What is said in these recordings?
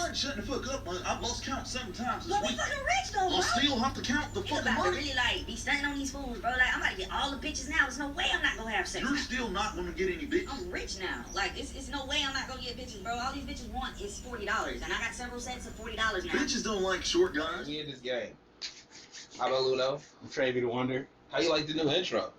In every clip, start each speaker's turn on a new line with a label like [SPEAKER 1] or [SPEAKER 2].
[SPEAKER 1] money. Shut the fuck up, man. I've lost count 7 times this
[SPEAKER 2] But we
[SPEAKER 1] week.
[SPEAKER 2] fucking rich though, bro.
[SPEAKER 1] I'll still have to count the
[SPEAKER 2] You
[SPEAKER 1] fucking
[SPEAKER 2] about to
[SPEAKER 1] money.
[SPEAKER 2] really like be stunting on these fools, bro. Like I'm about to get all the bitches now. There's no way I'm not gonna have sex.
[SPEAKER 1] You're still not gonna get any bitches.
[SPEAKER 2] I'm rich now. Like it's no way I'm not gonna get bitches, bro. All these bitches want is $40, and I got several sets of $40 now.
[SPEAKER 1] Bitches don't like short guys.
[SPEAKER 3] We in this game. How about Luno?
[SPEAKER 4] Trevi the Wonder.
[SPEAKER 3] How you like the new intro?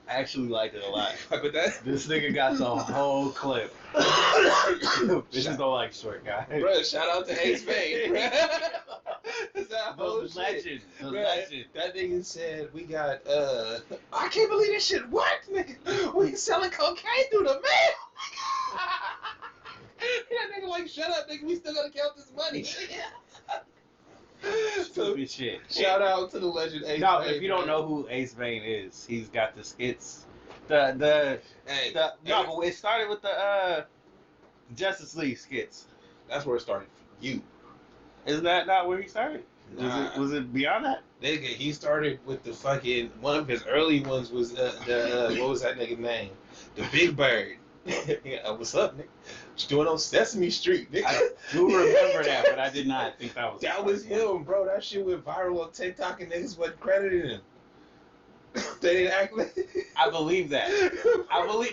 [SPEAKER 4] I actually liked it a lot.
[SPEAKER 3] Fuck with that?
[SPEAKER 4] This nigga got the whole clip. Bitches don't like short guys.
[SPEAKER 3] Bro, shout out to Ace Bay, bro. That whole
[SPEAKER 4] Those
[SPEAKER 3] shit.
[SPEAKER 4] legends. Those
[SPEAKER 3] Bruh,
[SPEAKER 4] legends.
[SPEAKER 3] that nigga said we got I can't believe this shit worked, nigga. We selling cocaine through the mail. That nigga like, shut up, nigga. We still gotta count this money.
[SPEAKER 4] Stupid shit.
[SPEAKER 3] Shout out to the legend Ace.
[SPEAKER 4] No,
[SPEAKER 3] Bay,
[SPEAKER 4] if you
[SPEAKER 3] bro.
[SPEAKER 4] don't know who Ace Vane is, he's got the skits. No, but it started with the Justice League skits.
[SPEAKER 3] That's where it started for you.
[SPEAKER 4] Isn't that not where he started?
[SPEAKER 3] Nah.
[SPEAKER 4] Was it beyond that?
[SPEAKER 3] Nigga, he started with the fucking, one of his early ones was what was that nigga name? The Big Bird. Yeah, what's up, nigga? What you doing on Sesame Street, nigga?
[SPEAKER 4] I do remember that, but I did not think that was.
[SPEAKER 3] That was him, bro. That shit went viral on TikTok and niggas wasn't crediting him. They didn't act like.
[SPEAKER 4] I believe that.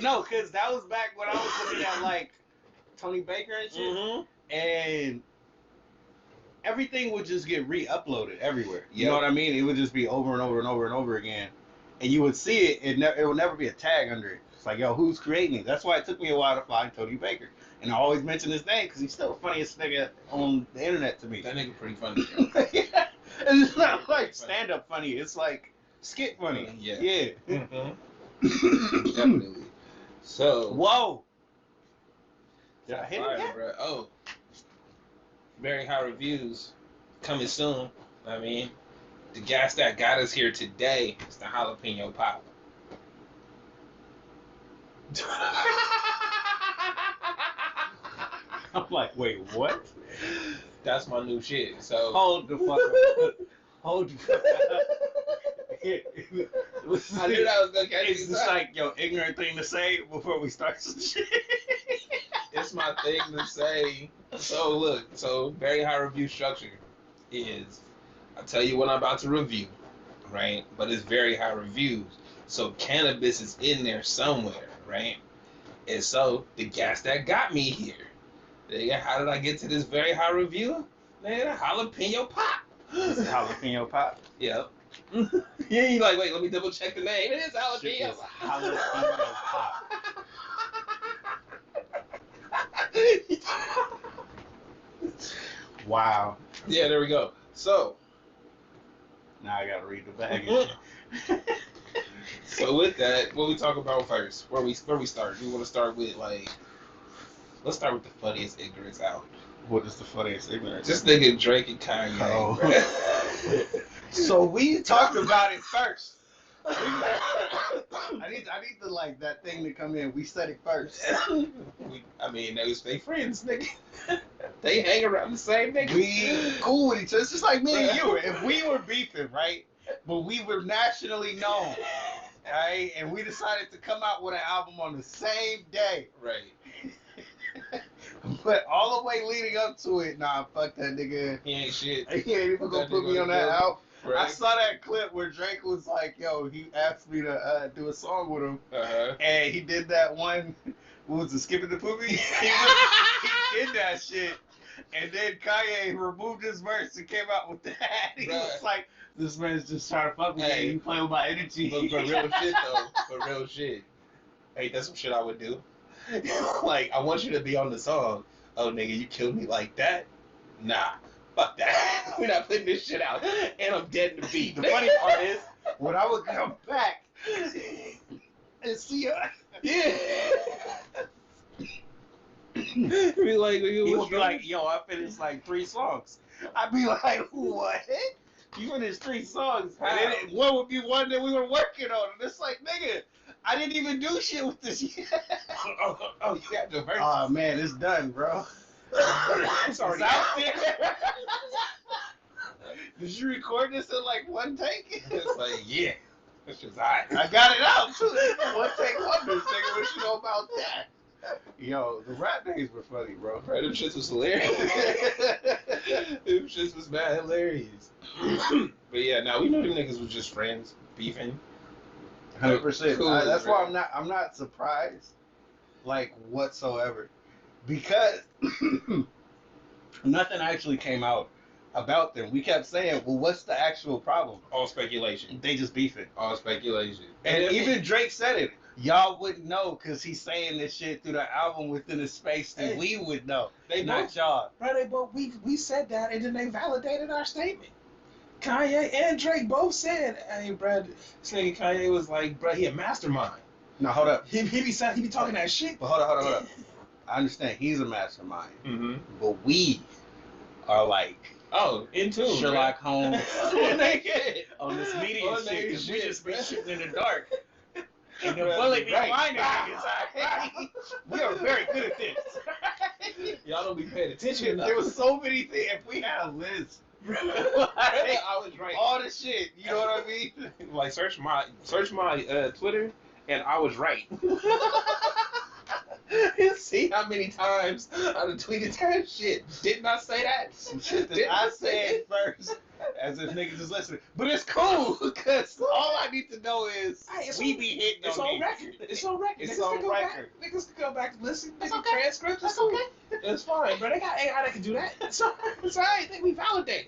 [SPEAKER 4] No, because that was back when I was looking at like Tony Baker and shit, and everything would just get re-uploaded everywhere. You know what I mean? It would just be over and over and over and over again, and you would see it. It would never be a tag under it. It's like, yo, who's creating it? That's why it took me a while to find Tony Baker, and I always mention his name because he's still the funniest nigga on the internet to me.
[SPEAKER 3] That nigga pretty funny.
[SPEAKER 4] Yeah. It's not like stand-up funny. It's like skit funny. Yeah.
[SPEAKER 3] Definitely. So.
[SPEAKER 4] Whoa. Did I hit
[SPEAKER 3] fire,
[SPEAKER 4] it yet?
[SPEAKER 3] bro. Oh. Very high reviews coming soon. I mean, the gas that got us here today is the jalapeno pop.
[SPEAKER 4] I'm like, wait, what?
[SPEAKER 3] That's my new shit. So
[SPEAKER 4] Hold the fuck up. Hold the fuck up.
[SPEAKER 3] I knew that was gonna catch
[SPEAKER 4] It's
[SPEAKER 3] you.
[SPEAKER 4] just like, yo, ignorant thing to say before we start some shit.
[SPEAKER 3] It's my thing to say. So look, very high review structure is, I tell you what I'm about to review, right? But it's very high reviews. So cannabis is in there somewhere, right? And so the gas that got me here. Nigga, how did I get to this very high review? Nigga, jalapeno pop.
[SPEAKER 4] It's a jalapeno pop.
[SPEAKER 3] Yep. Yeah, you like, wait, let me double check the name. It is jalapeno.
[SPEAKER 4] It's jalapeno pop. Wow.
[SPEAKER 3] Yeah, there we go. So,
[SPEAKER 4] Now I gotta read the bag.
[SPEAKER 3] so with that, what we talk about first? Where we start? We want to start with let's start with the funniest ignorance out.
[SPEAKER 4] What is the funniest ignorance?
[SPEAKER 3] Just nigga Drake and Kanye.
[SPEAKER 4] Oh.
[SPEAKER 3] Bruh.
[SPEAKER 4] So we talked about it first. I need to like that thing to come in. We said it first.
[SPEAKER 3] I mean, they friends, nigga. They hang around the same nigga.
[SPEAKER 4] We cool with each other. It's just like me and you. If we were beefing, right? But we were nationally known, right? And we decided to come out with an album on the same day.
[SPEAKER 3] Right.
[SPEAKER 4] But all the way leading up to it, nah, fuck that nigga.
[SPEAKER 3] He ain't shit.
[SPEAKER 4] He ain't even gonna
[SPEAKER 3] That
[SPEAKER 4] put
[SPEAKER 3] nigga
[SPEAKER 4] me on
[SPEAKER 3] gonna
[SPEAKER 4] that
[SPEAKER 3] go.
[SPEAKER 4] album. I
[SPEAKER 3] Right.
[SPEAKER 4] saw that clip where Drake was like, yo, he asked me to do a song with him. And he did that one, what was it, Skipping the Poopy? he did that shit. And then Kanye removed his verse and came out with that. He was like, this man's just trying to fuck with me. You play with my energy.
[SPEAKER 3] But for real shit, though. For real shit. Hey, that's some shit I would do. Like, I want you to be on the song. Oh, nigga, you killed me like that? Nah. Fuck that. We're not putting this shit out. And I'm dead in the beat.
[SPEAKER 4] The funny part is, when I would come back and see her,
[SPEAKER 3] Yeah. Be like,
[SPEAKER 4] he would be like, yo, I finished like 3 songs. I'd be like, what? You finished 3 songs? And then one would be one that we were working on. And it's like, nigga, I didn't even do shit with this yet.
[SPEAKER 3] oh, you got the verse.
[SPEAKER 4] Oh, man, it's done, bro.
[SPEAKER 3] I'm sorry.
[SPEAKER 4] It's out there. Did you record this in like one take?
[SPEAKER 3] It's like, yeah. It's just alright.
[SPEAKER 4] I got it out too. One take wonders, nigga. What you know about that? Yo, the rap days were funny, bro.
[SPEAKER 3] Bro, them shits was hilarious. Them shits was mad hilarious. But yeah, now we know them niggas was just friends, beefing.
[SPEAKER 4] 100%.
[SPEAKER 3] Cool,
[SPEAKER 4] That's why
[SPEAKER 3] bro.
[SPEAKER 4] I'm not surprised, like whatsoever, because nothing actually came out about them. We kept saying, well, what's the actual problem?
[SPEAKER 3] All speculation.
[SPEAKER 4] They just beefing.
[SPEAKER 3] All speculation.
[SPEAKER 4] And
[SPEAKER 3] then
[SPEAKER 4] even Drake said it. Y'all wouldn't know because he's saying this shit through the album within a space that
[SPEAKER 3] Hey,
[SPEAKER 4] we would know.
[SPEAKER 3] they
[SPEAKER 4] Not
[SPEAKER 3] both,
[SPEAKER 4] y'all.
[SPEAKER 3] bro, they both, we said that and then they validated our statement. Kanye and Drake both said, hey, bro, this nigga Kanye was like, bro, he a mastermind.
[SPEAKER 4] No, hold up.
[SPEAKER 3] He be talking that shit.
[SPEAKER 4] But hold up. I understand he's a mastermind.
[SPEAKER 3] Mm-hmm.
[SPEAKER 4] But we are like
[SPEAKER 3] Oh, in tune.
[SPEAKER 4] Sherlock Holmes
[SPEAKER 3] On that shit.
[SPEAKER 4] on this media
[SPEAKER 3] On
[SPEAKER 4] shit
[SPEAKER 3] that
[SPEAKER 4] because we
[SPEAKER 3] shit,
[SPEAKER 4] just be
[SPEAKER 3] bro.
[SPEAKER 4] shooting in the dark. And the
[SPEAKER 3] Right,
[SPEAKER 4] bullet be
[SPEAKER 3] right.
[SPEAKER 4] finding niggas. We are very good at this.
[SPEAKER 3] Y'all don't be paying attention enough.
[SPEAKER 4] There was so many things. If we had a list,
[SPEAKER 3] I was right.
[SPEAKER 4] all the shit. You know what I mean?
[SPEAKER 3] Like search my Twitter, and I was right. See how many times I done tweeted that shit. Didn't I say that?
[SPEAKER 4] Some shit that
[SPEAKER 3] Didn't
[SPEAKER 4] I
[SPEAKER 3] say
[SPEAKER 4] said first, as if niggas is listening. But it's cool because all I need to know is
[SPEAKER 3] Hey, it's
[SPEAKER 4] we
[SPEAKER 3] on-
[SPEAKER 4] be hitting
[SPEAKER 3] It's
[SPEAKER 4] on
[SPEAKER 3] on
[SPEAKER 4] these.
[SPEAKER 3] record. It's on record.
[SPEAKER 4] It's
[SPEAKER 3] Niggas
[SPEAKER 4] on
[SPEAKER 3] can go
[SPEAKER 4] record.
[SPEAKER 3] Back. Niggas can go back and listen.
[SPEAKER 2] That's
[SPEAKER 3] Nigga,
[SPEAKER 2] okay.
[SPEAKER 3] transcripts.
[SPEAKER 2] That's
[SPEAKER 3] It's
[SPEAKER 2] okay.
[SPEAKER 3] It's fine, bro. They got AI that can do that. It's all right. They we validated.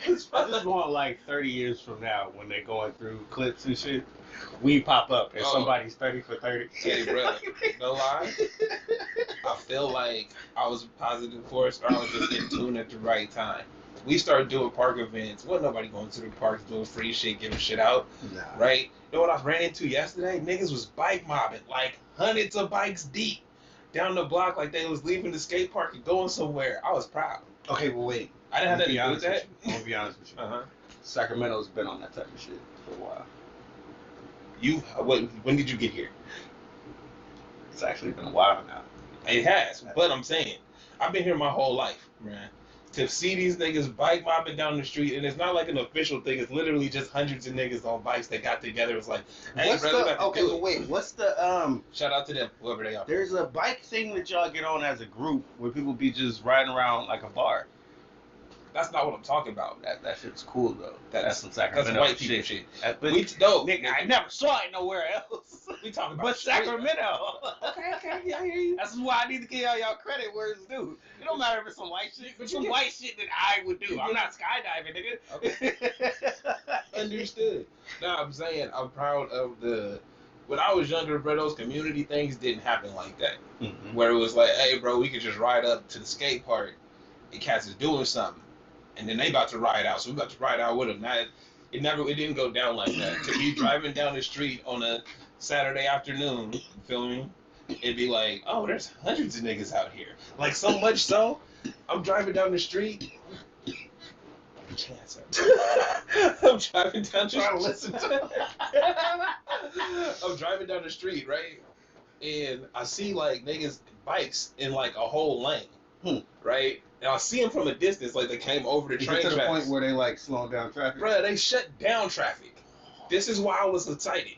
[SPEAKER 3] It's
[SPEAKER 4] I
[SPEAKER 3] fine.
[SPEAKER 4] just want like 30 years from now when they're going through clips and shit, we pop up and
[SPEAKER 3] Oh.
[SPEAKER 4] somebody's 30 for 30.
[SPEAKER 3] Hey, bro. No lie. I feel like I was a positive force, or I was just in tune at the right time. We started doing park events. Wasn't nobody going to the parks doing free shit, giving shit out,
[SPEAKER 4] Nah.
[SPEAKER 3] right? You know what I ran into yesterday? Niggas was bike mobbing, like hundreds of bikes deep, down the block, like they was leaving the skate park and going somewhere. I was proud.
[SPEAKER 4] Okay, well wait.
[SPEAKER 3] I didn't have
[SPEAKER 4] I'm
[SPEAKER 3] nothing
[SPEAKER 4] gonna
[SPEAKER 3] to do with that.
[SPEAKER 4] I'm gonna be honest with you.
[SPEAKER 3] Uh huh.
[SPEAKER 4] Sacramento's been on that type of shit for a while.
[SPEAKER 3] When did you get here?
[SPEAKER 4] It's actually been a while now.
[SPEAKER 3] It has, but I'm saying, I've been here my whole life, man. To see these niggas bike mobbing down the street, and it's not like an official thing. It's literally just hundreds of niggas on bikes that got together. It's like, hey,
[SPEAKER 4] What's
[SPEAKER 3] bro, we
[SPEAKER 4] the
[SPEAKER 3] about to
[SPEAKER 4] okay?
[SPEAKER 3] do
[SPEAKER 4] But
[SPEAKER 3] it.
[SPEAKER 4] wait, what's the
[SPEAKER 3] Shout out to them, whoever they are.
[SPEAKER 4] There's a bike thing that y'all get on as a group where people be just riding around like a bar.
[SPEAKER 3] That's not what I'm talking about.
[SPEAKER 4] That shit's cool though.
[SPEAKER 3] That's
[SPEAKER 4] some Sacramento
[SPEAKER 3] That's white people shit.
[SPEAKER 4] But
[SPEAKER 3] We no,
[SPEAKER 4] nigga, I never saw it nowhere else.
[SPEAKER 3] we talking about
[SPEAKER 4] But
[SPEAKER 3] street.
[SPEAKER 4] Sacramento.
[SPEAKER 3] Okay, yeah, I hear you.
[SPEAKER 4] That's why I need to give y'all credit where it's due. It don't matter if it's some white shit,
[SPEAKER 3] But
[SPEAKER 4] but
[SPEAKER 3] you
[SPEAKER 4] some
[SPEAKER 3] get-
[SPEAKER 4] white shit that I would do.
[SPEAKER 3] you
[SPEAKER 4] I'm
[SPEAKER 3] get-
[SPEAKER 4] not skydiving, nigga.
[SPEAKER 3] Understood. No, I'm saying I'm proud of the. When I was younger, bro, those community things didn't happen like that.
[SPEAKER 4] Mhm.
[SPEAKER 3] Where it was like, hey, bro, we could just ride up to the skate park, and cats is doing something, and then they about to ride out, so we about to ride out with them. Now, it didn't go down like that. To be driving down the street on a Saturday afternoon, you feel me? It'd be like, oh, there's hundreds of niggas out here. Like so much so, I'm driving down the street. I'm driving down the
[SPEAKER 4] Trying to
[SPEAKER 3] street.
[SPEAKER 4] listen to
[SPEAKER 3] I'm driving down the street, right? And I see like niggas bikes in like a whole lane, right? And I see them from a distance, like they came over the
[SPEAKER 4] Is
[SPEAKER 3] train
[SPEAKER 4] it to the
[SPEAKER 3] tracks.
[SPEAKER 4] point where they like slowing down traffic?
[SPEAKER 3] Bruh, they shut down traffic. This is why I was excited.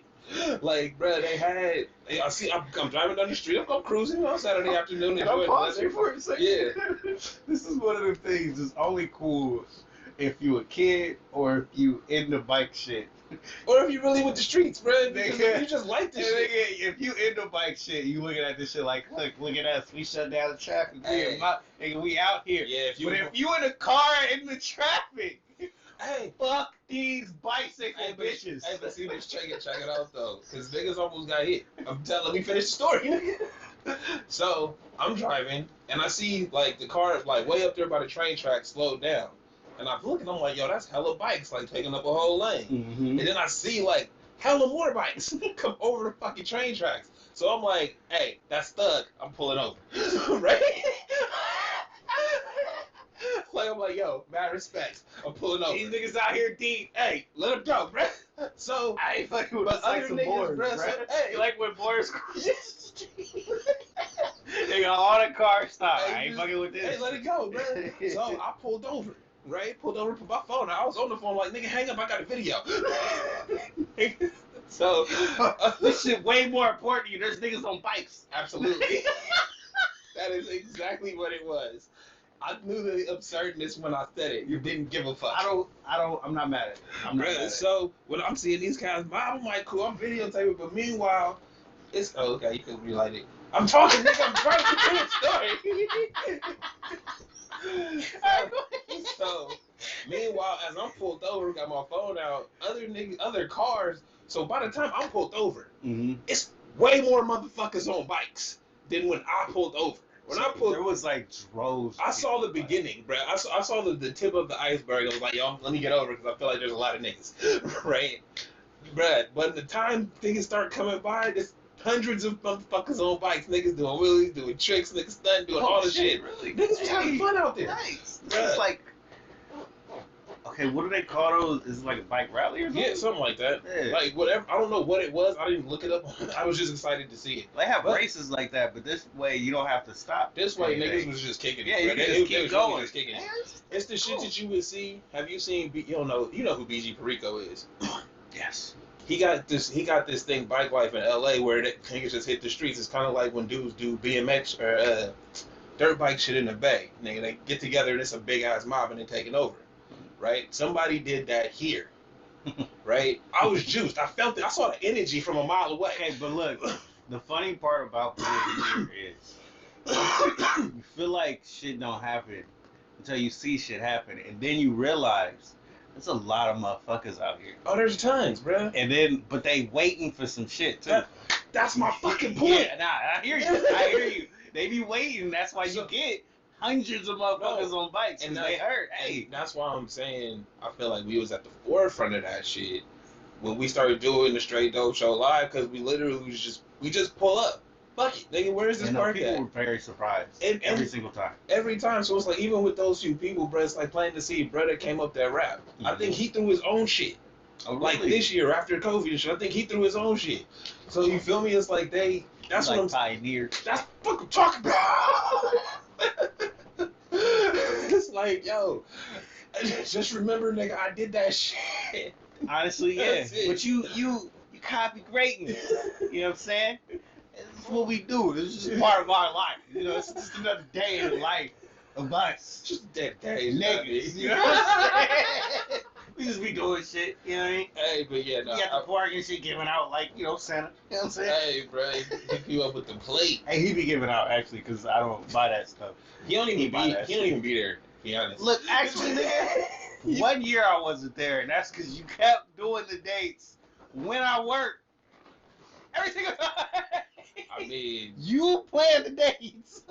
[SPEAKER 3] Like, bruh, I'm driving down the street, I'm cruising on Saturday afternoon.
[SPEAKER 4] Can I
[SPEAKER 3] enjoying
[SPEAKER 4] pause
[SPEAKER 3] the
[SPEAKER 4] you
[SPEAKER 3] weather.
[SPEAKER 4] for a second?
[SPEAKER 3] Yeah.
[SPEAKER 4] This is one of the things that's only cool if you a kid or if you in the bike shit.
[SPEAKER 3] Or if you really with the streets, bruh,
[SPEAKER 4] Nigga.
[SPEAKER 3] you just like this
[SPEAKER 4] And
[SPEAKER 3] shit.
[SPEAKER 4] nigga, if you in the bike shit, you looking at this shit like, look at us, we shut down the traffic.
[SPEAKER 3] Hey.
[SPEAKER 4] Nigga, we out here.
[SPEAKER 3] Yeah, if you
[SPEAKER 4] But if you in a car in the traffic,
[SPEAKER 3] hey,
[SPEAKER 4] fuck these bicycle
[SPEAKER 3] Hey,
[SPEAKER 4] bitches.
[SPEAKER 3] but see this, check it out though, because niggas almost got hit. Let me finish the story. So I'm driving and I see like the car like way up there by the train track slowed down, and I'm looking, I'm like, yo, that's hella bikes like taking up a whole lane.
[SPEAKER 4] Mm-hmm.
[SPEAKER 3] And then I see like hella more bikes come over the fucking train tracks. So I'm like, hey, that's Thug. I'm pulling over, right? Like I'm like, yo, mad respect. I'm pulling over.
[SPEAKER 4] These niggas out here deep.
[SPEAKER 3] Hey, let him go, bruh. So,
[SPEAKER 4] I ain't fucking with
[SPEAKER 3] but
[SPEAKER 4] the
[SPEAKER 3] other
[SPEAKER 4] sex of
[SPEAKER 3] niggas,
[SPEAKER 4] boards,
[SPEAKER 3] bruh,
[SPEAKER 4] bruh.
[SPEAKER 3] so, hey,
[SPEAKER 4] You like when boards they got all the cars stop.
[SPEAKER 3] Hey,
[SPEAKER 4] I ain't
[SPEAKER 3] just-
[SPEAKER 4] fucking with this.
[SPEAKER 3] hey, let it go, bruh. So I pulled over, right? Pulled over, put my phone out. I was on the phone like, nigga, hang up, I got a video. So,
[SPEAKER 4] This shit way more important to you. There's niggas on bikes.
[SPEAKER 3] absolutely. That is exactly what it was. I knew the absurdness when I said it. You didn't give a fuck.
[SPEAKER 4] I'm not mad at it. I'm not mad at it.
[SPEAKER 3] So when I'm seeing these guys, I'm like, cool, I'm videotaping, but meanwhile, it's okay. You can relight it. I'm talking, nigga. I'm trying to do a story. So meanwhile, as I'm pulled over, got my phone out, other cars. So by the time I'm pulled over, it's way more motherfuckers on bikes than when I pulled over. When I pulled,
[SPEAKER 4] there was like droves.
[SPEAKER 3] I saw the beginning, bro. I saw the tip of the iceberg. I was like, yo, let me get over because I feel like there's a lot of niggas, right, bro? But the time niggas start coming by, there's hundreds of motherfuckers on bikes. Niggas doing wheelies, doing tricks, niggas stunting, doing all the shit.
[SPEAKER 4] Really?
[SPEAKER 3] Niggas was having fun out there.
[SPEAKER 4] Nice. It's like, okay, what do they call those? Is it like a bike rally or something?
[SPEAKER 3] Yeah, something like that.
[SPEAKER 4] Yeah.
[SPEAKER 3] Like whatever. I don't know what it was. I didn't look it up. I was just excited to see it.
[SPEAKER 4] They have races like that, but this way you don't have to stop.
[SPEAKER 3] This way, niggas was just kicking it.
[SPEAKER 4] Yeah, you
[SPEAKER 3] bro.
[SPEAKER 4] can
[SPEAKER 3] They
[SPEAKER 4] just keep
[SPEAKER 3] was
[SPEAKER 4] going.
[SPEAKER 3] really just kicking it. It's the shit that you would see. Have you seen? You know who BG Perico is?
[SPEAKER 4] Yes.
[SPEAKER 3] He got this thing, Bike Life in LA, where niggas just hit the streets. It's kind of like when dudes do BMX or dirt bike shit in the Bay. Nigga, they get together and it's a big ass mob and they taking over. Right? Somebody did that here. Right? I was juiced. I felt it. I saw the energy from a mile away.
[SPEAKER 4] Okay, but look, the funny part about being here is you feel like shit don't happen until you see shit happen, and then you realize there's a lot of motherfuckers out here.
[SPEAKER 3] Oh, there's tons, bro.
[SPEAKER 4] And then, but they waiting for some shit too.
[SPEAKER 3] That's my fucking point.
[SPEAKER 4] Yeah, nah, I hear you. I hear you. They be waiting. That's why you get hundreds of motherfuckers on bikes and they hurt. Hey,
[SPEAKER 3] that's why I'm saying I feel like we was at the forefront of that shit when we started doing the Straight Dope Show live, because we literally we just pull up. Fuck it, nigga. Where's this park
[SPEAKER 4] people
[SPEAKER 3] at?
[SPEAKER 4] were very surprised every single time.
[SPEAKER 3] Every time. So it's like even with those few people, bro, it's like planting to see brother came up that rap. I think he threw his own shit.
[SPEAKER 4] Oh, really?
[SPEAKER 3] Like this year after COVID and shit, I think he threw his own shit. So you feel me? It's like that's
[SPEAKER 4] like
[SPEAKER 3] what I'm
[SPEAKER 4] pioneer.
[SPEAKER 3] That's what I'm talking about. It's like, yo, just remember, nigga, I did that shit.
[SPEAKER 4] Honestly, yeah. But you copy greatness. You know what I'm saying? This is what we do. This is just part of our life. You know, it's just another day in the life of us.
[SPEAKER 3] Just that day,
[SPEAKER 4] niggas. You know what I'm saying? We just be doing shit. You know what I mean?
[SPEAKER 3] Hey, but yeah, no.
[SPEAKER 4] You got the park and shit giving out, like, you know, Santa. You know what I'm saying?
[SPEAKER 3] Hey, bro, pick you up with the plate.
[SPEAKER 4] Hey, he be giving out, actually, because I don't buy that stuff.
[SPEAKER 3] He don't even be there, to be honest.
[SPEAKER 4] Look, actually, nigga, 1 year I wasn't there, and that's because you kept doing the dates when I worked. Everything.
[SPEAKER 3] I mean,
[SPEAKER 4] you planned the dates.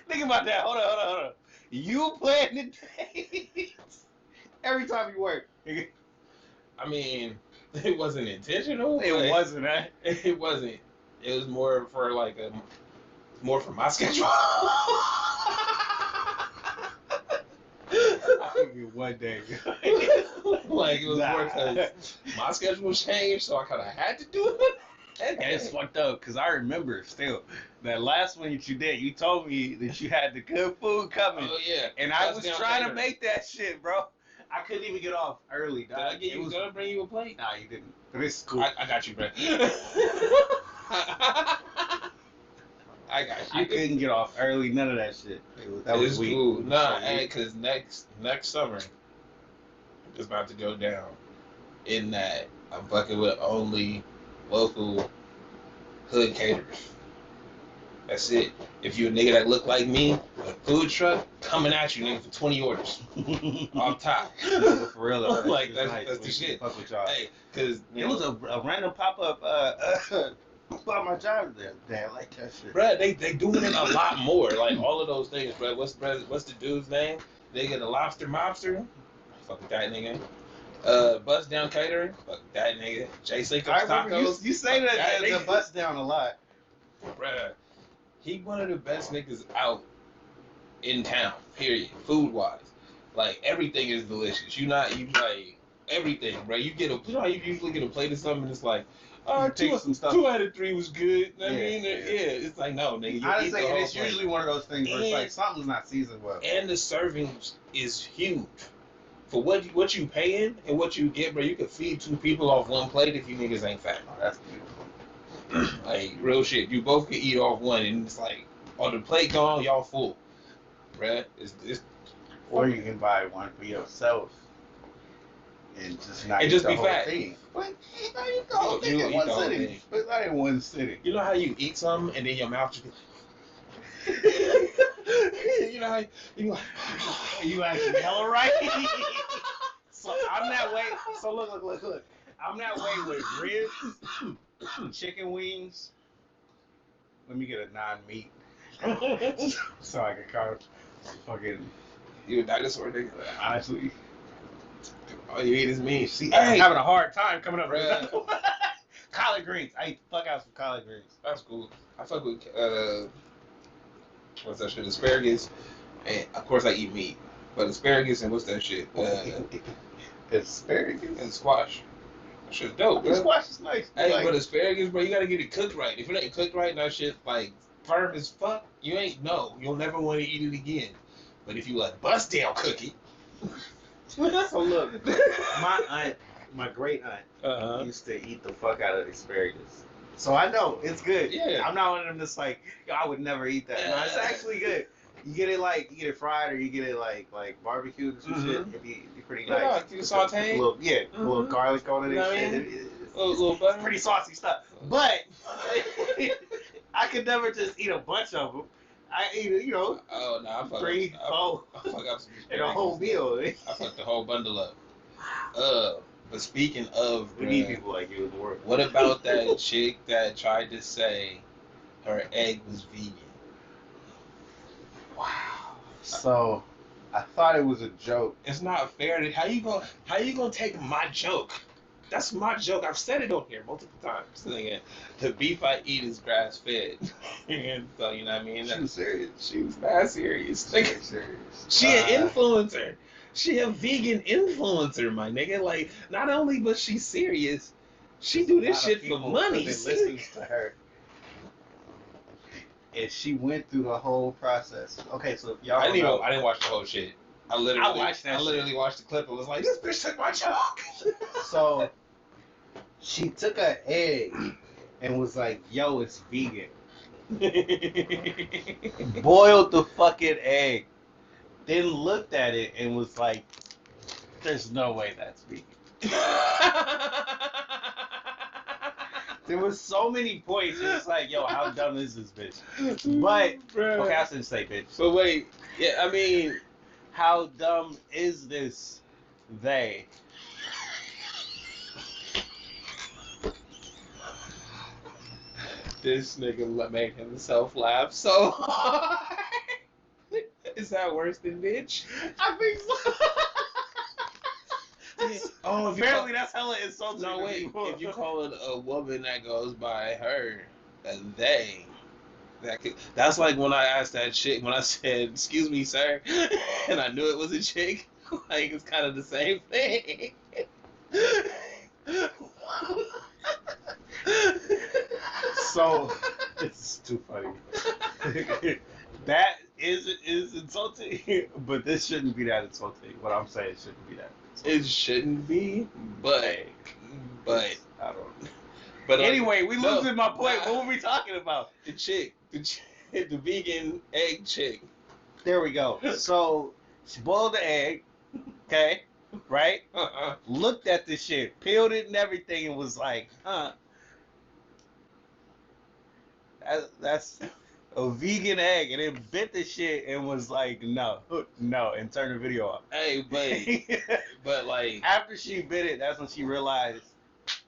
[SPEAKER 4] Think about that. Hold on. You planned the dates every time you work.
[SPEAKER 3] I mean, it wasn't intentional.
[SPEAKER 4] It wasn't, huh?
[SPEAKER 3] It wasn't. It was more for more for my schedule.
[SPEAKER 4] I think it one day.
[SPEAKER 3] Like it was more because my schedule changed, so I kind of had to do it.
[SPEAKER 4] And it's fucked up because I remember still that last one that you did. You told me that you had the good food coming.
[SPEAKER 3] Oh yeah,
[SPEAKER 4] and I was trying to make that shit, bro. I couldn't even get off early, dog.
[SPEAKER 3] Did I get you gonna bring you a plate?
[SPEAKER 4] Nah, you didn't. But it's cool.
[SPEAKER 3] I got you, bro. I got you.
[SPEAKER 4] I couldn't get off early. None of that shit. That was weak.
[SPEAKER 3] Cool. Nah, because next summer it's about to go down. In that I'm fucking with only local hood caterers. That's it. If you a nigga that look like me, a food truck coming at you, nigga, for 20 orders off top.
[SPEAKER 4] For real, though.
[SPEAKER 3] Like that's the shit.
[SPEAKER 4] Fuck with y'all.
[SPEAKER 3] Hey, cause
[SPEAKER 4] it was a random pop up about my job there. Damn, like that shit.
[SPEAKER 3] Bruh, they doing it a lot more. Like all of those things, bruh. What's the dude's name? They get a lobster mobster. Fuck with that nigga. Bust Down Catering. Fuck that nigga. Jay Cinco's Tacos.
[SPEAKER 4] You say that the bust down a lot.
[SPEAKER 3] Bruh, he one of the best niggas out in town. Period. Food wise, like everything is delicious. You like everything, bro. You know how you usually get a plate of something and it's like, two out of three was good. I mean, it's like no, nigga.
[SPEAKER 4] Honestly, it's usually one of those things where it's like something's not seasoned well.
[SPEAKER 3] And the servings is huge. For what you paying and what you get, bro, you could feed two people off one plate if you niggas ain't fat.
[SPEAKER 4] Oh, that's beautiful.
[SPEAKER 3] Like real shit. You both can eat off one, and it's like, oh, the plate gone, y'all full, bruh. It's
[SPEAKER 4] Or you can buy one for yourself and just not
[SPEAKER 3] and
[SPEAKER 4] eat
[SPEAKER 3] just
[SPEAKER 4] the
[SPEAKER 3] be
[SPEAKER 4] whole
[SPEAKER 3] fat.
[SPEAKER 4] thing. But you not eat the whole
[SPEAKER 3] You
[SPEAKER 4] thing in
[SPEAKER 3] eat
[SPEAKER 4] one
[SPEAKER 3] the whole
[SPEAKER 4] sitting.
[SPEAKER 3] thing.
[SPEAKER 4] But not in one sitting.
[SPEAKER 3] You know how you eat something and then your mouth just. You know how you like.
[SPEAKER 4] You actually hella right. So I'm that way. So look. I'm that way with ribs, chicken wings. Let me get a non-meat so I can kind of fucking
[SPEAKER 3] You a dinosaur nigga.
[SPEAKER 4] honestly.
[SPEAKER 3] All you eat is meat.
[SPEAKER 4] See, I'm
[SPEAKER 3] Hey,
[SPEAKER 4] having a hard time coming up with
[SPEAKER 3] bruh.
[SPEAKER 4] another one. Collard greens. I eat the fuck out some collard greens.
[SPEAKER 3] That's cool. I fuck with what's that shit? Asparagus, and of course I eat meat, but asparagus and what's that shit?
[SPEAKER 4] Asparagus.
[SPEAKER 3] And squash. That shit's dope, bro.
[SPEAKER 4] Squash is nice.
[SPEAKER 3] Hey,
[SPEAKER 4] Like,
[SPEAKER 3] but asparagus, bro, you gotta get it cooked right. If it ain't cooked right, that shit like firm as fuck. You'll never want to eat it again. But if you like bust down cook it.
[SPEAKER 4] so look, my great aunt used to eat the fuck out of asparagus. So I know it's good.
[SPEAKER 3] Yeah.
[SPEAKER 4] I'm not one of them that's like, yo, I would never eat that. No, it's actually good. You get it fried, or you get it like barbecued or some shit. It'd be pretty nice.
[SPEAKER 3] Yeah, you saute.
[SPEAKER 4] A little garlic on it.
[SPEAKER 3] You know
[SPEAKER 4] And
[SPEAKER 3] what I
[SPEAKER 4] shit.
[SPEAKER 3] mean?
[SPEAKER 4] It's
[SPEAKER 3] Little butter.
[SPEAKER 4] pretty saucy stuff. But I could never just eat a bunch of them. I eat,
[SPEAKER 3] Oh no, I fuck
[SPEAKER 4] 3,
[SPEAKER 3] up.
[SPEAKER 4] 4
[SPEAKER 3] I fuck up some
[SPEAKER 4] in a whole meal.
[SPEAKER 3] I fucked the whole bundle up. But speaking of,
[SPEAKER 4] We need people like you in the world.
[SPEAKER 3] what about that chick that tried to say her egg was vegan?
[SPEAKER 4] Wow. So, I thought it was a joke.
[SPEAKER 3] It's not fair. How you gonna take my joke? That's my joke. I've said it on here multiple times. Again, the beef I eat is grass fed. And so you know what I mean.
[SPEAKER 4] She was serious.
[SPEAKER 3] She was not serious.
[SPEAKER 4] She was serious.
[SPEAKER 3] She an influencer. She a vegan influencer, my nigga. Like, not only was she serious, she do this shit for money.
[SPEAKER 4] Listens to her. And she went through the whole process. Okay, so if y'all
[SPEAKER 3] I
[SPEAKER 4] don't know,
[SPEAKER 3] didn't watch the whole shit. I literally watched the clip and was like, this bitch took my joke.
[SPEAKER 4] so she took an egg and was like, yo, it's vegan. Boiled the fucking egg. Then looked at it and was like, there's no way that's vegan. There was so many points. It was like, yo, how dumb is this bitch? But,
[SPEAKER 3] Bruh.
[SPEAKER 4] okay, I shouldn't say bitch.
[SPEAKER 3] But wait, yeah, I mean,
[SPEAKER 4] How dumb is this they?
[SPEAKER 3] this nigga made himself laugh so hard. Is that worse than bitch?
[SPEAKER 4] I think so.
[SPEAKER 3] Oh,
[SPEAKER 4] Apparently that's hella insulting.
[SPEAKER 3] no,
[SPEAKER 4] to
[SPEAKER 3] wait.
[SPEAKER 4] people.
[SPEAKER 3] If you call it a woman that goes by her, and they, that's like when I asked that chick, when I said, excuse me, sir, and I knew it was a chick. Like, it's kind of the same thing.
[SPEAKER 4] So, it's too funny. That is insulting, but this shouldn't be that insulting. What I'm saying shouldn't be that insulting.
[SPEAKER 3] It shouldn't be, but
[SPEAKER 4] I don't know.
[SPEAKER 3] but
[SPEAKER 4] Anyway, we
[SPEAKER 3] no,
[SPEAKER 4] losing my point.
[SPEAKER 3] nah.
[SPEAKER 4] What were we talking about?
[SPEAKER 3] the vegan egg chick.
[SPEAKER 4] There we go. So she boiled the egg, okay, right? Looked at the shit, peeled it and everything, and was like, that's a vegan egg, and then bit the shit and was like, no, and turned the video off.
[SPEAKER 3] Hey, but like,
[SPEAKER 4] After she bit it, that's when she realized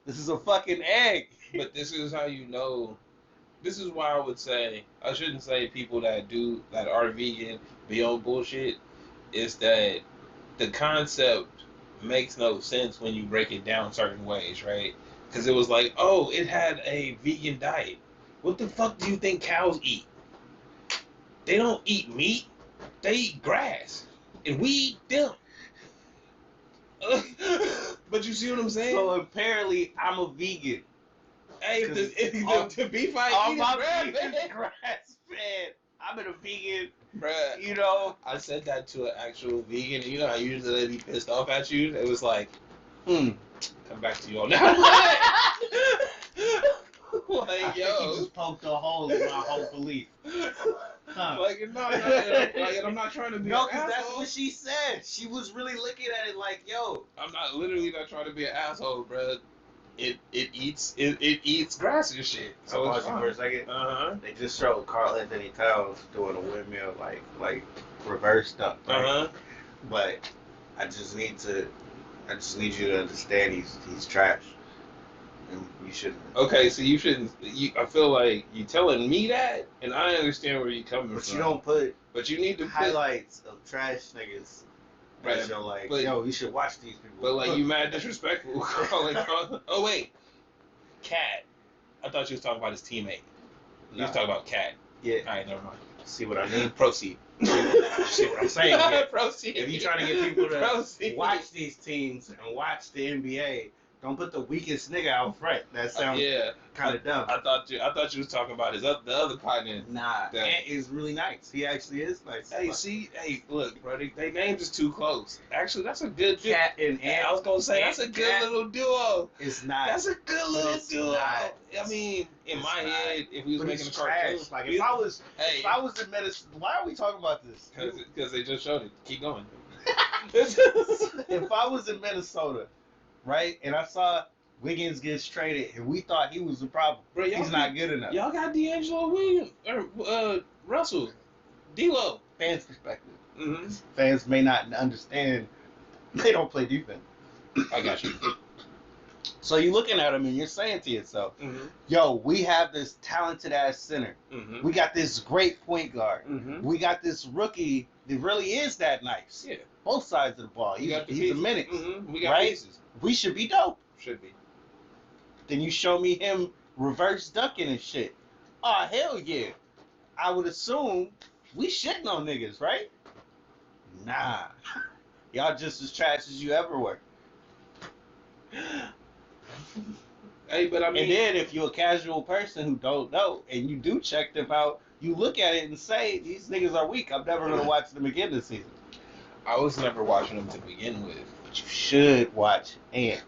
[SPEAKER 4] this is a fucking egg.
[SPEAKER 3] but this is how you know. This is why I would say, I shouldn't say people that are vegan be on bullshit. Is that the concept makes no sense when you break it down certain ways, right? Because it was like, oh, it had a vegan diet. What the fuck do you think cows eat? They don't eat meat. They eat grass. And we eat them. But you see what I'm saying?
[SPEAKER 4] So apparently, I'm a vegan.
[SPEAKER 3] Hey, the beef I
[SPEAKER 4] All
[SPEAKER 3] eat
[SPEAKER 4] my
[SPEAKER 3] is
[SPEAKER 4] beef
[SPEAKER 3] grass,
[SPEAKER 4] is grass fed. I'm a vegan.
[SPEAKER 3] bruh.
[SPEAKER 4] You know,
[SPEAKER 3] I said that to an actual vegan, and you know how usually they be pissed off at you? It was like, come back to you all now. What? Like,
[SPEAKER 4] I think
[SPEAKER 3] yo.
[SPEAKER 4] you just poked a hole in my whole belief. Huh.
[SPEAKER 3] Like, no, and I'm not trying to be
[SPEAKER 4] No,
[SPEAKER 3] an
[SPEAKER 4] because that's
[SPEAKER 3] asshole.
[SPEAKER 4] what she said. She was really looking at it like, yo.
[SPEAKER 3] I'm not literally not trying to be an asshole, bro. It eats grass and shit. So
[SPEAKER 4] I'll
[SPEAKER 3] it's
[SPEAKER 4] pause you for a second.
[SPEAKER 3] Uh-huh.
[SPEAKER 4] They just showed Carl Anthony Towns doing a windmill, like reverse dunk, right?
[SPEAKER 3] Uh-huh.
[SPEAKER 4] But I just need you to understand he's trash. And you shouldn't.
[SPEAKER 3] Okay, so you shouldn't. I feel like you telling me that, and I understand where you're coming
[SPEAKER 4] But
[SPEAKER 3] from.
[SPEAKER 4] you don't put
[SPEAKER 3] But you need to put.
[SPEAKER 4] highlights of trash niggas.
[SPEAKER 3] Right,
[SPEAKER 4] Right. You're like,
[SPEAKER 3] but-
[SPEAKER 4] yo, you should watch these people.
[SPEAKER 3] But like you mad disrespectful. Oh wait, Cat. I thought you was talking about his teammate. You was talking about Cat.
[SPEAKER 4] Yeah.
[SPEAKER 3] All right, never mind.
[SPEAKER 4] See what I mean?
[SPEAKER 3] Proceed.
[SPEAKER 4] See what I'm saying? Yeah.
[SPEAKER 3] Proceed.
[SPEAKER 4] If you're trying to get people to
[SPEAKER 3] Proceed.
[SPEAKER 4] watch these teams and watch the NBA, don't put the weakest nigga out front. That sounds
[SPEAKER 3] Yeah,
[SPEAKER 4] kind of dumb.
[SPEAKER 3] I thought you was talking about the other partner.
[SPEAKER 4] Nah,
[SPEAKER 3] That-
[SPEAKER 4] Ant is really nice. He actually is nice.
[SPEAKER 3] Hey, see, look, bro, they names is too close. Actually, that's a good
[SPEAKER 4] Cat and Ant.
[SPEAKER 3] I was gonna say that's a
[SPEAKER 4] Ant,
[SPEAKER 3] good
[SPEAKER 4] Cat.
[SPEAKER 3] little duo.
[SPEAKER 4] It's not.
[SPEAKER 3] That's a good little
[SPEAKER 4] it's
[SPEAKER 3] duo.
[SPEAKER 4] not.
[SPEAKER 3] I mean, in
[SPEAKER 4] It's
[SPEAKER 3] my
[SPEAKER 4] not.
[SPEAKER 3] head, if we was
[SPEAKER 4] But
[SPEAKER 3] making a
[SPEAKER 4] it's
[SPEAKER 3] cartoon,
[SPEAKER 4] trash. Like if I was in medicine, why are we talking about this?
[SPEAKER 3] because they just showed it. Keep going.
[SPEAKER 4] If I was in Minnesota, right, and I saw Wiggins gets traded, and we thought he was the problem,
[SPEAKER 3] Bro,
[SPEAKER 4] he's not good enough.
[SPEAKER 3] Y'all got D'Angelo Williams or Russell, D'Lo.
[SPEAKER 4] Fans' perspective.
[SPEAKER 3] Mm-hmm.
[SPEAKER 4] Fans may not understand. They don't play defense.
[SPEAKER 3] I got you.
[SPEAKER 4] So you're looking at him and you're saying to yourself,
[SPEAKER 3] Mm-hmm.
[SPEAKER 4] yo, we have this talented ass center.
[SPEAKER 3] Mm-hmm.
[SPEAKER 4] We got this great point guard.
[SPEAKER 3] Mm-hmm.
[SPEAKER 4] We got this rookie that really is that nice.
[SPEAKER 3] Yeah.
[SPEAKER 4] Both sides of the ball.
[SPEAKER 3] We got the
[SPEAKER 4] He's a
[SPEAKER 3] pieces.
[SPEAKER 4] minute.
[SPEAKER 3] Mm-hmm. We got
[SPEAKER 4] Right?
[SPEAKER 3] pieces.
[SPEAKER 4] We should be dope.
[SPEAKER 3] Should be.
[SPEAKER 4] Then you show me him reverse dunking and shit. Oh, hell yeah. I would assume we shitting on niggas, right? Nah. Y'all just as trash as you ever were.
[SPEAKER 3] Hey, but I mean,
[SPEAKER 4] And then if you're a casual person who don't know and you do check them out, you look at it and say, these niggas are weak. I'm never going to watch them again this season.
[SPEAKER 3] I was never watching them to begin with.
[SPEAKER 4] But you should watch Ant.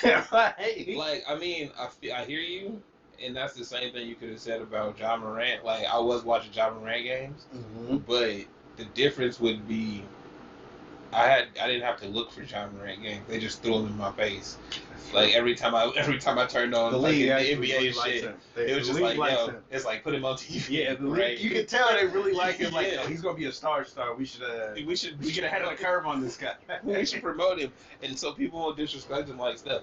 [SPEAKER 3] Like, I mean, I hear you, and that's the same thing you could have said about Ja Morant. Like, I was watching Ja Morant games, but the difference would be I didn't have to look for Ja Morant games. They just threw them in my face. Like every time I turned on
[SPEAKER 4] The
[SPEAKER 3] like,
[SPEAKER 4] league
[SPEAKER 3] the
[SPEAKER 4] actually
[SPEAKER 3] NBA
[SPEAKER 4] really likes
[SPEAKER 3] shit,
[SPEAKER 4] him.
[SPEAKER 3] it was
[SPEAKER 4] The
[SPEAKER 3] just
[SPEAKER 4] league
[SPEAKER 3] like,
[SPEAKER 4] likes
[SPEAKER 3] yo,
[SPEAKER 4] him.
[SPEAKER 3] it's like put him on TV.
[SPEAKER 4] Yeah, the
[SPEAKER 3] right?
[SPEAKER 4] league, you can tell they really like him. Like,
[SPEAKER 3] Yeah.
[SPEAKER 4] yo, he's gonna be a star. We should get ahead of the curve on this guy.
[SPEAKER 3] We should promote him, and so people won't disrespect him like stuff.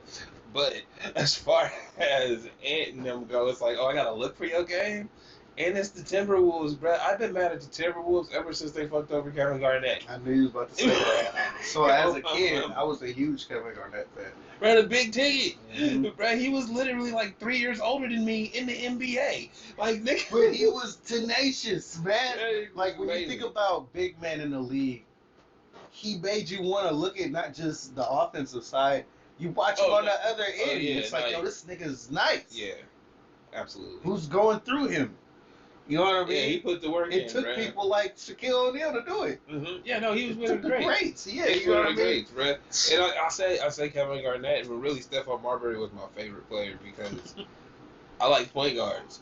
[SPEAKER 3] But as far as Ant and them go, it's like, oh, I gotta look for your game, and it's the Timberwolves, bro. I've been mad at the Timberwolves ever since they fucked over Kevin Garnett.
[SPEAKER 4] I knew you was about to say that. So as a kid, I was a huge Kevin Garnett fan.
[SPEAKER 3] Bro, the big ticket,
[SPEAKER 4] Mhm.
[SPEAKER 3] bro. He was literally like 3 years older than me in the NBA. Like, nigga,
[SPEAKER 4] But he was tenacious, man.
[SPEAKER 3] Yeah,
[SPEAKER 4] Like when you
[SPEAKER 3] amazing.
[SPEAKER 4] think about big men in the league, he made you want to look at not just the offensive side. You watch him
[SPEAKER 3] Oh,
[SPEAKER 4] on
[SPEAKER 3] no.
[SPEAKER 4] the other end.
[SPEAKER 3] yeah,
[SPEAKER 4] It's like,
[SPEAKER 3] like-
[SPEAKER 4] yo, this nigga's nice.
[SPEAKER 3] Yeah, absolutely.
[SPEAKER 4] Who's going through him? You know what I mean?
[SPEAKER 3] Yeah, he put the work in.
[SPEAKER 4] It took
[SPEAKER 3] bro.
[SPEAKER 4] people like Shaquille O'Neal to do it.
[SPEAKER 3] Mm-hmm. Yeah, no, he was
[SPEAKER 4] It
[SPEAKER 3] with
[SPEAKER 4] took
[SPEAKER 3] the
[SPEAKER 4] the
[SPEAKER 3] great.
[SPEAKER 4] greats. Yeah,
[SPEAKER 3] He
[SPEAKER 4] you know what I
[SPEAKER 3] was the
[SPEAKER 4] mean?
[SPEAKER 3] greats, bro. And I say Kevin Garnett, but really Stephon Marbury was my favorite player because I like point guards.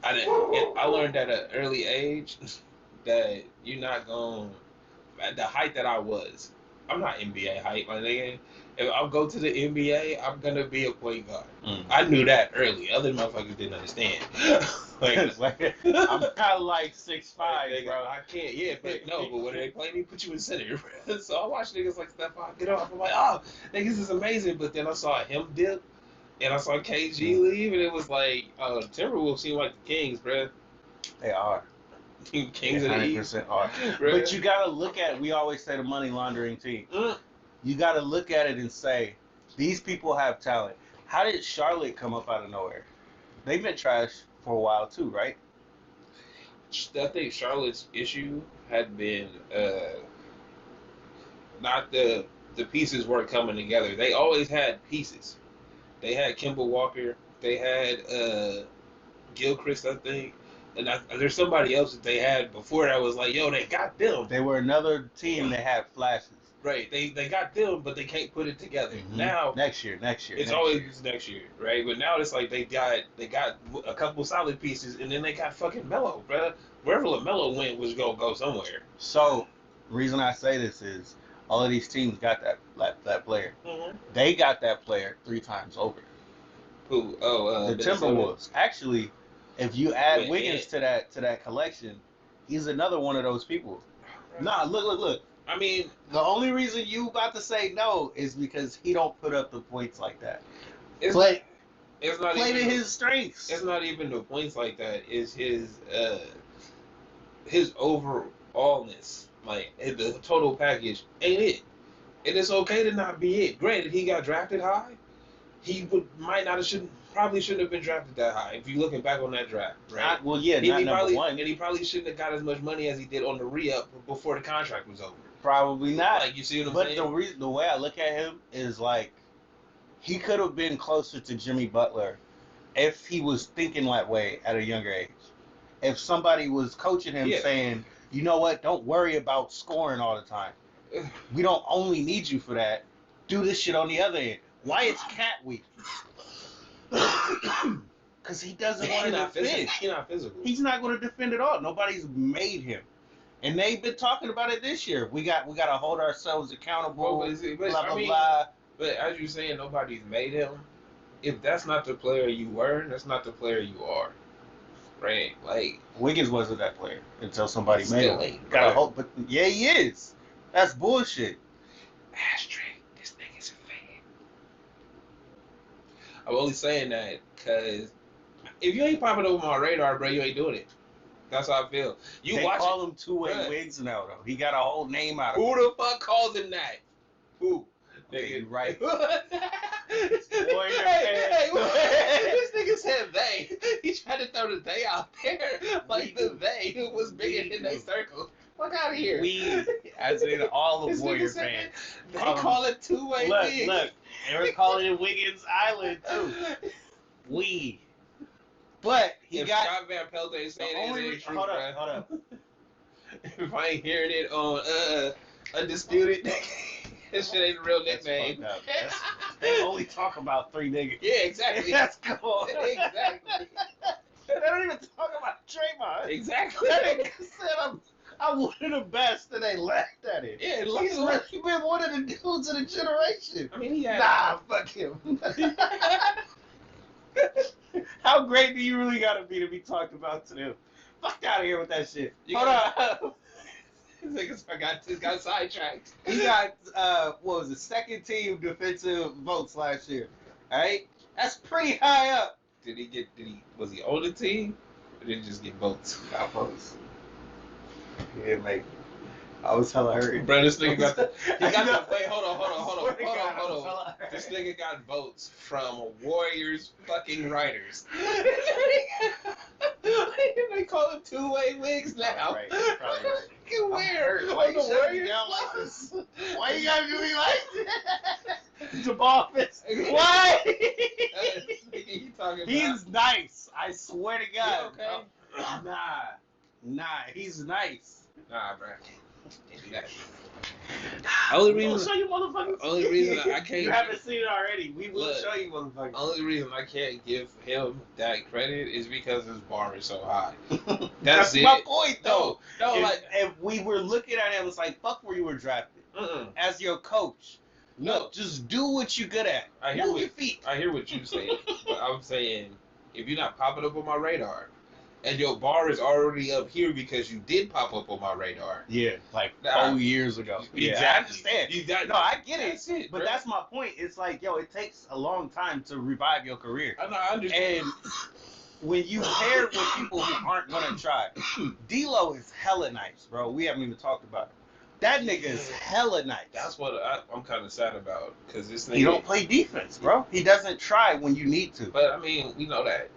[SPEAKER 3] I learned at an early age that you're not going at the height that I was. I'm not NBA height, my nigga. If I go to the NBA, I'm gonna be a point guard. I knew that early. Other motherfuckers didn't understand. Like,
[SPEAKER 4] It's like, I'm kind of like 6'5",
[SPEAKER 3] nigga,
[SPEAKER 4] bro.
[SPEAKER 3] I can't. Yeah, but no. But when they play me, put you in center. So I watch niggas like Stephon get off. I'm like, oh, niggas is amazing. But then I saw him dip, and I saw KG leave, and it was like, Timberwolves seem like the Kings, bro.
[SPEAKER 4] They are.
[SPEAKER 3] Kings of the East.
[SPEAKER 4] 100% are.
[SPEAKER 3] Bruh.
[SPEAKER 4] But you gotta look at. We always say the money laundering team.
[SPEAKER 3] Mm.
[SPEAKER 4] You gotta look at it and say, these people have talent. How did Charlotte come up out of nowhere? They've been trash for a while too, right?
[SPEAKER 3] I think Charlotte's issue had been not the pieces weren't coming together. They always had pieces. They had Kemba Walker. They had Gilchrist, I think. And there's somebody else that they had before that was like, yo, they got them.
[SPEAKER 4] They were another team that had flashes.
[SPEAKER 3] Right. They got them, but they can't put it together. Now
[SPEAKER 4] next year.
[SPEAKER 3] it's always next year, right? But now it's like they got a couple solid pieces, and then they got fucking Melo, bro. Wherever LaMelo went was gonna go somewhere.
[SPEAKER 4] So, reason I say this is all of these teams got that player.
[SPEAKER 3] Mm-hmm.
[SPEAKER 4] They got that player 3 times over.
[SPEAKER 3] Who? Oh,
[SPEAKER 4] The Timberwolves. Actually, if you add Wiggins to that collection, he's another one of those people. Nah, look.
[SPEAKER 3] I mean,
[SPEAKER 4] the only reason you about to say no is because he don't put up the points like that.
[SPEAKER 3] It's
[SPEAKER 4] not
[SPEAKER 3] even
[SPEAKER 4] to his strengths.
[SPEAKER 3] It's not even the points like that. It's his overallness, like the total package ain't it. And it's okay to not be it. Granted, he got drafted high. He probably shouldn't have been drafted that high. If you're looking back on that draft, right?
[SPEAKER 4] Not number one.
[SPEAKER 3] And he probably shouldn't have got as much money as he did on the re-up before the contract was over.
[SPEAKER 4] Probably not.
[SPEAKER 3] Like, you see what I'm saying?
[SPEAKER 4] But the way I look at him is like he could have been closer to Jimmy Butler if he was thinking that way at a younger age. If somebody was coaching him saying, you know what, don't worry about scoring all the time. We don't only need you for that. Do this shit on the other end. Why is Cat weak? Because he doesn't want to defend.
[SPEAKER 3] He's not physical.
[SPEAKER 4] He's not going to defend at all. Nobody's made him. And they've been talking about it this year. We got to hold ourselves accountable. Blah.
[SPEAKER 3] But as you're saying, nobody's made him. If that's not the player you were, that's not the player you are. Right? Like,
[SPEAKER 4] Wiggins wasn't that player until somebody made him.
[SPEAKER 3] Got to
[SPEAKER 4] hope, but yeah, he is. That's bullshit.
[SPEAKER 3] Ashtray, this nigga's a fan. I'm only saying that because if you ain't popping over my radar, bro, you ain't doing it. That's how I feel.
[SPEAKER 4] They call him two-way Wiggs now, though. He got a whole name out of
[SPEAKER 3] Who
[SPEAKER 4] it.
[SPEAKER 3] the fuck calls him that? Who?
[SPEAKER 4] Okay, you're right.
[SPEAKER 3] This nigga said they. He tried to throw the they out there like the they was bigger than their circle. Fuck out of here.
[SPEAKER 4] We, as in all the Warrior fans.
[SPEAKER 3] They call it two-way Wiggs.
[SPEAKER 4] Look. They were calling it Wiggins Island, too. We. But he
[SPEAKER 3] if
[SPEAKER 4] got...
[SPEAKER 3] Scott Van Pelt ain't saying it,
[SPEAKER 4] hold up.
[SPEAKER 3] If I ain't hearing it on Undisputed, this shit ain't a real nickname.
[SPEAKER 4] They only talk about 3 niggas.
[SPEAKER 3] Yeah, exactly.
[SPEAKER 4] That's cool.
[SPEAKER 3] Exactly.
[SPEAKER 4] They don't even talk about Draymond.
[SPEAKER 3] Exactly.
[SPEAKER 4] That nigga said I'm one of the best, and they laughed at it.
[SPEAKER 3] Yeah,
[SPEAKER 4] He's really been one of the dudes of the generation.
[SPEAKER 3] I mean, he had...
[SPEAKER 4] Nah, fuck him. How great do you really gotta be to be talked about to them? Fuck out of here with that shit. Hold on.
[SPEAKER 3] This nigga got sidetracked.
[SPEAKER 4] He got what was it, second team defensive votes last year. Alright? That's pretty high up.
[SPEAKER 3] Was he on the team? Or did he just get votes?
[SPEAKER 4] Got votes. He didn't make it. I was hella hurt.
[SPEAKER 3] Bro, this nigga got the wait, hold on. This nigga got votes from Warriors fucking writers. They call him two-way Wiggs now.
[SPEAKER 4] Right, probably right.
[SPEAKER 3] Where?
[SPEAKER 4] Why
[SPEAKER 3] On the Warriors?
[SPEAKER 4] Like this? Why you gotta do me like that? Jabal Fitz. Why? He's nice. I swear to God.
[SPEAKER 3] Okay.
[SPEAKER 4] Nah, he's nice.
[SPEAKER 3] Nah, bro. Only reason
[SPEAKER 4] show you motherfuckers.
[SPEAKER 3] Only reason I can't.
[SPEAKER 4] You haven't seen it already. We will show you motherfuckers.
[SPEAKER 3] Only reason I can't give him that credit is because his bar is so high. That's it.
[SPEAKER 4] My point, though.
[SPEAKER 3] No,
[SPEAKER 4] if we were looking at him, it's like, fuck where you were drafted. As your coach. Look, just do what you're good at. Move your feet.
[SPEAKER 3] I hear what you're saying. But I'm saying, if you're not popping up on my radar, and your bar is already up here because you did pop up on my radar.
[SPEAKER 4] Yeah, like 4 years ago.
[SPEAKER 3] Exactly.
[SPEAKER 4] Yeah, I understand. No, I get it.
[SPEAKER 3] That's it,
[SPEAKER 4] but
[SPEAKER 3] bro.
[SPEAKER 4] that's my point. It's like, yo, it takes a long time to revive your career.
[SPEAKER 3] I understand.
[SPEAKER 4] And when you pair with people who aren't going to try, D-Lo is hella nice, bro. We haven't even talked about it. That nigga is hella nice.
[SPEAKER 3] That's what I'm kind of sad about. Because this nigga...
[SPEAKER 4] He don't play defense, bro. He doesn't try when you need to.
[SPEAKER 3] But, I mean, we know that.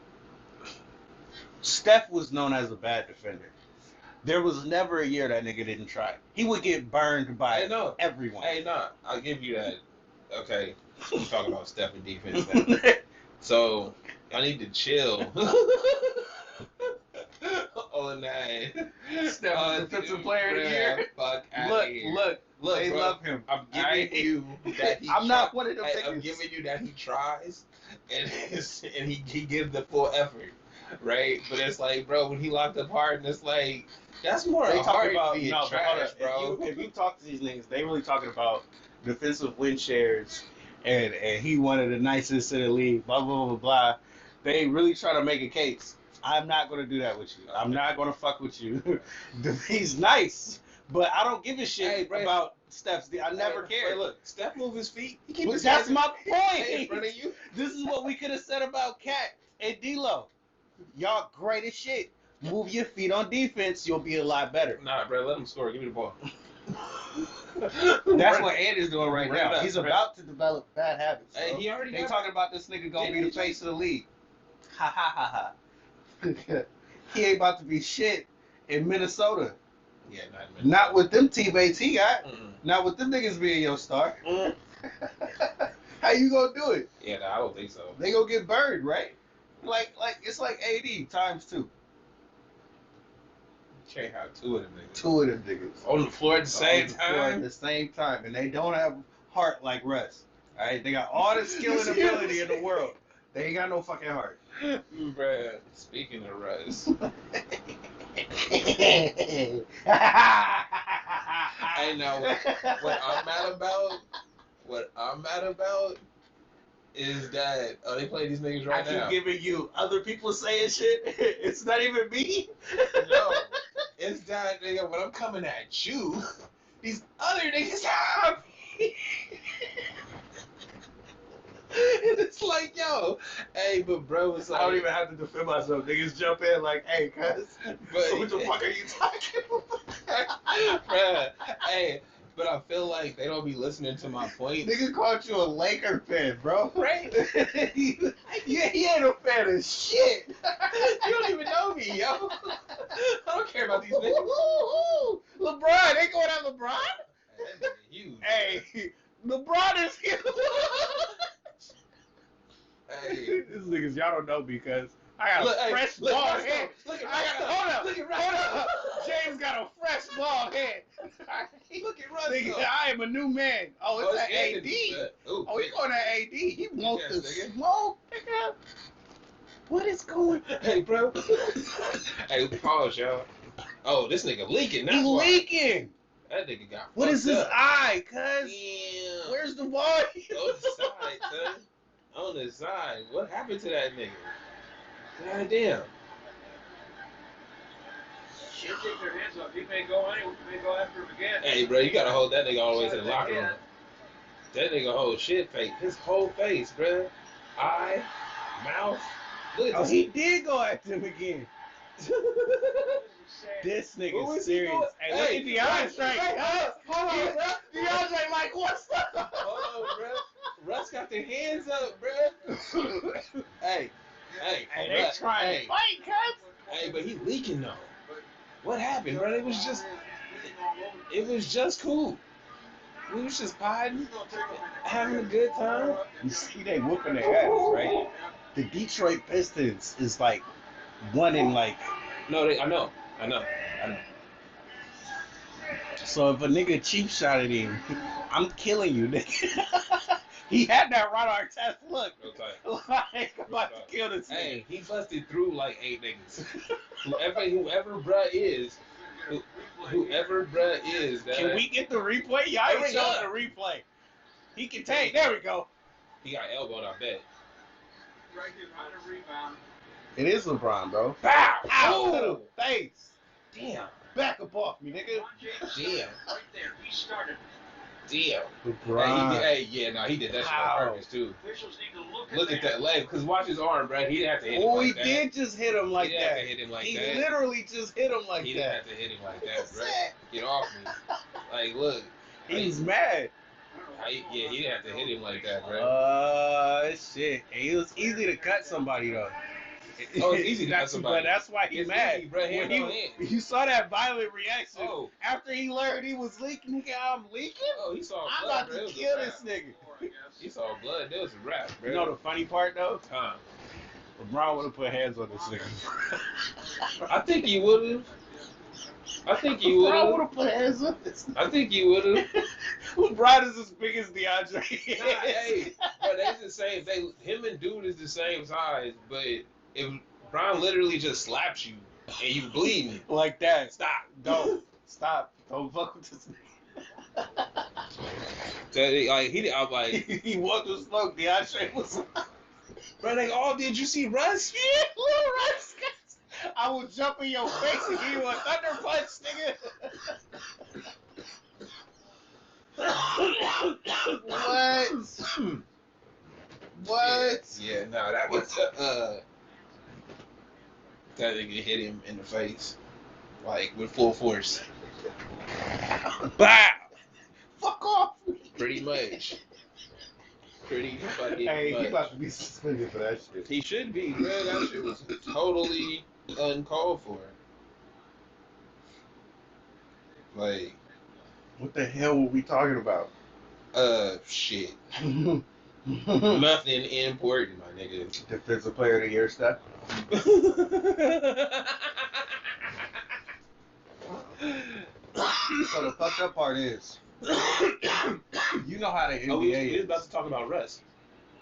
[SPEAKER 4] Steph was known as a bad defender. There was never a year that nigga didn't try. He would get burned by everyone.
[SPEAKER 3] Hey, no, I'll give you that. Okay, we're talking about Steph and defense now. So, I need to chill on that.
[SPEAKER 4] Steph defensive player of the year.
[SPEAKER 3] Fuck out of here.
[SPEAKER 4] Look,
[SPEAKER 3] Look,
[SPEAKER 4] They
[SPEAKER 3] bro,
[SPEAKER 4] love him.
[SPEAKER 3] I'm giving
[SPEAKER 4] Alright?
[SPEAKER 3] you that he
[SPEAKER 4] I'm not one of them
[SPEAKER 3] Hey, I'm
[SPEAKER 4] niggas.
[SPEAKER 3] giving you that he tries and he gives the full effort, right? But it's like, bro, when he locked up Harden, it's like that's more
[SPEAKER 4] They
[SPEAKER 3] a
[SPEAKER 4] talk
[SPEAKER 3] Harden
[SPEAKER 4] about
[SPEAKER 3] being
[SPEAKER 4] no, but hold
[SPEAKER 3] trash,
[SPEAKER 4] up.
[SPEAKER 3] bro.
[SPEAKER 4] If you talk to these niggas, they really talking about defensive win shares, and he one of the nicest in the league. Blah blah blah blah. They really try to make a case. I'm not gonna do that with you. I'm not gonna fuck with you. He's nice, but I don't give a shit
[SPEAKER 3] Hey, bro.
[SPEAKER 4] about Steph's. I never
[SPEAKER 3] Hey,
[SPEAKER 4] cared.
[SPEAKER 3] bro, look, Steph move his feet. He keep
[SPEAKER 4] But
[SPEAKER 3] his
[SPEAKER 4] that's
[SPEAKER 3] hands
[SPEAKER 4] my
[SPEAKER 3] in front
[SPEAKER 4] point.
[SPEAKER 3] of you.
[SPEAKER 4] This is what we could have said about Cat and D'Lo. Y'all great as shit. Move your feet on defense, you'll be a lot better.
[SPEAKER 3] Nah, bro, let him score. Give me the ball.
[SPEAKER 4] That's what Ed is doing right
[SPEAKER 3] Run it
[SPEAKER 4] now.
[SPEAKER 3] up,
[SPEAKER 4] He's
[SPEAKER 3] run it
[SPEAKER 4] about to develop bad habits.
[SPEAKER 3] Hey,
[SPEAKER 4] Bro.
[SPEAKER 3] he already
[SPEAKER 4] They
[SPEAKER 3] got
[SPEAKER 4] talking about this nigga gonna
[SPEAKER 3] Didn't
[SPEAKER 4] be the
[SPEAKER 3] he
[SPEAKER 4] face of the league. Ha ha ha ha. He ain't about to be shit in Minnesota.
[SPEAKER 3] Yeah,
[SPEAKER 4] Not with them teammates he got.
[SPEAKER 3] Mm-mm.
[SPEAKER 4] Not with them niggas being your star.
[SPEAKER 3] Mm.
[SPEAKER 4] How you gonna do it?
[SPEAKER 3] Yeah, nah, I don't think so.
[SPEAKER 4] They gonna get burned, right? Like it's like AD times 2.
[SPEAKER 3] Can't have two of them niggas.
[SPEAKER 4] 2 of them niggas.
[SPEAKER 3] On the floor at the same
[SPEAKER 4] On the floor at
[SPEAKER 3] time?
[SPEAKER 4] the same time, and they don't have heart like Russ. All right, they got all the skill and ability in the world. They ain't got no fucking heart.
[SPEAKER 3] Bruh, speaking of Russ, I know what I'm mad about is that they play these niggas
[SPEAKER 4] I
[SPEAKER 3] right
[SPEAKER 4] keep
[SPEAKER 3] now.
[SPEAKER 4] giving you other people saying shit. It's not even me.
[SPEAKER 3] No, it's that nigga when I'm coming at you, these other niggas have me. And it's like, yo, hey, but bro, it's like
[SPEAKER 4] I don't even have to defend myself. Niggas jump in like, hey, cuz,
[SPEAKER 3] But-
[SPEAKER 4] what the fuck are you talking about?
[SPEAKER 3] Bruh, hey, but I feel like they don't be listening to my points.
[SPEAKER 4] Niggas called you a Laker fan, bro.
[SPEAKER 3] Right?
[SPEAKER 4] he ain't a fan of shit.
[SPEAKER 3] You don't even know me, yo. I don't care about these niggas.
[SPEAKER 4] LeBron, they going at LeBron?
[SPEAKER 3] Hey, that nigga huge.
[SPEAKER 4] Hey, LeBron is here.
[SPEAKER 3] Hey.
[SPEAKER 4] This niggas, y'all don't know because I got a fresh bald
[SPEAKER 3] Russ,
[SPEAKER 4] head.
[SPEAKER 3] Look at
[SPEAKER 4] I got,
[SPEAKER 3] Russ.
[SPEAKER 4] hold up,
[SPEAKER 3] Look at
[SPEAKER 4] hold
[SPEAKER 3] Russ.
[SPEAKER 4] up. James got a fresh bald head.
[SPEAKER 3] Look at Russ.
[SPEAKER 4] Nigga, I am a new man. Oh, it's an AD. Oh, he going at AD. He wants
[SPEAKER 3] Yes,
[SPEAKER 4] to
[SPEAKER 3] nigga.
[SPEAKER 4] smoke, nigga. What is going on?
[SPEAKER 3] Hey, bro. Hey, pause, y'all. Oh, this nigga leaking. That's
[SPEAKER 4] He
[SPEAKER 3] why.
[SPEAKER 4] leaking.
[SPEAKER 3] That nigga got
[SPEAKER 4] What is
[SPEAKER 3] fucked
[SPEAKER 4] his
[SPEAKER 3] up.
[SPEAKER 4] eye, cuz?
[SPEAKER 3] Damn.
[SPEAKER 4] Where's the ball?
[SPEAKER 3] On the side, son. On the side. What happened to that nigga? God damn.
[SPEAKER 5] She'll take their hands up. He may go after him again.
[SPEAKER 3] Hey, bro, you gotta hold that nigga all the way to the locker room. That nigga whole shit face. His whole face, bro. Eye, mouth. Look at
[SPEAKER 4] Oh,
[SPEAKER 3] this.
[SPEAKER 4] he did go after him again. This
[SPEAKER 3] What
[SPEAKER 4] nigga's
[SPEAKER 3] was he
[SPEAKER 4] serious.
[SPEAKER 3] doing?
[SPEAKER 4] Hey, look at DeAndre.
[SPEAKER 3] Hold on, bro.
[SPEAKER 4] DeAndre like, what's up?
[SPEAKER 3] Hold on, bro. Russ got their hands up, bro. Hey,
[SPEAKER 4] Hey, they
[SPEAKER 3] Russ,
[SPEAKER 4] trying
[SPEAKER 3] hey,
[SPEAKER 4] to fight, cuz.
[SPEAKER 3] hey, but he leaking though. What happened, bro? It was just cool. We was just potting, having a good time.
[SPEAKER 4] You see they whooping their ass, right? The Detroit Pistons is like one in like.
[SPEAKER 3] No, I know.
[SPEAKER 4] So if a nigga cheap shot at him, I'm killing you, nigga. He had that Ron Artest look.
[SPEAKER 3] Real tight.
[SPEAKER 4] Like, I'm about to kill this nigga.
[SPEAKER 3] Hey, he busted through like 8 niggas. whoever bruh is, whoever bruh is. That
[SPEAKER 4] Can we get the replay? Y'all ain't
[SPEAKER 3] Hurry
[SPEAKER 4] showing
[SPEAKER 3] up.
[SPEAKER 4] the replay. He can take. There we go.
[SPEAKER 3] He got elbowed, I bet.
[SPEAKER 5] Right here on a rebound.
[SPEAKER 4] It is LeBron, bro.
[SPEAKER 3] Bow!
[SPEAKER 4] Ow! To
[SPEAKER 3] Ooh.
[SPEAKER 4] the face.
[SPEAKER 3] Damn.
[SPEAKER 4] Back up off me, nigga.
[SPEAKER 3] Damn.
[SPEAKER 5] Right there. He started.
[SPEAKER 3] Damn.
[SPEAKER 4] LeBron.
[SPEAKER 3] He did that shit
[SPEAKER 4] Ow.
[SPEAKER 3] on purpose too.
[SPEAKER 5] Officials need to
[SPEAKER 3] Look at that leg, cause watch his arm, bro. He didn't have to hit him
[SPEAKER 4] Oh,
[SPEAKER 3] like
[SPEAKER 4] he
[SPEAKER 3] that.
[SPEAKER 4] did just hit him like
[SPEAKER 3] He didn't have
[SPEAKER 4] that.
[SPEAKER 3] to hit him like
[SPEAKER 4] He
[SPEAKER 3] that.
[SPEAKER 4] literally just hit him like
[SPEAKER 3] He didn't
[SPEAKER 4] that.
[SPEAKER 3] have to hit him like that, bro. Get off me. Like, look.
[SPEAKER 4] He was mad.
[SPEAKER 3] He didn't have to hit him like that, bro.
[SPEAKER 4] Shit. It was easy to cut somebody though.
[SPEAKER 3] Oh, it's easy to cut
[SPEAKER 4] That's-
[SPEAKER 3] somebody.
[SPEAKER 4] But that's why he's
[SPEAKER 3] It's
[SPEAKER 4] mad.
[SPEAKER 3] easy, bro. Hand
[SPEAKER 4] When
[SPEAKER 3] on hand.
[SPEAKER 4] you saw that violent reaction
[SPEAKER 3] Oh.
[SPEAKER 4] after he learned he was leaking. Nigga, I'm leaking.
[SPEAKER 3] Oh, he saw
[SPEAKER 4] I'm
[SPEAKER 3] blood,
[SPEAKER 4] about
[SPEAKER 3] bro. It
[SPEAKER 4] to
[SPEAKER 3] was a
[SPEAKER 4] kill
[SPEAKER 3] wrap.
[SPEAKER 4] this nigga.
[SPEAKER 3] He saw blood. It was a wrap, bro.
[SPEAKER 4] You know the funny part though?
[SPEAKER 3] Huh.
[SPEAKER 4] LeBron would have put hands on this nigga.
[SPEAKER 3] I think he would have. I think you would
[SPEAKER 4] LeBron would
[SPEAKER 3] have.
[SPEAKER 4] have put hands up this.
[SPEAKER 3] I think you would have.
[SPEAKER 4] LeBron is as big as DeAndre.
[SPEAKER 3] Nah, hey, but they the same. Him and dude is the same size. But if Brian literally just slaps you and you bleeding,
[SPEAKER 4] Like that.
[SPEAKER 3] stop.
[SPEAKER 4] Don't. Stop. Don't fuck with this
[SPEAKER 3] So, like I'm like,
[SPEAKER 4] nigga. He walked with smoke. DeAndre was.
[SPEAKER 3] bro, they all did. You see Russ?
[SPEAKER 4] Yeah, little Russ. I will jump in your face and give you a thunder punch, nigga. What? What?
[SPEAKER 3] Yeah, no, that was that nigga hit him in the face, like with full force. Bow.
[SPEAKER 4] Fuck off.
[SPEAKER 3] Pretty much. Pretty fucking
[SPEAKER 4] Hey,
[SPEAKER 3] much.
[SPEAKER 4] he about to be suspended for that shit.
[SPEAKER 3] He should be, bro. That shit was totally uncalled for. Like,
[SPEAKER 4] What the hell were we talking about?
[SPEAKER 3] shit. Nothing important, my nigga.
[SPEAKER 4] Defensive player of the year stuff. So the fucked up part is, you know how the NBA
[SPEAKER 3] we was
[SPEAKER 4] is.
[SPEAKER 3] about to talk about Russ.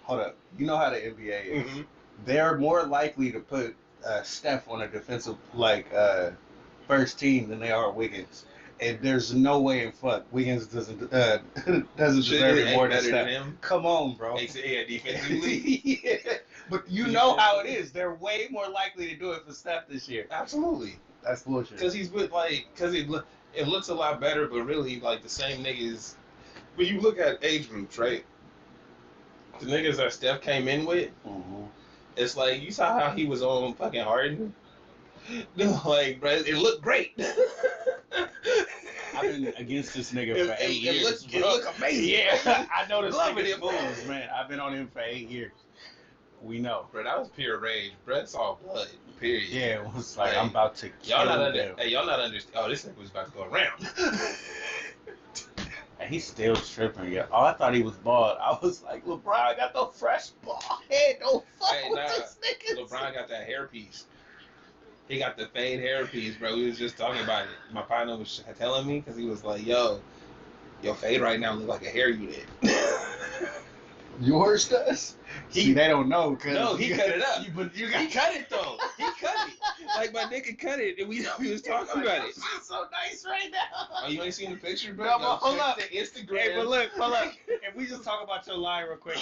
[SPEAKER 4] Hold up. You know how the NBA is.
[SPEAKER 3] Mm-hmm.
[SPEAKER 4] They're more likely to put Steph on a defensive first team than they are Wiggins. And there's no way in fuck Wiggins doesn't deserve it more than Steph.
[SPEAKER 3] Him.
[SPEAKER 4] Come on, bro.
[SPEAKER 3] Yeah, defensively.
[SPEAKER 4] Yeah. But you know how it is. They're way more likely to do it for Steph this year.
[SPEAKER 3] Absolutely.
[SPEAKER 4] That's bullshit.
[SPEAKER 3] Because he's with it looks a lot better, but really like the same niggas. When you look at age groups, right? The niggas that Steph came in with, it's like you saw how he was on fucking Harden. Like, bro, it looked great.
[SPEAKER 4] I've been against this nigga for 8 years.
[SPEAKER 3] It looked amazing.
[SPEAKER 4] Yeah, I know this
[SPEAKER 3] Loving
[SPEAKER 4] nigga's
[SPEAKER 3] it,
[SPEAKER 4] moves, man. I've been on him for 8 years. We know.
[SPEAKER 3] Bro, that was pure rage. Bro, it's all blood. Period.
[SPEAKER 4] Yeah, it was like,
[SPEAKER 3] Hey,
[SPEAKER 4] I'm about to kill them.
[SPEAKER 3] Y'all not understand. Oh, this nigga was about to go around.
[SPEAKER 4] And he's still tripping, yeah. Oh, I thought he was bald. I was like, LeBron got the fresh bald head. Don't fuck with this nigga.
[SPEAKER 3] LeBron got that hairpiece. He got the fade hairpiece, bro. We was just talking about it. My partner was telling me because he was like, yo, your fade right now look like a hair unit.
[SPEAKER 4] Yours does? See, they don't know. Cause
[SPEAKER 3] no, he cut it up.
[SPEAKER 4] He
[SPEAKER 3] cut it, though. He cut it. Like, my nigga cut it, and we was talking about it.
[SPEAKER 4] It's so nice right now.
[SPEAKER 3] Oh, you ain't seen the picture, bro?
[SPEAKER 4] No, but hold up.
[SPEAKER 3] The Instagram.
[SPEAKER 4] Hey, but look, hold up. If we just talk about your line real quick.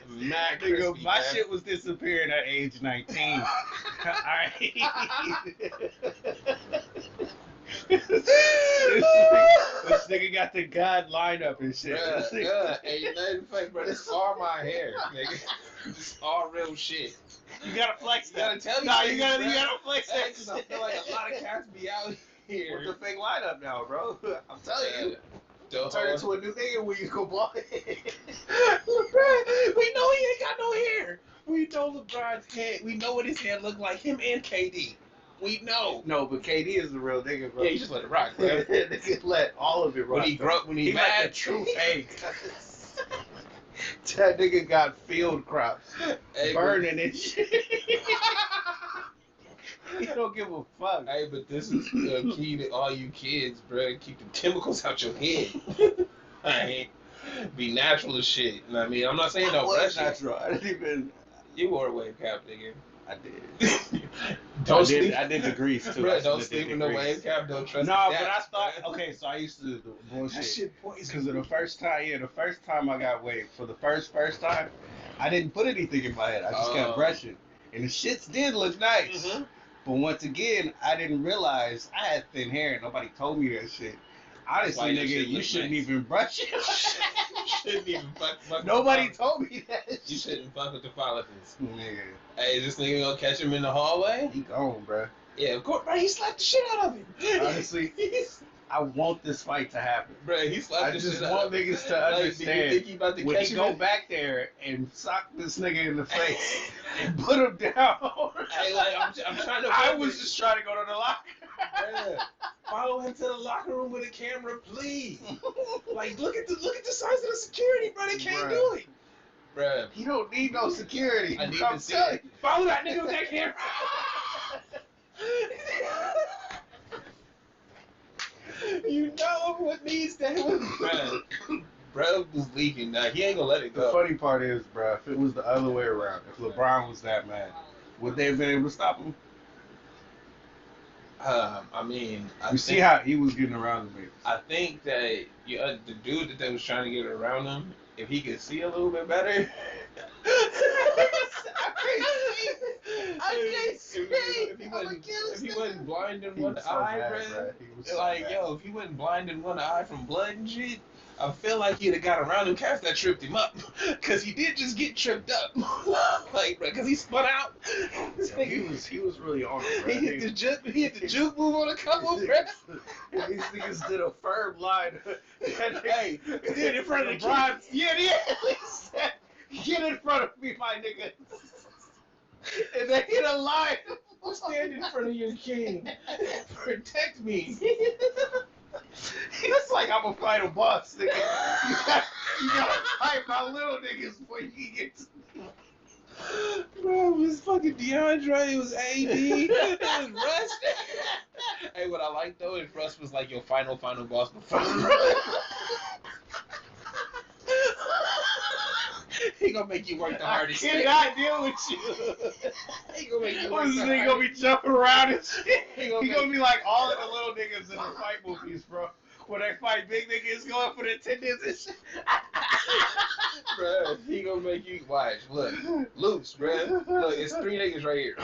[SPEAKER 3] Mad
[SPEAKER 4] Nigga,
[SPEAKER 3] crispy,
[SPEAKER 4] my
[SPEAKER 3] man.
[SPEAKER 4] shit was disappearing at age 19. Alright. This nigga got the God lineup and shit.
[SPEAKER 3] Bruh, ain't nothing fake, bro. This all my hair, nigga. This all real shit.
[SPEAKER 4] You gotta flex that.
[SPEAKER 3] You gotta tell me.
[SPEAKER 4] Nah,
[SPEAKER 3] things,
[SPEAKER 4] you gotta
[SPEAKER 3] bruh.
[SPEAKER 4] flex
[SPEAKER 3] Hey,
[SPEAKER 4] that.
[SPEAKER 3] 'cause I feel like a lot of cats be out here.
[SPEAKER 4] With the fake lineup now, bro. I'm telling you.
[SPEAKER 3] Don't
[SPEAKER 4] Turn into a new nigga when you go bald.
[SPEAKER 3] LeBron, we know he ain't got no hair. We know LeBron's head. We know what his head look like. Him and KD. We know.
[SPEAKER 4] No, but KD is the real nigga, bro.
[SPEAKER 3] Yeah, you just let it rock, bro.
[SPEAKER 4] Nigga let all of it rock.
[SPEAKER 3] When he
[SPEAKER 4] got
[SPEAKER 3] mad,
[SPEAKER 4] the true fake. That nigga got field crops.
[SPEAKER 3] Hey,
[SPEAKER 4] Burning and shit. He don't give a fuck.
[SPEAKER 3] Hey, but this is the key to all you kids, bro. Keep the chemicals out your head. Alright? Be natural as shit. You know what I mean? I'm not saying don't brush it.
[SPEAKER 4] natural. I didn't even.
[SPEAKER 3] You wore a wave cap, nigga.
[SPEAKER 4] I did.
[SPEAKER 3] Don't sleep.
[SPEAKER 4] I did the grease too.
[SPEAKER 3] Bro,
[SPEAKER 4] I
[SPEAKER 3] don't
[SPEAKER 4] did
[SPEAKER 3] sleep
[SPEAKER 4] the
[SPEAKER 3] in no
[SPEAKER 4] grease.
[SPEAKER 3] wave cap. Don't trust
[SPEAKER 4] No,
[SPEAKER 3] the
[SPEAKER 4] but I
[SPEAKER 3] daps,
[SPEAKER 4] thought.
[SPEAKER 3] bro.
[SPEAKER 4] Okay, so I used to do
[SPEAKER 3] That
[SPEAKER 4] bullshit.
[SPEAKER 3] shit poison.
[SPEAKER 4] Because of the first time I got waved, for the first time, I didn't put anything in my head. I just kept brushing. And the shits did look nice.
[SPEAKER 3] Mm-hmm.
[SPEAKER 4] But once again, I didn't realize I had thin hair and nobody told me that shit. Honestly,
[SPEAKER 3] Why your
[SPEAKER 4] nigga,
[SPEAKER 3] shit
[SPEAKER 4] you
[SPEAKER 3] look
[SPEAKER 4] shouldn't
[SPEAKER 3] nice.
[SPEAKER 4] even brush it.
[SPEAKER 3] You shouldn't even fuck
[SPEAKER 4] Nobody
[SPEAKER 3] with
[SPEAKER 4] told me that
[SPEAKER 3] You
[SPEAKER 4] shit.
[SPEAKER 3] shouldn't fuck with the follicles.
[SPEAKER 4] Nigga,
[SPEAKER 3] Hey, is this nigga gonna catch him in the hallway?
[SPEAKER 4] he gone, bro.
[SPEAKER 3] Yeah, of course, bro. He slapped the shit out of him.
[SPEAKER 4] Honestly, I want this fight to happen.
[SPEAKER 3] Bro, he slapped
[SPEAKER 4] I
[SPEAKER 3] the
[SPEAKER 4] just
[SPEAKER 3] shit out
[SPEAKER 4] want
[SPEAKER 3] of him.
[SPEAKER 4] niggas to
[SPEAKER 3] Like, do you
[SPEAKER 4] understand.
[SPEAKER 3] think he about to
[SPEAKER 4] When
[SPEAKER 3] catch
[SPEAKER 4] he
[SPEAKER 3] him
[SPEAKER 4] go
[SPEAKER 3] in-
[SPEAKER 4] back there and sock this nigga in the face and put him down.
[SPEAKER 3] Hey, like, I'm trying to.
[SPEAKER 4] I was just trying to go to the locker.
[SPEAKER 3] Bruh, follow him to the locker room with a camera, please. Like, look at the size of the security, bro. They can't
[SPEAKER 4] Bruh.
[SPEAKER 3] do it, bro.
[SPEAKER 4] He don't need no security.
[SPEAKER 3] I need
[SPEAKER 4] I'm
[SPEAKER 3] to see
[SPEAKER 4] telling
[SPEAKER 3] it. Follow that nigga with that camera. what needs that? Bro was leaking. Now he ain't gonna let it
[SPEAKER 4] The
[SPEAKER 3] go.
[SPEAKER 4] funny part is, bro, if it was the other way around, if LeBron was that mad, would they have been able to stop him?
[SPEAKER 3] I mean,
[SPEAKER 4] You see how he was getting around the niggas.
[SPEAKER 3] I think that the dude that they was trying to get around him, if he could see a little bit better. I can't see. If he wasn't blind in
[SPEAKER 4] He
[SPEAKER 3] one
[SPEAKER 4] was so
[SPEAKER 3] eye,
[SPEAKER 4] mad,
[SPEAKER 3] bro.
[SPEAKER 4] bro. He was so
[SPEAKER 3] Like,
[SPEAKER 4] mad.
[SPEAKER 3] yo, if he wasn't blind in one eye from blood and shit, I feel like he'd have got around him cats that tripped him up. Because he did just get tripped up. Like, bro, because he spun out. This
[SPEAKER 4] Yo,
[SPEAKER 3] nigga,
[SPEAKER 4] he was really on it, bro.
[SPEAKER 3] he hit the juke move on a couple, bro.
[SPEAKER 4] These niggas did a firm line.
[SPEAKER 3] Hey, he did it in front of the
[SPEAKER 4] LeBron. Yeah, he said, get in front of me, my nigga. And they hit a line.
[SPEAKER 3] Stand in front of your king. Protect me.
[SPEAKER 4] It's like I'm a final boss, nigga. You gotta fight my little niggas before you can get to me.
[SPEAKER 3] Bro, it was fucking DeAndre, it was AD, it was Russ. Hey, what I like though is Russ was like your final boss before. He gonna make you work the hardest.
[SPEAKER 4] I cannot deal with you.
[SPEAKER 3] He gonna make you work
[SPEAKER 4] What's
[SPEAKER 3] the
[SPEAKER 4] this nigga gonna
[SPEAKER 3] hardest.
[SPEAKER 4] be jumping around and shit?
[SPEAKER 3] He
[SPEAKER 4] He
[SPEAKER 3] gonna
[SPEAKER 4] gonna be like all of the little niggas in the fight movies, bro. When they fight big niggas going for the attendance and shit.
[SPEAKER 3] Bruh, he gonna make you watch. Look, loose, bruh. Look, it's 3 niggas right here.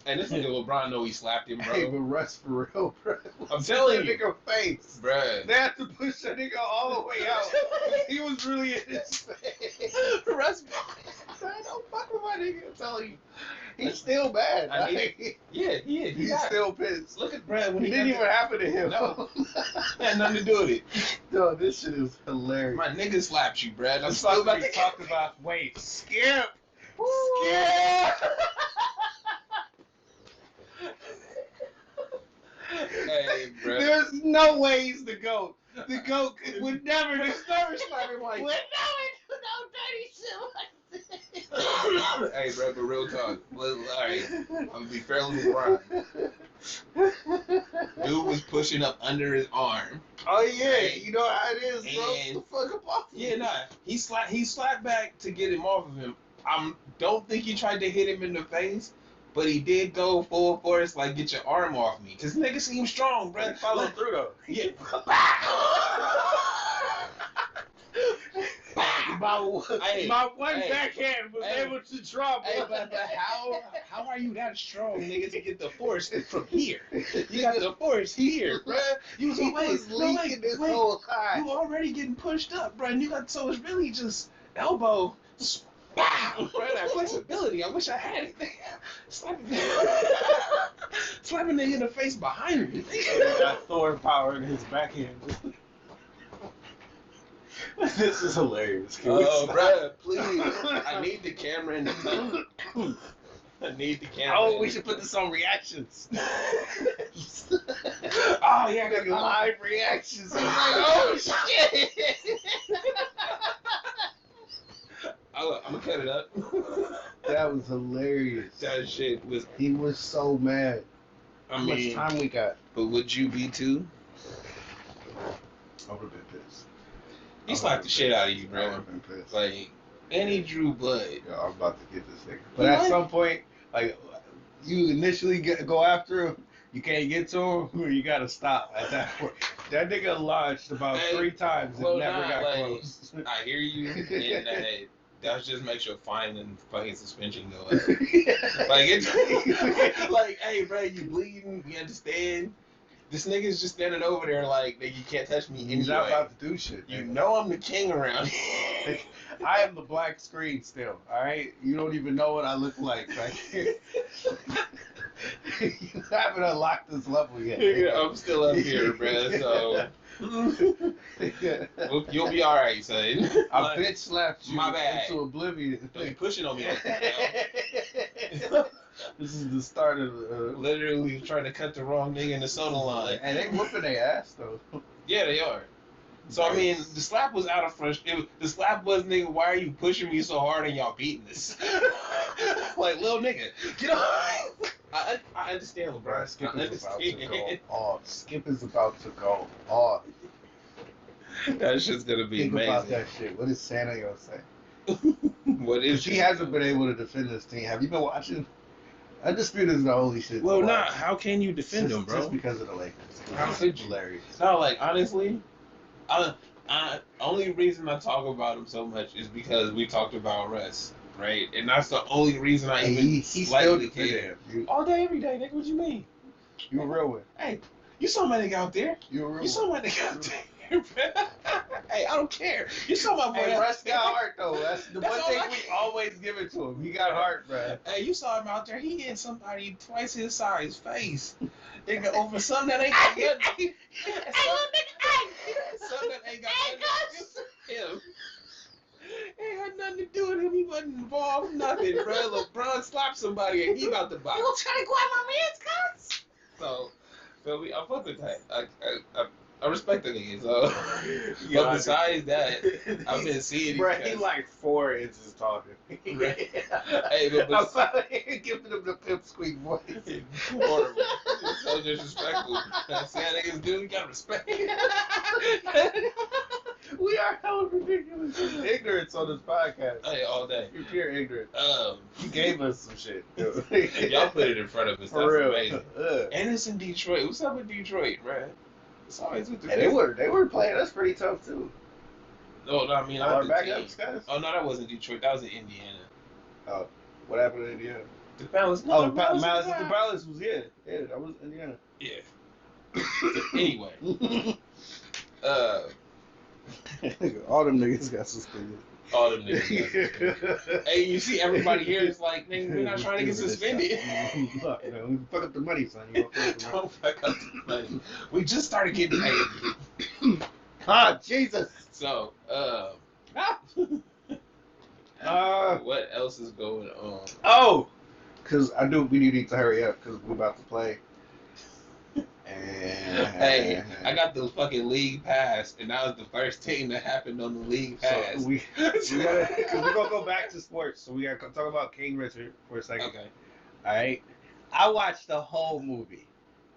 [SPEAKER 3] And this nigga LeBron know he slapped him, bro.
[SPEAKER 4] Hey, but Russ for real, bro.
[SPEAKER 3] I'm telling
[SPEAKER 4] that
[SPEAKER 3] you.
[SPEAKER 4] nigga face.
[SPEAKER 3] Bruh.
[SPEAKER 4] They had to push that nigga all the way out. He was really in his face.
[SPEAKER 3] Russ, don't fuck with my nigga. I'm telling you.
[SPEAKER 4] He's still bad.
[SPEAKER 3] I mean, yeah, he is.
[SPEAKER 4] He's still pissed.
[SPEAKER 3] Look at Brad when
[SPEAKER 4] It
[SPEAKER 3] he
[SPEAKER 4] didn't even happen to him.
[SPEAKER 3] No. Had nothing to do with it.
[SPEAKER 4] No, this shit is hilarious.
[SPEAKER 3] My nigga slapped you, Brad. I'm
[SPEAKER 4] Let's
[SPEAKER 3] still about to
[SPEAKER 4] talk about. Wait, Skip. Skip.
[SPEAKER 3] Hey, Brad.
[SPEAKER 4] There's no way he's the GOAT. The GOAT would never do
[SPEAKER 3] slap him like.
[SPEAKER 4] would never do no dirty shit like
[SPEAKER 3] Hey, bro, but real talk. All right, I'm gonna be fairly with Brian. Dude was pushing up under his arm.
[SPEAKER 4] Oh yeah,
[SPEAKER 3] Right.
[SPEAKER 4] you know how it is, bro.
[SPEAKER 3] And-
[SPEAKER 4] The fuck up off.
[SPEAKER 3] Yeah, nah. He slapped back to get him off of him. I don't think he tried to hit him in the face, but he did go full force, like, get your arm off me. Cause nigga seems strong, bro.
[SPEAKER 4] Follow through though.
[SPEAKER 3] Yeah.
[SPEAKER 4] My one
[SPEAKER 3] hey,
[SPEAKER 4] backhand was
[SPEAKER 3] hey,
[SPEAKER 4] able to drop.
[SPEAKER 3] Hey, but how are you that strong, nigga, to get the force from here? You got the force here, bruh. You was
[SPEAKER 4] He
[SPEAKER 3] always
[SPEAKER 4] was leaking this whole time.
[SPEAKER 3] You already getting pushed up, bruh. And you got so it's really just elbow. Wow, bruh, that flexibility. I wish I had it. Slapping nigga in the face behind me.
[SPEAKER 4] Got Thor power in his backhand. This is hilarious. Can we
[SPEAKER 3] Oh,
[SPEAKER 4] stop?
[SPEAKER 3] bruh, please. I need the camera in the tunnel. I need the camera.
[SPEAKER 4] Oh, we should put this on reactions.
[SPEAKER 3] Oh, yeah, I gotta go.
[SPEAKER 4] Live reactions. He's like, oh shit.
[SPEAKER 3] I'm gonna cut it up.
[SPEAKER 4] That was hilarious.
[SPEAKER 3] That shit was.
[SPEAKER 4] He was so mad.
[SPEAKER 3] I
[SPEAKER 4] How
[SPEAKER 3] mean,
[SPEAKER 4] much time we got?
[SPEAKER 3] but would you be too?
[SPEAKER 4] I would have been pissed.
[SPEAKER 3] He slapped the shit out of you,
[SPEAKER 4] I would
[SPEAKER 3] bro.
[SPEAKER 4] have been pissed.
[SPEAKER 3] Like, and he drew blood.
[SPEAKER 4] Yo, I'm about to get this nigga. But at some point, like, you initially go after him, you can't get to him, or you gotta stop at that point. That nigga launched about
[SPEAKER 3] Hey,
[SPEAKER 4] 3 times and
[SPEAKER 3] well,
[SPEAKER 4] never
[SPEAKER 3] nah,
[SPEAKER 4] got
[SPEAKER 3] like,
[SPEAKER 4] close.
[SPEAKER 3] I hear you, and that just makes your fine and fucking suspension go up. Like, it's like, hey, bro, you bleeding? You understand? This nigga's just standing over there like, nigga, you can't touch me
[SPEAKER 4] He's not
[SPEAKER 3] anyway.
[SPEAKER 4] about to do shit.
[SPEAKER 3] You
[SPEAKER 4] nigga.
[SPEAKER 3] know I'm the king around here.
[SPEAKER 4] I am the black screen still, alright? You don't even know what I look like right here. You haven't unlocked this level yet.
[SPEAKER 3] Nigga, I'm still up here, bro, so you'll be alright, son.
[SPEAKER 4] I
[SPEAKER 3] Like,
[SPEAKER 4] bitch slapped you
[SPEAKER 3] my bad.
[SPEAKER 4] into oblivion.
[SPEAKER 3] don't be pushing on me like that, yo.
[SPEAKER 4] This is the start of the...
[SPEAKER 3] Literally trying to cut the wrong nigga in the soda line.
[SPEAKER 4] and they whooping their ass, though.
[SPEAKER 3] Yeah, they are. So, I mean, the slap was out of frustration. The slap was, nigga, why are you pushing me so hard and y'all beating this? Like, little nigga, get off. I understand, LeBron.
[SPEAKER 4] Bro, Skip
[SPEAKER 3] I
[SPEAKER 4] is about to go
[SPEAKER 3] understand.
[SPEAKER 4] off. Skip is about to go off.
[SPEAKER 3] That shit's gonna be
[SPEAKER 4] Think
[SPEAKER 3] amazing.
[SPEAKER 4] about that shit. What is Santa gonna say?
[SPEAKER 3] What is
[SPEAKER 4] Because he hasn't been able to defend this team. Have you been watching? Undisputed is the only shit.
[SPEAKER 3] Well,
[SPEAKER 4] to
[SPEAKER 3] nah.
[SPEAKER 4] watch.
[SPEAKER 3] How can you defend
[SPEAKER 4] just,
[SPEAKER 3] him, bro?
[SPEAKER 4] Just because of the Lakers.
[SPEAKER 3] How
[SPEAKER 4] It's
[SPEAKER 3] could you?
[SPEAKER 4] hilarious.
[SPEAKER 3] No, like honestly, I only reason I talk about him so much is because we talked about Russ, right? And that's the only reason I
[SPEAKER 4] Hey,
[SPEAKER 3] even
[SPEAKER 4] he still
[SPEAKER 3] slightly
[SPEAKER 4] defended
[SPEAKER 3] care.
[SPEAKER 4] him.
[SPEAKER 3] All day, every day, nigga. What you mean?
[SPEAKER 4] You a real one.
[SPEAKER 3] Hey, you saw my nigga out there.
[SPEAKER 4] You a real
[SPEAKER 3] You saw
[SPEAKER 4] one.
[SPEAKER 3] my nigga out there. Hey, I don't care. You saw my boy.
[SPEAKER 4] Hey,
[SPEAKER 3] out
[SPEAKER 4] Russ
[SPEAKER 3] there.
[SPEAKER 4] got heart though. That's the
[SPEAKER 3] That's
[SPEAKER 4] one
[SPEAKER 3] all
[SPEAKER 4] thing
[SPEAKER 3] I
[SPEAKER 4] we
[SPEAKER 3] care.
[SPEAKER 4] always give it to him. He got heart, bro.
[SPEAKER 3] Hey, you saw him out there. He hit somebody twice his size face. Nigga, over something that ain't got nothing. Something that ain't got nothing to do with him. Ain't had nothing to do with him. He wasn't involved. Nothing, bro. LeBron slapped somebody and he about to box.
[SPEAKER 2] trying to grab my man's cuts.
[SPEAKER 3] So, feel me? I fuck with that. I respect the nigga. So,
[SPEAKER 4] Yeah,
[SPEAKER 3] but
[SPEAKER 4] I
[SPEAKER 3] besides that, I've been seeing these
[SPEAKER 4] Bro,
[SPEAKER 3] guys.
[SPEAKER 4] he like 4 inches talking.
[SPEAKER 3] Right. Hey, but
[SPEAKER 4] I'm sorry, giving him the pimp squeak voice.
[SPEAKER 3] horrible. It's so disrespectful. See how niggas do? You gotta respect.
[SPEAKER 4] We are hella ridiculous. Ignorance on this podcast.
[SPEAKER 3] Hey, all day.
[SPEAKER 4] You're pure ignorant.
[SPEAKER 3] You
[SPEAKER 4] You gave us some shit.
[SPEAKER 3] y'all put it in front of us. That's
[SPEAKER 4] For real.
[SPEAKER 3] amazing. And it's in Detroit. What's up with Detroit, man? It's always with the.
[SPEAKER 4] Hey, they were playing us pretty tough too.
[SPEAKER 3] No, I mean
[SPEAKER 4] Our
[SPEAKER 3] not the team.
[SPEAKER 4] backups, guys.
[SPEAKER 3] Oh no, that wasn't Detroit. That was in Indiana.
[SPEAKER 4] Oh, what happened in Indiana?
[SPEAKER 3] The Palace.
[SPEAKER 4] Oh,
[SPEAKER 3] No,
[SPEAKER 4] the
[SPEAKER 3] Palace.
[SPEAKER 4] Palace was yeah, that was Indiana.
[SPEAKER 3] Yeah. Anyway,
[SPEAKER 4] All them niggas got suspended.
[SPEAKER 3] all them niggas. Hey, you see everybody here is like, nigga, we're not trying to get suspended.
[SPEAKER 4] Look, you fuck up the money, son. You gonna fuck up the money.
[SPEAKER 3] Don't fuck up the money. We just started getting paid.
[SPEAKER 4] Ah, Jesus.
[SPEAKER 3] So, what else is going on?
[SPEAKER 4] Oh, because I knew we need to hurry up because we're about to play. And
[SPEAKER 3] Hey, I got the fucking league pass, and that was the first thing that happened on the league pass.
[SPEAKER 4] so we gotta, because we're gonna go back to sports. So we gotta talk about King Richard for a second.
[SPEAKER 3] Okay.
[SPEAKER 4] All right. I watched the whole movie.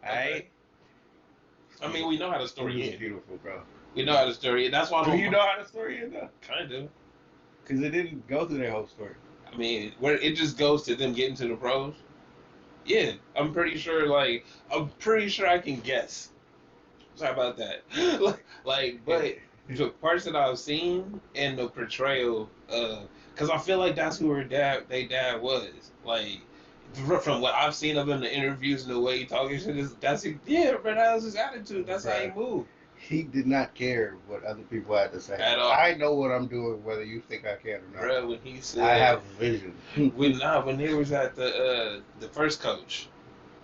[SPEAKER 4] All
[SPEAKER 3] Okay.
[SPEAKER 4] right.
[SPEAKER 3] I mean, we know how the
[SPEAKER 4] It
[SPEAKER 3] story
[SPEAKER 4] was
[SPEAKER 3] ends.
[SPEAKER 4] beautiful, bro.
[SPEAKER 3] We know how the story ends. That's why I
[SPEAKER 4] Do
[SPEAKER 3] don't.
[SPEAKER 4] you know how the story ended up?
[SPEAKER 3] Kind of.
[SPEAKER 4] Because it didn't go through their whole story.
[SPEAKER 3] I mean, where it just goes to them getting to the pros. Yeah, I'm pretty sure. Like, I'm pretty sure I can guess. Sorry about that. But the parts that I've seen and the portrayal, because I feel like that's who their dad was. Like, from what I've seen of him, the interviews and the way he talking shit, but that was his attitude. That's how he moved.
[SPEAKER 4] He did not care what other people had to say.
[SPEAKER 3] At all.
[SPEAKER 4] I know what I'm doing, whether you think I can or not.
[SPEAKER 3] Bro, when he said,
[SPEAKER 4] I have vision.
[SPEAKER 3] when he was at the first coach,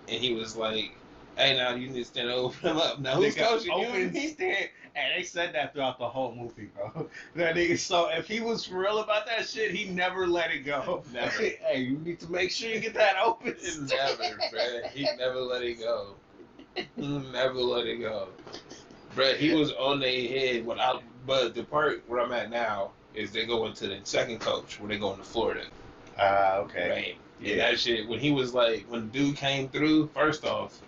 [SPEAKER 3] and he was like, "Hey, now you need to stand and open him up." Now who's coaching you?
[SPEAKER 4] Open stand. And they said that throughout the whole movie, bro. That nigga. So if he was for real about that shit, he never let it go.
[SPEAKER 3] Never.
[SPEAKER 4] Hey, you need to make sure you get that open.
[SPEAKER 3] Never, bro. He never let it go. Never let it go. Bro, he was on their head without. But the part where I'm at now is they go into the second coach where they go into Florida.
[SPEAKER 4] Okay.
[SPEAKER 3] Right.
[SPEAKER 4] Yeah.
[SPEAKER 3] And that shit, when he was like, when dude came through, first off,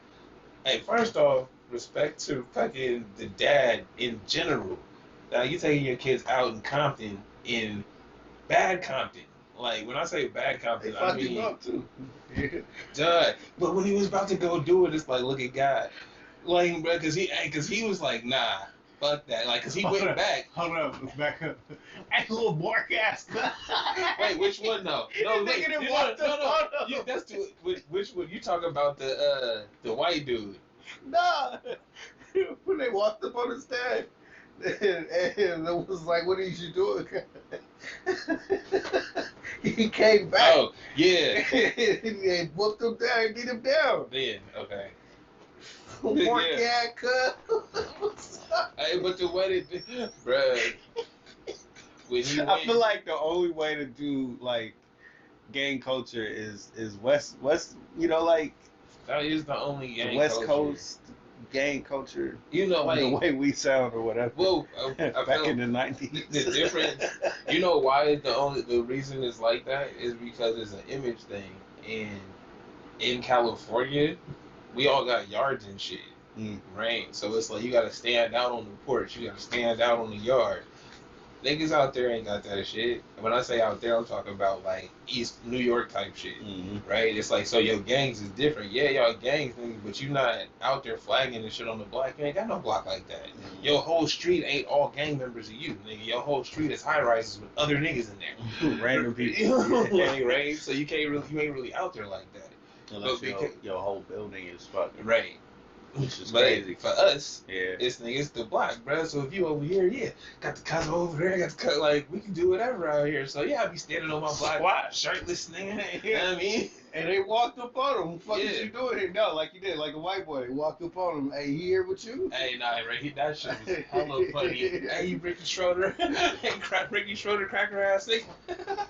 [SPEAKER 3] respect to fucking the dad in general. Now, you taking your kids out in Compton, in bad Compton. Like, when I say bad
[SPEAKER 4] They
[SPEAKER 3] Compton, I
[SPEAKER 4] fucked him
[SPEAKER 3] mean,
[SPEAKER 4] up too.
[SPEAKER 3] duh. But when he was about to go do it, it's like, look at God. Like, bro, cause he was like, nah, fuck that. Like, cause he went back.
[SPEAKER 4] Hold up, let's back up. Hey, little bark ass.
[SPEAKER 3] Wait, which one though? No,
[SPEAKER 4] The
[SPEAKER 3] wait,
[SPEAKER 4] nigga that
[SPEAKER 3] no,
[SPEAKER 4] walked
[SPEAKER 3] no,
[SPEAKER 4] up
[SPEAKER 3] no.
[SPEAKER 4] on him.
[SPEAKER 3] That's which one? You talking about the white dude?
[SPEAKER 4] Nah. When they walked up on his dad, and it was like, what are you doing? He came back.
[SPEAKER 3] Oh, yeah.
[SPEAKER 4] And whooped him down and beat him down.
[SPEAKER 3] Then, okay.
[SPEAKER 4] Pork
[SPEAKER 3] Yeah.
[SPEAKER 4] cat, cuz.
[SPEAKER 3] Hey, but the way they, bruh, when he
[SPEAKER 4] I
[SPEAKER 3] went,
[SPEAKER 4] feel like the only way to do like gang culture is West, you know, like
[SPEAKER 3] that is the only gang
[SPEAKER 4] the West
[SPEAKER 3] culture.
[SPEAKER 4] Coast gang culture.
[SPEAKER 3] You know, like,
[SPEAKER 4] the way we sound or whatever.
[SPEAKER 3] well, I
[SPEAKER 4] back
[SPEAKER 3] felt
[SPEAKER 4] in the 90s.
[SPEAKER 3] the difference. You know why the reason it's like that is because it's an image thing, and in California, we all got yards and shit, right? So it's like you gotta stand out on the porch, you gotta stand out on the yard. Niggas out there ain't got that shit. When I say out there, I'm talking about like East New York type shit, right? It's like, so your gangs is different. Yeah, y'all gangs, nigga, but you not out there flagging and shit on the block. You ain't got no block like that. Your whole street ain't all gang members of you, nigga. Your whole street is high rises with other niggas in there,
[SPEAKER 4] Random people.
[SPEAKER 3] right? So you ain't really out there like that.
[SPEAKER 4] Unless your whole building is fucking.
[SPEAKER 3] Right.
[SPEAKER 4] Which is
[SPEAKER 3] but
[SPEAKER 4] crazy.
[SPEAKER 3] For us,
[SPEAKER 4] yeah,
[SPEAKER 3] it's the block, bro. So if you over here, yeah, got the cousin over there, got the cut, like we can do whatever out here. So yeah, I be standing on my block, shirtless, nigga. You know what I mean?
[SPEAKER 4] And they walked up on him. What the fuck
[SPEAKER 3] Yeah.
[SPEAKER 4] is you doing here? No, like you did, like a white boy. They walked up on him. Hey, he here with you?
[SPEAKER 3] Hey, nah, right? That shit was hella funny. Hey, you Ricky Schroeder, hey, Ricky Schroeder, cracker ass nigga.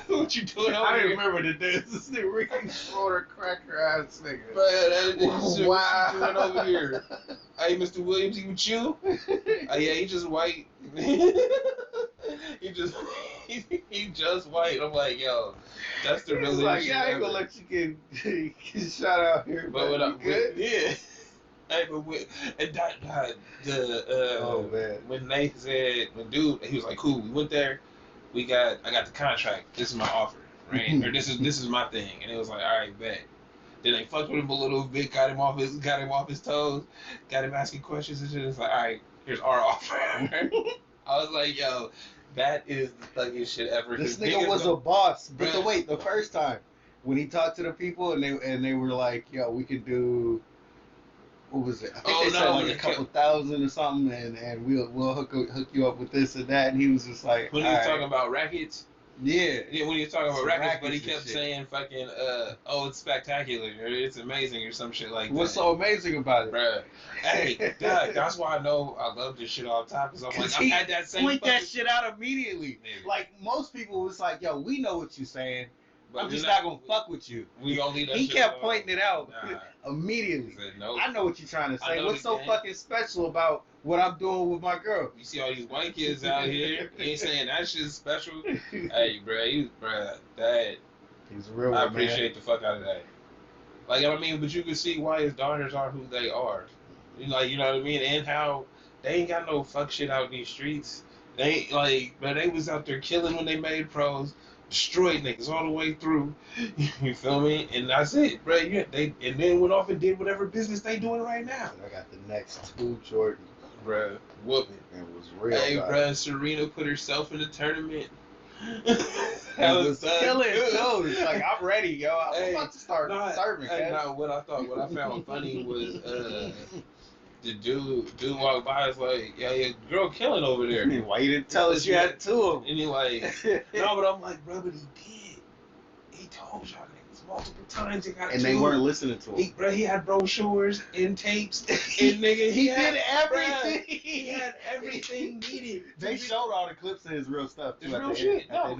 [SPEAKER 3] What you doing over
[SPEAKER 4] I
[SPEAKER 3] here?
[SPEAKER 4] remember the dance. This nigga Ricky Schroeder, cracker ass nigga.
[SPEAKER 3] Bro, that shit,
[SPEAKER 4] Wow.
[SPEAKER 3] what you doing over here? Hey, Mr. Williams, he with you? Oh yeah, he just white. he just white. I'm like, yo, that's the realest
[SPEAKER 4] Like,
[SPEAKER 3] shit
[SPEAKER 4] yeah, I ain't
[SPEAKER 3] ever.
[SPEAKER 4] gonna let you get shot out here.
[SPEAKER 3] But when I,
[SPEAKER 4] good?
[SPEAKER 3] yeah. Hey, but and
[SPEAKER 4] Oh man.
[SPEAKER 3] when Nate said, when dude, he was like, cool, we went there, I got the contract. This is my offer, right? Or this is my thing, and it was like, all right, bet. Then they fucked with him a little bit, got him off his toes, got him asking questions and shit. It's like, all right, here's our offer. I was like, yo, that is the thuggiest shit ever.
[SPEAKER 4] This nigga was a boss. But
[SPEAKER 3] Bruh.
[SPEAKER 4] the first time when he talked to the people and they were like, yo, we could do. What was it? I think they said like a couple thousand or something, and we'll hook you up with this and that. And he was just like,
[SPEAKER 3] when he was talking about rackets.
[SPEAKER 4] Yeah,
[SPEAKER 3] when he was talking about rackets, but he
[SPEAKER 4] and
[SPEAKER 3] kept
[SPEAKER 4] shit.
[SPEAKER 3] saying fucking, oh, it's spectacular, or it's amazing, or some shit like that.
[SPEAKER 4] What's so amazing about it?
[SPEAKER 3] Bruh. Hey, that's why I know I love this shit all the time, because I'm like, I've had that same
[SPEAKER 4] point that shit out immediately.
[SPEAKER 3] Nigga.
[SPEAKER 4] Like, most people was like, yo, we know what you're saying.
[SPEAKER 3] But
[SPEAKER 4] I'm just not gonna fuck with you.
[SPEAKER 3] We gonna leave that
[SPEAKER 4] He
[SPEAKER 3] shit
[SPEAKER 4] kept
[SPEAKER 3] alone.
[SPEAKER 4] pointing it out
[SPEAKER 3] Nah.
[SPEAKER 4] immediately.
[SPEAKER 3] He said, nope.
[SPEAKER 4] I know what you're trying to
[SPEAKER 3] I
[SPEAKER 4] say.
[SPEAKER 3] know
[SPEAKER 4] What's
[SPEAKER 3] the
[SPEAKER 4] so
[SPEAKER 3] game.
[SPEAKER 4] fucking special about what I'm doing with my girl?
[SPEAKER 3] You see all these white kids out here, you ain't saying that shit's special. Hey, bruh, that
[SPEAKER 4] He's a real
[SPEAKER 3] I
[SPEAKER 4] one,
[SPEAKER 3] appreciate the fuck out of that. Like, I mean, but you can see why his daughters are who they are. You know what I mean? And how they ain't got no fuck shit out in these streets. They ain't like, but they was out there killing when they made pros, destroyed niggas all the way through. You feel me? And that's it, bro. Yeah, and then went off and did whatever business they doing right now.
[SPEAKER 4] I got the next 2 Jordans.
[SPEAKER 3] Bruh, whooping.
[SPEAKER 4] It was real.
[SPEAKER 3] Hey,
[SPEAKER 4] guys.
[SPEAKER 3] bruh, Serena put herself in the tournament.
[SPEAKER 4] That was killing too. It's like, I'm ready, yo. I'm about to start serving.
[SPEAKER 3] What I found funny was the dude walked by. It's like, yeah, your girl killing over there.
[SPEAKER 4] Why you didn't tell us you had 2 of them?
[SPEAKER 3] And he like, no, but I'm like, bro, but he did. He told y'all niggas multiple times he got
[SPEAKER 4] And
[SPEAKER 3] 2.
[SPEAKER 4] they weren't listening to him.
[SPEAKER 3] He had brochures and tapes and nigga,
[SPEAKER 4] He did everything.
[SPEAKER 3] Bruh, he had everything needed.
[SPEAKER 4] They showed all the clips of his real stuff.
[SPEAKER 3] It's real shit. No,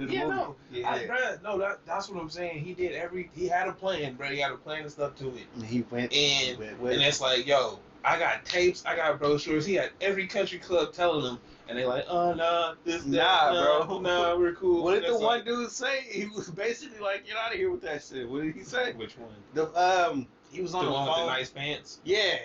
[SPEAKER 4] Yeah.
[SPEAKER 3] That's what I'm saying. He had a plan, bro. He had a plan and stuff to it.
[SPEAKER 4] And he went
[SPEAKER 3] And
[SPEAKER 4] with
[SPEAKER 3] it's like, yo, I got tapes, I got brochures. He had every country club telling him, and they like, oh nah,
[SPEAKER 4] bro.
[SPEAKER 3] Nah, we're cool.
[SPEAKER 4] What did the one
[SPEAKER 3] like,
[SPEAKER 4] dude say? He was basically like, get out of here with that shit. What did he say?
[SPEAKER 3] Which one?
[SPEAKER 4] He was on
[SPEAKER 3] The
[SPEAKER 4] the
[SPEAKER 3] one
[SPEAKER 4] phone.
[SPEAKER 3] with the nice pants.
[SPEAKER 4] Yeah.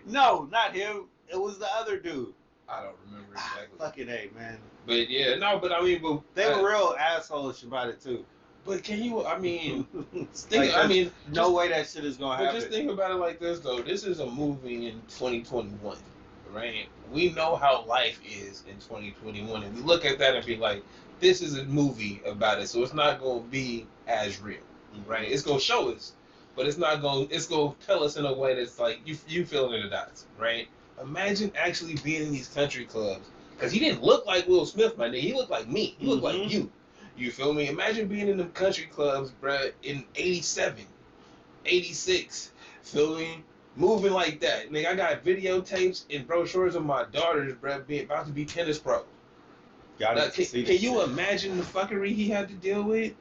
[SPEAKER 4] No, not him. It was the other dude.
[SPEAKER 3] I don't remember exactly.
[SPEAKER 4] Fucking A, man.
[SPEAKER 3] But yeah, no, but I mean,
[SPEAKER 4] They were real assholes about it too.
[SPEAKER 3] But can you? I mean,
[SPEAKER 4] Like, no way that shit is gonna
[SPEAKER 3] But
[SPEAKER 4] happen.
[SPEAKER 3] just think about it like this, though. This is a movie in 2021, right? We know how life is in 2021, and we look at that and be like, this is a movie about it, so it's not going to be as real, right? It's going to show us, but it's not going. It's going to tell us in a way that's like you feeling the dots, right? Imagine actually being in these country clubs, because he didn't look like Will Smith, my nigga. He looked like me. He looked like you. You feel me? Imagine being in them country clubs, bruh, in 87, 86. Feel me? Moving like that. Nigga, I got videotapes and brochures of my daughters, bruh, about to be tennis pros. Now, can you imagine the fuckery he had to deal with?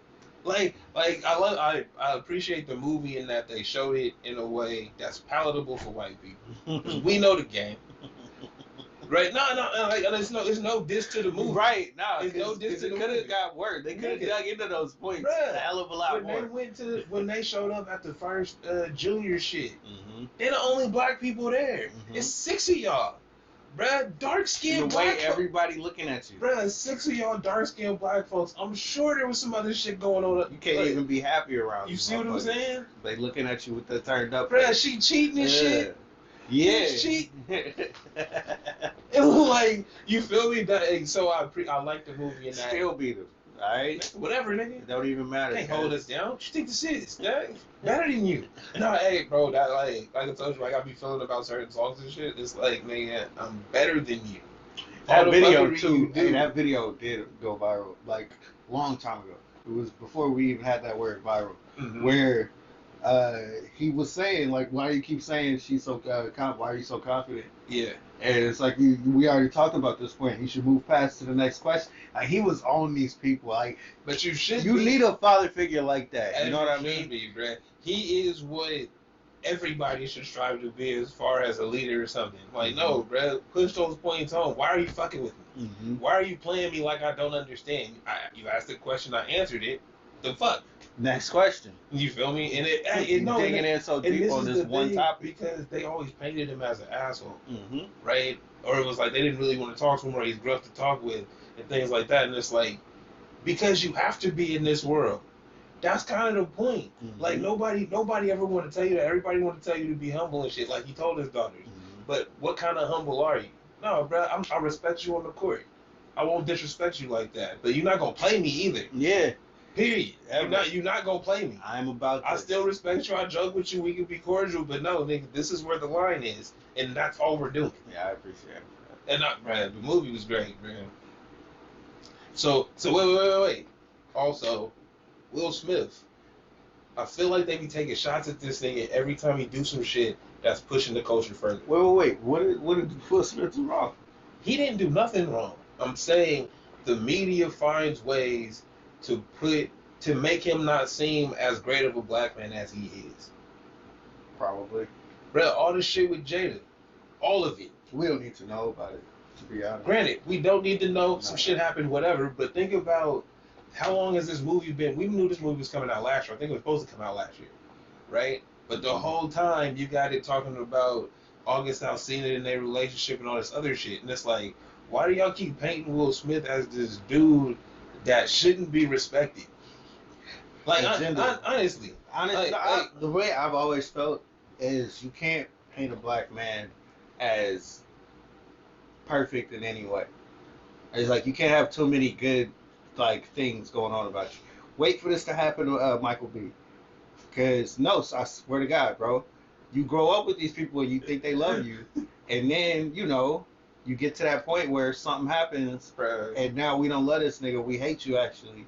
[SPEAKER 3] Like I appreciate the movie in that they showed it in a way that's palatable for white people. We know the game. Right? No. Like, there's no diss to the movie.
[SPEAKER 4] Right, nah,
[SPEAKER 3] It's no
[SPEAKER 4] because
[SPEAKER 3] diss to
[SPEAKER 4] it
[SPEAKER 3] the
[SPEAKER 4] could
[SPEAKER 3] movie.
[SPEAKER 4] have got worse. They could have
[SPEAKER 3] Nigga.
[SPEAKER 4] dug into those points
[SPEAKER 3] Bruh,
[SPEAKER 4] a hell of a lot
[SPEAKER 3] when they
[SPEAKER 4] more.
[SPEAKER 3] went when they showed up at the first junior shit,
[SPEAKER 4] Mm-hmm.
[SPEAKER 3] they're the only black people there.
[SPEAKER 4] Mhm.
[SPEAKER 3] It's 6 of y'all, bruh. Dark
[SPEAKER 4] The
[SPEAKER 3] skinned
[SPEAKER 4] way
[SPEAKER 3] black
[SPEAKER 4] everybody looking at you.
[SPEAKER 3] bruh. 6 of y'all dark skinned black folks. I'm sure there was some other shit going on.
[SPEAKER 4] You can't
[SPEAKER 3] like,
[SPEAKER 4] even be happy around
[SPEAKER 3] You
[SPEAKER 4] these
[SPEAKER 3] see what I'm
[SPEAKER 4] motherfuckers.
[SPEAKER 3] saying,
[SPEAKER 4] They looking at you with the turned up
[SPEAKER 3] bruh?
[SPEAKER 4] face.
[SPEAKER 3] She cheating and shit.
[SPEAKER 4] Yeah.
[SPEAKER 3] Bitch cheat. It was like, you feel me? So I like the movie and that.
[SPEAKER 4] Still beat them. Alright?
[SPEAKER 3] Whatever, nigga.
[SPEAKER 4] It don't even matter.
[SPEAKER 3] Can't hold us down. What you think this is? That better than you. No, hey, bro. That like I told you, like I be feeling about certain songs and shit. It's like, nigga, I'm better than you.
[SPEAKER 4] That
[SPEAKER 3] All the
[SPEAKER 4] video
[SPEAKER 3] fuckery
[SPEAKER 4] too.
[SPEAKER 3] you do.
[SPEAKER 4] Hey, that video did go viral like long time ago. It was before we even had that word viral.
[SPEAKER 3] Mhm.
[SPEAKER 4] Where he was saying like, why do you keep saying she's so why are you so confident?
[SPEAKER 3] Yeah.
[SPEAKER 4] And it's like we already talked about this point. He should move past to the next question. Like he was on these people. Like
[SPEAKER 3] But you should.
[SPEAKER 4] you
[SPEAKER 3] be,
[SPEAKER 4] need a father figure like that.
[SPEAKER 3] as
[SPEAKER 4] You know what I
[SPEAKER 3] should
[SPEAKER 4] mean?
[SPEAKER 3] Be, bruh. He is what everybody should strive to be as far as a leader or something. Like, no, bruh, push those points home. Why are you fucking with me?
[SPEAKER 4] Mm-hmm.
[SPEAKER 3] Why are you playing me like I don't understand? You asked the question, I answered it. The fuck?
[SPEAKER 4] Next question.
[SPEAKER 3] You feel me? And it
[SPEAKER 4] Digging in so deep on this one topic
[SPEAKER 3] because they always painted him as an asshole,
[SPEAKER 4] Mm-hmm.
[SPEAKER 3] right? Or it was like they didn't really want to talk to him, or he's rough to talk with, and things like that. And it's like, because you have to be in this world. That's kind of the point.
[SPEAKER 4] Mm-hmm.
[SPEAKER 3] Like nobody ever want to tell you that. Everybody want to tell you to be humble and shit. Like he told his daughters.
[SPEAKER 4] Mm-hmm.
[SPEAKER 3] But what kind of humble are you? No, bro. I respect you on the court. I won't disrespect you like that. But you're not gonna play me either.
[SPEAKER 4] Yeah.
[SPEAKER 3] Period.
[SPEAKER 4] Ever.
[SPEAKER 3] You're not gonna play me.
[SPEAKER 4] I'm about
[SPEAKER 3] I
[SPEAKER 4] this.
[SPEAKER 3] still respect you. I joke with you. We can be cordial, but no, nigga, this is where the line is, and that's all we're doing.
[SPEAKER 4] Yeah, I appreciate it.
[SPEAKER 3] And the movie was great, man. So wait. Also, Will Smith. I feel like they be taking shots at this nigga every time he do some shit that's pushing the culture further.
[SPEAKER 4] Wait. What did Will Smith do wrong?
[SPEAKER 3] He didn't do nothing wrong. I'm saying the media finds ways to make him not seem as great of a black man as he is.
[SPEAKER 4] Probably.
[SPEAKER 3] Bro, all this shit with Jada, all of it.
[SPEAKER 4] We don't need to know about it, to be honest.
[SPEAKER 3] Granted, we don't need to know some shit happened, whatever, but think about how long has this movie been? We knew this movie was coming out last year. I think it was supposed to come out last year, right? But the whole time you got it talking about August Alsina and their relationship and all this other shit. And it's like, why do y'all keep painting Will Smith as this dude that shouldn't be respected? Like, honestly.
[SPEAKER 4] The way I've always felt is you can't paint a black man as perfect in any way. It's like you can't have too many good like things going on about you. Wait for this to happen to Michael B. Because no, I swear to God, bro, you grow up with these people and you think they love you, and then you get to that point where something happens,
[SPEAKER 3] Bruh.
[SPEAKER 4] and now we don't love this nigga. We hate you actually.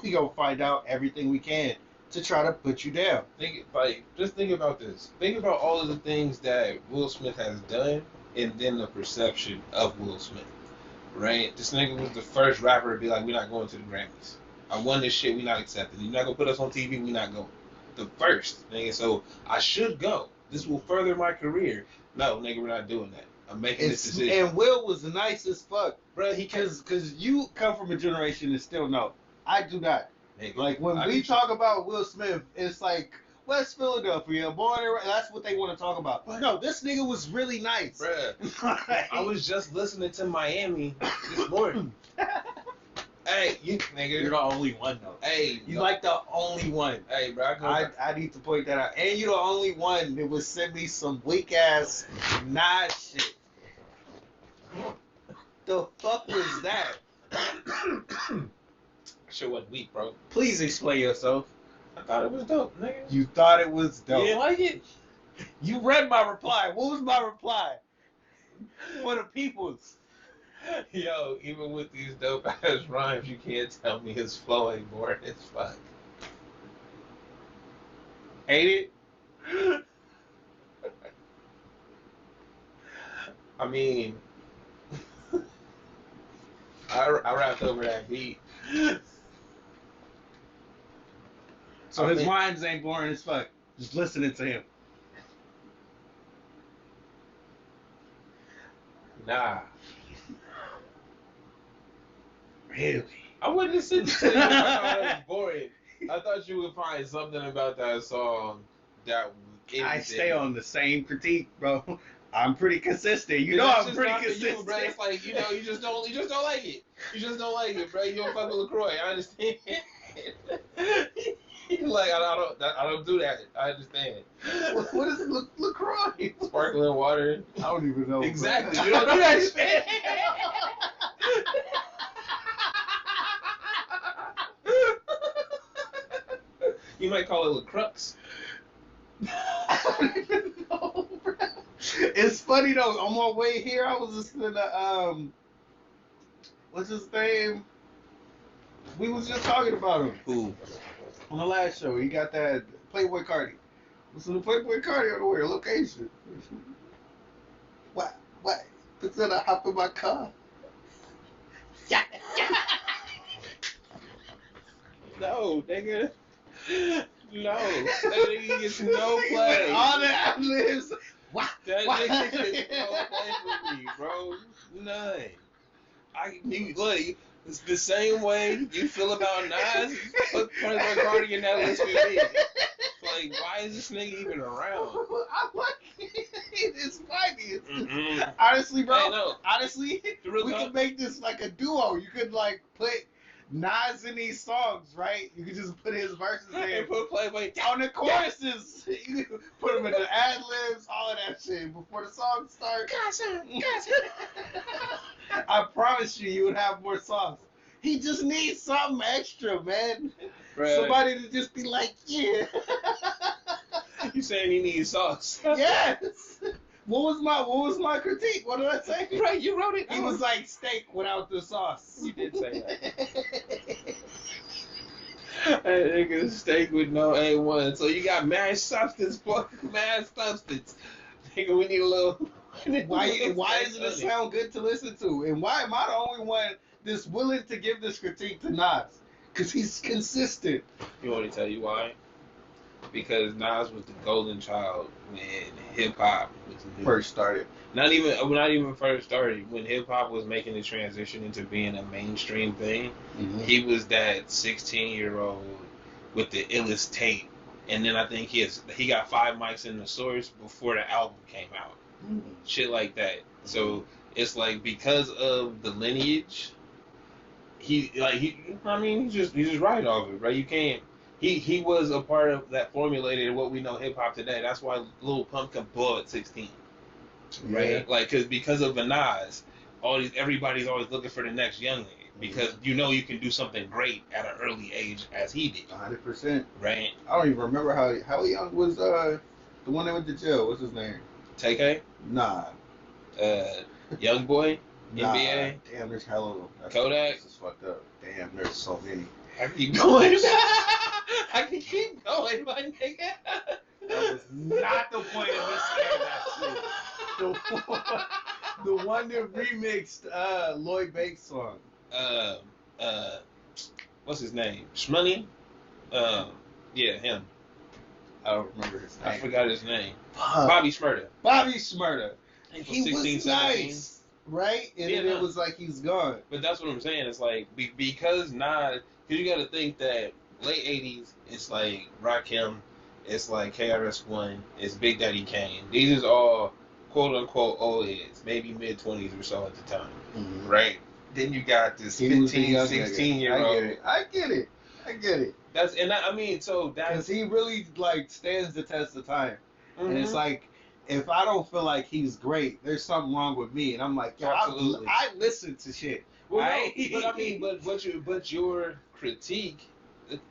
[SPEAKER 4] We gonna find out everything we can to try to put you down.
[SPEAKER 3] Just think about this. Think about all of the things that Will Smith has done, and then the perception of Will Smith. Right? This nigga was the first rapper to be like, we're not going to the Grammys. I won this shit, we not accepting. You're not gonna put us on TV, we not going. The first, nigga. So I should go. This will further my career. No, nigga, we're not doing that. I'm making this decision.
[SPEAKER 4] And Will was nice as fuck,
[SPEAKER 3] Bro,
[SPEAKER 4] because you come from a generation that still know. I do not.
[SPEAKER 3] Nigga,
[SPEAKER 4] Like when we talk about Will Smith, it's like West Philadelphia, born and that's what they want to talk about. But no, this nigga was really nice.
[SPEAKER 3] Bruh, I was just listening to Miami this morning. Hey, you nigga.
[SPEAKER 4] You're the only one though.
[SPEAKER 3] Hey,
[SPEAKER 4] You like the only one.
[SPEAKER 3] Hey, bro.
[SPEAKER 4] I need to point that out. And you're the only one that would send me some weak ass nod shit. The fuck was that?
[SPEAKER 3] Shit wasn't weak, bro.
[SPEAKER 4] Please explain yourself.
[SPEAKER 3] I thought it was dope, nigga.
[SPEAKER 4] You thought it was dope.
[SPEAKER 3] You didn't like it?
[SPEAKER 4] You read my reply. What was my reply? For the peoples.
[SPEAKER 3] Yo, even with these dope ass rhymes, you can't tell me his flow ain't boring as fuck.
[SPEAKER 4] Hate it?
[SPEAKER 3] I mean, I rapped over that beat.
[SPEAKER 4] So his rhymes ain't boring as fuck. Just listening to him.
[SPEAKER 3] Nah.
[SPEAKER 4] Really?
[SPEAKER 3] I wouldn't have said that. I thought it was boring. I thought you would find something about that song that
[SPEAKER 4] I stay on the same critique, bro. I'm pretty consistent. You know
[SPEAKER 3] That's
[SPEAKER 4] I'm
[SPEAKER 3] just
[SPEAKER 4] pretty
[SPEAKER 3] not for
[SPEAKER 4] consistent.
[SPEAKER 3] you, bro. It's like, you just don't like it. You just don't like it, bro. You don't fuck with LaCroix. I understand. Like I don't do that. I understand.
[SPEAKER 4] What is LaCroix?
[SPEAKER 3] Sparkling water.
[SPEAKER 4] I don't even know.
[SPEAKER 3] Exactly.
[SPEAKER 4] Bro.
[SPEAKER 3] You don't do that shit. You might call it LaCrux.
[SPEAKER 4] I don't even know, bro. It's funny though. On my way here, I was listening to what's his name? We was just talking about him.
[SPEAKER 3] Who?
[SPEAKER 4] On the last show, he got that Playboy Cardi. Listen to Playboy Cardi on the way, location. What? Instead of hop in my car.
[SPEAKER 3] No, nigga. No. That nigga gets no play.
[SPEAKER 4] All the ad-libs. What?
[SPEAKER 3] That nigga gets no play for me, bro. None. Look, it's the same way you feel about Nas. Put Playboy Cardi in that list with me. Like, why is this nigga even around?
[SPEAKER 4] I like it. It's funny.
[SPEAKER 3] Mm-mm.
[SPEAKER 4] Honestly, bro.
[SPEAKER 3] Hey, no.
[SPEAKER 4] Honestly, we could make this like a duo. You could like put Nas in these songs, right? You could just put his verses in.
[SPEAKER 3] And put Playboy
[SPEAKER 4] On the choruses, you can put them in the ad libs, all of that shit before the song starts. I promise you would have more songs. He just needs something extra, man.
[SPEAKER 3] Bruh.
[SPEAKER 4] Somebody to just be like, yeah.
[SPEAKER 3] You saying he needs sauce?
[SPEAKER 4] Yes. What was my critique? What did I say?
[SPEAKER 3] Right, you wrote it.
[SPEAKER 4] He was like steak without the sauce.
[SPEAKER 3] You did say that. That nigga steak with no A1. So you got mashed substance, boy. Mashed substance. Nigga, we need a little.
[SPEAKER 4] Why doesn't it sound good to listen to? And why am I the only one that's willing to give this critique to Nas? Because he's consistent.
[SPEAKER 3] You want me to tell you why? Because Nas was the golden child when hip hop was new.
[SPEAKER 4] First started.
[SPEAKER 3] Not even first started. When hip hop was making the transition into being a mainstream thing, he was that 16-year-old with the illest tape. And then I think he got 5 mics in the source before the album came out. Shit like that. So it's like because of the lineage, he's just right off it, right? You can't. He was a part of that formulated what we know hip hop today. That's why Lil Pump can blow at 16, right?
[SPEAKER 4] Yeah.
[SPEAKER 3] Like because of the Nas, everybody's always looking for the next young nigga because you can do something great at an early age as he did.
[SPEAKER 4] 100%.
[SPEAKER 3] Right?
[SPEAKER 4] I don't even remember how young was the one that went to jail. What's his name?
[SPEAKER 3] TK?
[SPEAKER 4] Nah.
[SPEAKER 3] Young boy?
[SPEAKER 4] Nah.
[SPEAKER 3] NBA?
[SPEAKER 4] Damn, there's hella of them.
[SPEAKER 3] Kodak?
[SPEAKER 4] This is fucked up. Damn, there's so many.
[SPEAKER 3] I can keep going. I can keep going, my nigga.
[SPEAKER 4] That was not the point of this saying that shit. The one that remixed Lloyd Banks' song.
[SPEAKER 3] What's his name? Shmoney? Yeah, him.
[SPEAKER 4] I don't remember his name.
[SPEAKER 3] I forgot his name. Bobby Shmurda.
[SPEAKER 4] Bobby Shmurda. He
[SPEAKER 3] 16,
[SPEAKER 4] was
[SPEAKER 3] 17.
[SPEAKER 4] nice, right? And then it was like he's gone.
[SPEAKER 3] But that's what I'm saying. It's like because Nas, because you got to think that late 80s, it's like Rakim, it's like KRS-One, it's Big Daddy Kane. These is all quote unquote old heads, maybe mid 20s or so at the time, right? Then you got this 15, 16-year-old.
[SPEAKER 4] I get it. Because he really like stands the test of time, and it's like if I don't feel like he's great, there's something wrong with me, and I'm like, yo,
[SPEAKER 3] absolutely.
[SPEAKER 4] I listen to shit.
[SPEAKER 3] Well, no, but your critique,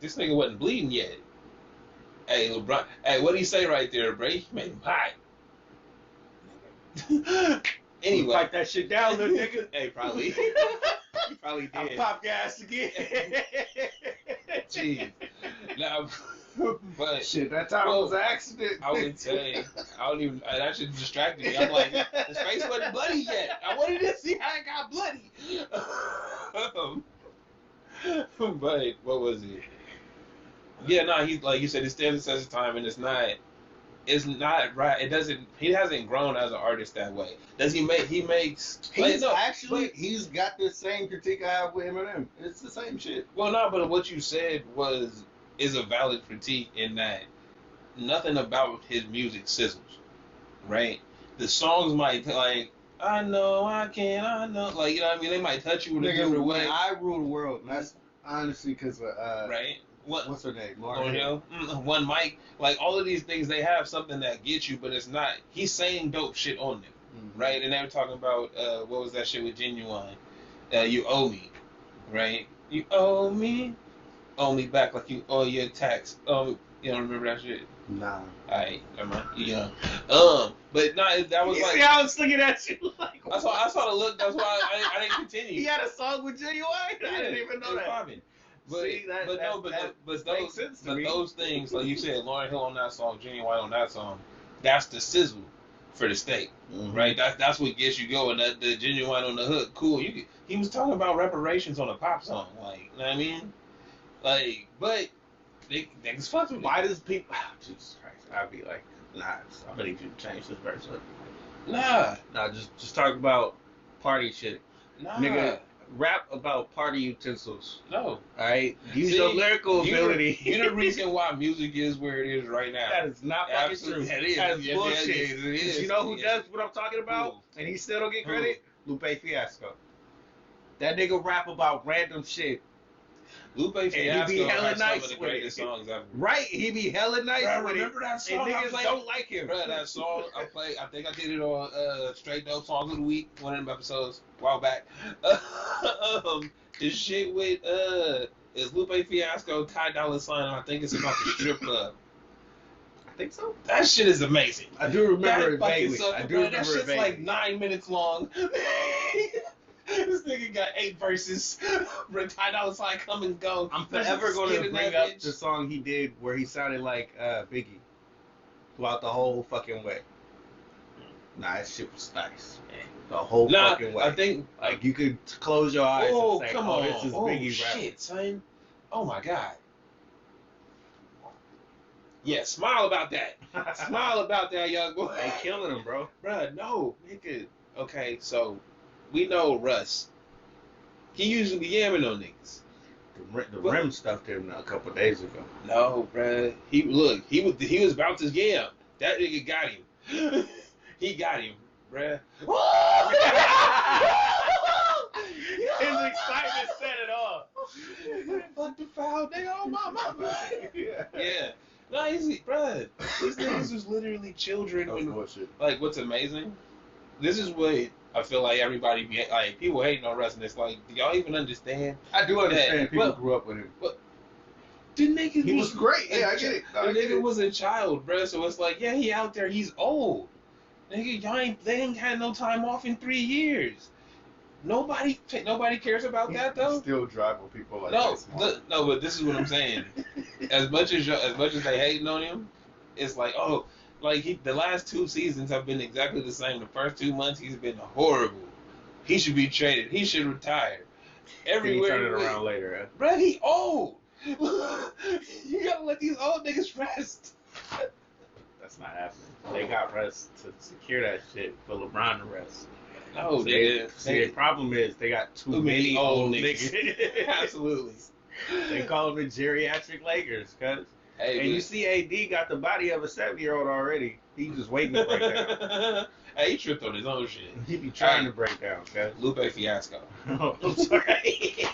[SPEAKER 3] this nigga wasn't bleeding yet. Hey, LeBron, what do you say right there, bro? You made him hot. Anyway,
[SPEAKER 4] fight that shit down, little nigga.
[SPEAKER 3] Hey, probably. He probably did.
[SPEAKER 4] I'll pop gas again.
[SPEAKER 3] Jeez. Now, but
[SPEAKER 4] shit, that time was an accident.
[SPEAKER 3] I would say, that shit distracted me. I'm like, his face wasn't bloody yet. I wanted to see how it got bloody. But, what was it? Yeah, no, he's like you said, it stands the test of time, and it's It's not right. It doesn't. He hasn't grown as an artist that way. Does he make? He makes.
[SPEAKER 4] He's
[SPEAKER 3] no,
[SPEAKER 4] actually
[SPEAKER 3] but-
[SPEAKER 4] he's got the same critique I have with Eminem. It's the same shit.
[SPEAKER 3] Well, no, but what you said is a valid critique in that nothing about his music sizzles, right? The songs might like I know I can, I know, like you know what I mean. They might touch you in a different
[SPEAKER 4] Nigga,
[SPEAKER 3] way,
[SPEAKER 4] when I rule the world, and that's honestly because
[SPEAKER 3] right?
[SPEAKER 4] what's her name?
[SPEAKER 3] Lauryn Hill, One Mic, like all of these things, they have something that gets you, but it's not. He's saying dope shit on them, right? And they were talking about what was that shit with Genuine? You owe me, right? You owe me back like you owe your tax. Oh, you don't remember that shit?
[SPEAKER 4] Nah.
[SPEAKER 3] Alright, never mind. Yeah. But no, that was
[SPEAKER 4] You
[SPEAKER 3] like.
[SPEAKER 4] see how I was looking at you like.
[SPEAKER 3] I saw the look. That's why I didn't continue.
[SPEAKER 4] He had a song with Genuine.
[SPEAKER 3] Yeah,
[SPEAKER 4] I didn't even know
[SPEAKER 3] it was
[SPEAKER 4] that.
[SPEAKER 3] popping. But
[SPEAKER 4] See, that makes sense to
[SPEAKER 3] but
[SPEAKER 4] me.
[SPEAKER 3] those things, like you said, Lauryn Hill on that song, Genuine on that song, that's the sizzle for the state, right? That's what gets you going. That the Genuine on the hook, cool. He was talking about reparations on a pop song, like, you know what I mean? Like, but niggas fuck with it.
[SPEAKER 4] Why does people? Oh, Jesus Christ! I'd be like, nah. I'm gonna need you to change this verse up.
[SPEAKER 3] Nah,
[SPEAKER 4] Just talk about party shit,
[SPEAKER 3] nah,
[SPEAKER 4] nigga. Rap about party utensils.
[SPEAKER 3] no.
[SPEAKER 4] Alright? Use
[SPEAKER 3] See,
[SPEAKER 4] your lyrical ability.
[SPEAKER 3] You're the reason why music is where it is right now.
[SPEAKER 4] That is not fucking
[SPEAKER 3] Absolutely,
[SPEAKER 4] true.
[SPEAKER 3] that is.
[SPEAKER 4] That is
[SPEAKER 3] Yes,
[SPEAKER 4] bullshit.
[SPEAKER 3] yes, it is.
[SPEAKER 4] You know who
[SPEAKER 3] Yes.
[SPEAKER 4] does what I'm talking about?
[SPEAKER 3] Who?
[SPEAKER 4] And he still don't get
[SPEAKER 3] Who?
[SPEAKER 4] credit? Lupe Fiasco. That nigga rap about random shit.
[SPEAKER 3] Lupe
[SPEAKER 4] he
[SPEAKER 3] Fiasco
[SPEAKER 4] be hella
[SPEAKER 3] has some
[SPEAKER 4] nice
[SPEAKER 3] of the
[SPEAKER 4] with
[SPEAKER 3] greatest
[SPEAKER 4] it.
[SPEAKER 3] songs ever.
[SPEAKER 4] Right? He be hella nice
[SPEAKER 3] Bro,
[SPEAKER 4] with
[SPEAKER 3] remember
[SPEAKER 4] it.
[SPEAKER 3] that song
[SPEAKER 4] And
[SPEAKER 3] I
[SPEAKER 4] niggas
[SPEAKER 3] played?
[SPEAKER 4] don't like him.
[SPEAKER 3] Bro, that song I played, I think I did it on Straight Dope Songs of the Week, one of them episodes a while back. This shit with is Lupe Fiasco, Ty Dolla $ign, and I think it's about the strip club.
[SPEAKER 4] I think so.
[SPEAKER 3] That shit is amazing.
[SPEAKER 4] I do remember
[SPEAKER 3] That
[SPEAKER 4] it
[SPEAKER 3] fucking
[SPEAKER 4] vaguely.
[SPEAKER 3] song,
[SPEAKER 4] I do
[SPEAKER 3] bro,
[SPEAKER 4] remember
[SPEAKER 3] that
[SPEAKER 4] it
[SPEAKER 3] shit's
[SPEAKER 4] vaguely.
[SPEAKER 3] like 9 minutes long. This nigga got 8 verses. Ty Dolla $ign come and go.
[SPEAKER 4] I'm
[SPEAKER 3] There's
[SPEAKER 4] forever
[SPEAKER 3] some
[SPEAKER 4] going
[SPEAKER 3] skin
[SPEAKER 4] to
[SPEAKER 3] in
[SPEAKER 4] bring
[SPEAKER 3] that
[SPEAKER 4] up
[SPEAKER 3] bitch.
[SPEAKER 4] the song he did where he sounded like Biggie throughout the whole fucking way. Nah, that shit was nice. The whole fucking way.
[SPEAKER 3] I think
[SPEAKER 4] Like, you could close your eyes
[SPEAKER 3] oh,
[SPEAKER 4] and say,
[SPEAKER 3] come
[SPEAKER 4] oh,
[SPEAKER 3] on.
[SPEAKER 4] this is
[SPEAKER 3] Oh,
[SPEAKER 4] Biggie rapping.
[SPEAKER 3] shit, son. Oh, my God. Yeah, smile about that. Smile about that, young boy.
[SPEAKER 4] They killing him, bro.
[SPEAKER 3] Bruh, no, nigga. Okay, so we know Russ. He usually be yamming on niggas.
[SPEAKER 4] The Rim stuffed him a couple days ago.
[SPEAKER 3] No, bruh. He was about to yam. That nigga got him. He got him, bruh.
[SPEAKER 4] His excitement said it all.
[SPEAKER 3] Fuck the foul, nigga. Oh, my mama.
[SPEAKER 4] Yeah.
[SPEAKER 3] Yeah. No, bruh. These niggas was literally children.
[SPEAKER 4] That was
[SPEAKER 3] when,
[SPEAKER 4] bullshit.
[SPEAKER 3] like, what's amazing? This is what I feel like everybody be like. People hating on Russ, and it's like, do y'all even understand?
[SPEAKER 4] I do understand
[SPEAKER 3] Yeah,
[SPEAKER 4] people
[SPEAKER 3] well-
[SPEAKER 4] grew up with him.
[SPEAKER 3] The nigga
[SPEAKER 4] He was great. Yeah, I get it. No, I
[SPEAKER 3] The
[SPEAKER 4] get
[SPEAKER 3] nigga
[SPEAKER 4] it.
[SPEAKER 3] was a child, bruh. So it's like, yeah, he out there. He's old. Nigga, they ain't had no time off in 3 years. Nobody cares about that though.
[SPEAKER 4] Still driving people like
[SPEAKER 3] No,
[SPEAKER 4] that.
[SPEAKER 3] no, but this is what I'm saying. as much as they hating on him, it's like, oh, like the last 2 seasons have been exactly the same. The first 2 months he's been horrible. He should be traded. He should retire. Everywhere.
[SPEAKER 4] Turn it around later.
[SPEAKER 3] Bruh, he old. You gotta let these old niggas rest.
[SPEAKER 4] That's not happening. They got rest to secure that shit for LeBron to rest.
[SPEAKER 3] No,
[SPEAKER 4] The problem is they got too many old niggas.
[SPEAKER 3] Absolutely.
[SPEAKER 4] They call them the geriatric Lakers, cuz.
[SPEAKER 3] Hey,
[SPEAKER 4] And you see AD got the body of a 7-year-old already. He just waiting to break down.
[SPEAKER 3] Hey, he tripped on his own shit.
[SPEAKER 4] He be trying to break down, cuz.
[SPEAKER 3] Lupe Fiasco.
[SPEAKER 4] I'm sorry.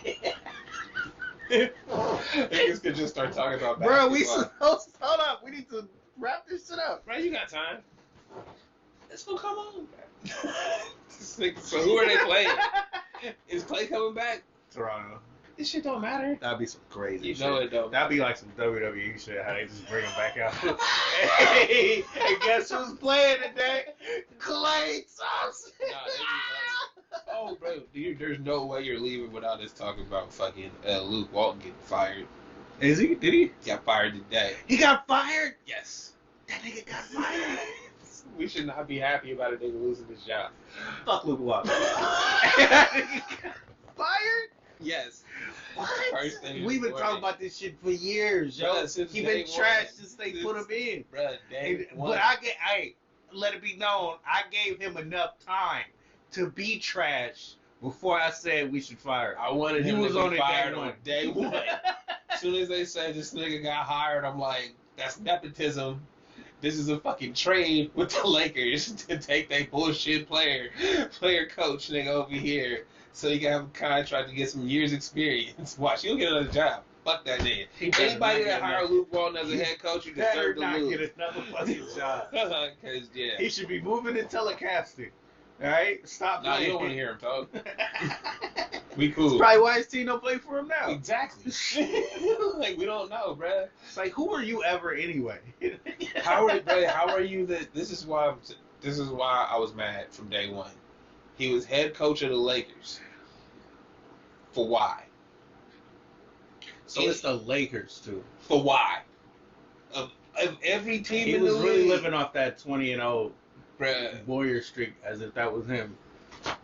[SPEAKER 3] Niggas could just start talking about
[SPEAKER 4] Bro, we
[SPEAKER 3] basketball.
[SPEAKER 4] hold up. We need to wrap this shit up.
[SPEAKER 3] Bro, you got time. It's gonna come on. So who are they playing? Is Clay coming back?
[SPEAKER 4] Toronto.
[SPEAKER 3] This shit don't matter.
[SPEAKER 4] That'd be some crazy
[SPEAKER 3] You
[SPEAKER 4] shit.
[SPEAKER 3] know it don't.
[SPEAKER 4] That'd be like some WWE shit, how they just bring him back out. Hey, and guess who's playing today? Clay Thompson.
[SPEAKER 3] Nah, they be like, oh, bro, there's no way you're leaving without us talking about fucking Luke Walton getting fired.
[SPEAKER 4] Is he? Did he?
[SPEAKER 3] Got fired today.
[SPEAKER 4] He got fired?
[SPEAKER 3] Yes.
[SPEAKER 4] That nigga got fired.
[SPEAKER 3] We should not be happy about a nigga losing his job.
[SPEAKER 4] Fuck Luke Walton. Fired?
[SPEAKER 3] Yes.
[SPEAKER 4] What?
[SPEAKER 3] First thing in
[SPEAKER 4] We've
[SPEAKER 3] the
[SPEAKER 4] been talking
[SPEAKER 3] morning.
[SPEAKER 4] about this shit for years, yo.
[SPEAKER 3] Bruh, since
[SPEAKER 4] He
[SPEAKER 3] day
[SPEAKER 4] been
[SPEAKER 3] one.
[SPEAKER 4] trashed since they put him in.
[SPEAKER 3] Bruh, day one.
[SPEAKER 4] But let it be known, I gave him enough time to be trash before I said we should fire him.
[SPEAKER 3] I wanted
[SPEAKER 4] You
[SPEAKER 3] him
[SPEAKER 4] was
[SPEAKER 3] to
[SPEAKER 4] on
[SPEAKER 3] be
[SPEAKER 4] it day
[SPEAKER 3] fired
[SPEAKER 4] one.
[SPEAKER 3] on day one. As soon as they said this nigga got hired, I'm like, that's nepotism. This is a fucking trade with the Lakers to take their bullshit player coach nigga over here so he can have a contract to get some years experience. Watch, he'll get another job. Fuck that nigga.
[SPEAKER 4] He better
[SPEAKER 3] Anybody
[SPEAKER 4] not
[SPEAKER 3] that
[SPEAKER 4] get
[SPEAKER 3] hire
[SPEAKER 4] another-
[SPEAKER 3] Luke Walton as a head coach, you
[SPEAKER 4] Better
[SPEAKER 3] deserve to
[SPEAKER 4] not
[SPEAKER 3] lose.
[SPEAKER 4] get another fucking job.
[SPEAKER 3] Cause yeah.
[SPEAKER 4] He should be moving to telecasting. All right, stop
[SPEAKER 3] Nah,
[SPEAKER 4] playing.
[SPEAKER 3] you don't want to hear him talk. We
[SPEAKER 4] That's
[SPEAKER 3] cool.
[SPEAKER 4] probably why his team don't play for him now.
[SPEAKER 3] Exactly. Like we don't know, bruh.
[SPEAKER 4] It's like, who are you ever anyway?
[SPEAKER 3] How are you that? This is why I was mad from day one. He was head coach of the Lakers. For why?
[SPEAKER 4] So it's the Lakers too.
[SPEAKER 3] For why? Of every team
[SPEAKER 4] He
[SPEAKER 3] in
[SPEAKER 4] was
[SPEAKER 3] the
[SPEAKER 4] really
[SPEAKER 3] league,
[SPEAKER 4] living off that 20-0
[SPEAKER 3] bruh.
[SPEAKER 4] Warrior streak as if that was him,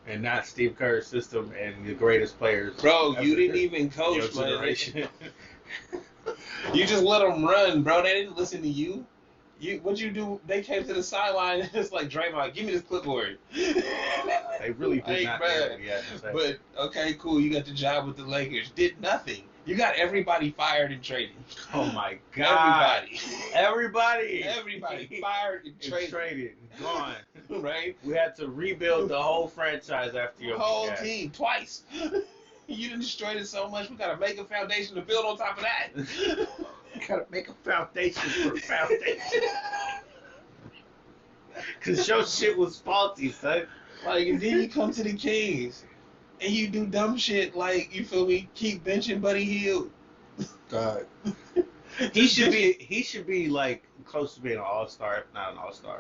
[SPEAKER 4] and not Steve Kerr's system and the greatest players.
[SPEAKER 3] Bro,
[SPEAKER 4] ever
[SPEAKER 3] you didn't
[SPEAKER 4] to
[SPEAKER 3] even coach,
[SPEAKER 4] your
[SPEAKER 3] man.
[SPEAKER 4] generation.
[SPEAKER 3] You just let them run, bro. They didn't listen to you. What'd you do? They came to the sideline and it's like, Draymond, give me this clipboard.
[SPEAKER 4] They really did
[SPEAKER 3] Like,
[SPEAKER 4] not.
[SPEAKER 3] bruh, But okay, cool. You got the job with the Lakers. Did nothing. You got everybody fired and traded.
[SPEAKER 4] Oh my God!
[SPEAKER 3] Everybody
[SPEAKER 4] Everybody
[SPEAKER 3] fired and
[SPEAKER 4] It's
[SPEAKER 3] traded.
[SPEAKER 4] traded, gone.
[SPEAKER 3] Right?
[SPEAKER 4] We had to rebuild the whole franchise after
[SPEAKER 3] The
[SPEAKER 4] your
[SPEAKER 3] whole
[SPEAKER 4] big ass.
[SPEAKER 3] team twice. You done destroyed it so much. We gotta make a foundation to build on top of that.
[SPEAKER 4] Gotta make a foundation for a foundation. Cause your shit was faulty, son.
[SPEAKER 3] Like, and then you come to the Kings and you do dumb shit like, you feel me, keep benching Buddy Hield.
[SPEAKER 4] God. He should be like close to being an all-star, if not an all-star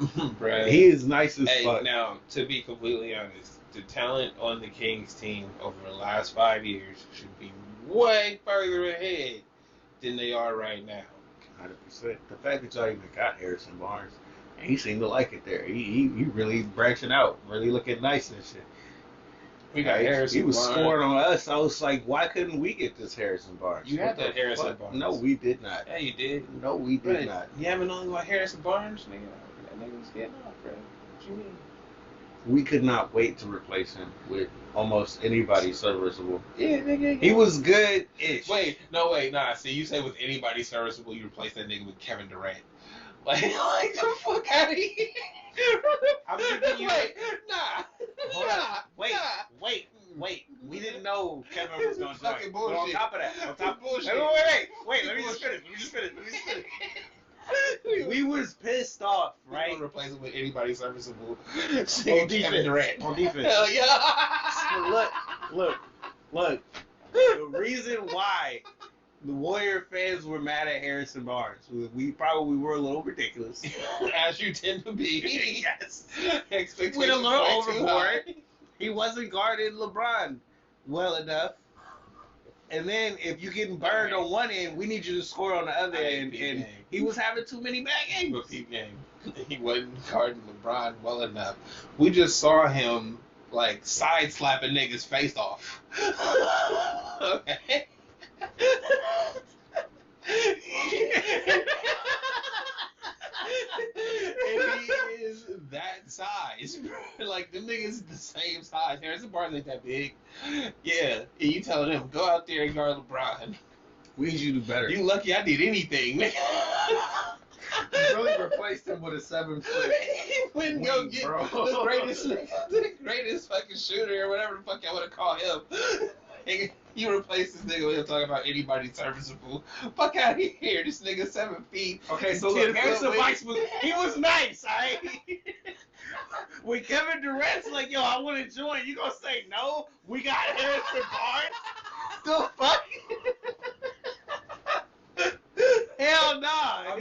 [SPEAKER 4] already.
[SPEAKER 3] Bruh.
[SPEAKER 4] He is nice as
[SPEAKER 3] Hey,
[SPEAKER 4] fuck.
[SPEAKER 3] now, to be completely honest, the talent on the Kings team over the last 5 years should be way further ahead than they are right now.
[SPEAKER 4] 100%. The fact that y'all even got Harrison Barnes, and he seemed to like it there. He really branching out, really looking nice and shit.
[SPEAKER 3] We got
[SPEAKER 4] Like,
[SPEAKER 3] Harrison
[SPEAKER 4] he was
[SPEAKER 3] Barnes.
[SPEAKER 4] scoring on us. I was like, why couldn't we get this Harrison Barnes?
[SPEAKER 3] You had
[SPEAKER 4] What
[SPEAKER 3] that
[SPEAKER 4] the
[SPEAKER 3] Harrison
[SPEAKER 4] fuck?
[SPEAKER 3] Barnes.
[SPEAKER 4] No, we did not.
[SPEAKER 3] Yeah, you did.
[SPEAKER 4] No, we did
[SPEAKER 3] Bruh,
[SPEAKER 4] not.
[SPEAKER 3] You haven't known about Harrison Barnes, nigga? That nigga was getting off, bro. What you mean?
[SPEAKER 4] We could not wait to replace him with almost anybody serviceable.
[SPEAKER 3] Yeah, nigga.
[SPEAKER 4] He was good-ish.
[SPEAKER 3] Wait, nah. See, you say with anybody serviceable, you replace that nigga with Kevin Durant. Like the fuck out of here.
[SPEAKER 4] I'm thinking you-
[SPEAKER 3] Wait, nah.
[SPEAKER 4] Hold
[SPEAKER 3] nah,
[SPEAKER 4] on. Wait.
[SPEAKER 3] nah.
[SPEAKER 4] We didn't know Kevin was going to join.
[SPEAKER 3] Fucking
[SPEAKER 4] But on
[SPEAKER 3] bullshit.
[SPEAKER 4] top of that,
[SPEAKER 3] Bullshit.
[SPEAKER 4] wait. Let me just finish. We was pissed off,
[SPEAKER 3] Right?
[SPEAKER 4] right?
[SPEAKER 3] Replace him with anybody serviceable.
[SPEAKER 4] On
[SPEAKER 3] Kevin
[SPEAKER 4] defense.
[SPEAKER 3] Durant.
[SPEAKER 4] On defense.
[SPEAKER 3] Hell yeah.
[SPEAKER 4] Look. The reason why the Warrior fans were mad at Harrison Barnes, we probably were a little ridiculous.
[SPEAKER 3] As you tend to be.
[SPEAKER 4] Yes.
[SPEAKER 3] Expectations
[SPEAKER 4] Went a little
[SPEAKER 3] way too
[SPEAKER 4] overboard.
[SPEAKER 3] high.
[SPEAKER 4] He wasn't guarding LeBron well enough. And then if you're getting burned on one end, we need you to score on the other
[SPEAKER 3] I
[SPEAKER 4] end.
[SPEAKER 3] peep
[SPEAKER 4] And
[SPEAKER 3] game.
[SPEAKER 4] he was having too many bad games.
[SPEAKER 3] But peep game. He wasn't guarding LeBron well enough. We just saw him like side slapping niggas face off. Okay. And he is that size, bro. Like them niggas is the same size. Harrison Barnes ain't that big. Yeah. And you telling him go out there and guard LeBron.
[SPEAKER 4] We need you to do better.
[SPEAKER 3] You lucky I did anything, nigga.
[SPEAKER 4] You really replaced him with a 7-foot.
[SPEAKER 3] He wouldn't go
[SPEAKER 4] wing,
[SPEAKER 3] get
[SPEAKER 4] bro.
[SPEAKER 3] the greatest fucking shooter or whatever the fuck I want to call him. You replace this nigga with him talking about anybody serviceable. Fuck out of here. This nigga 7 feet.
[SPEAKER 4] Okay, so
[SPEAKER 3] 10
[SPEAKER 4] look, Harrison
[SPEAKER 3] foot
[SPEAKER 4] Barnes
[SPEAKER 3] wings.
[SPEAKER 4] he was nice, alright? When Kevin Durant's like, yo, I want to join, you gonna say no? We got Harrison Barnes? The fuck? Hell nah.
[SPEAKER 3] I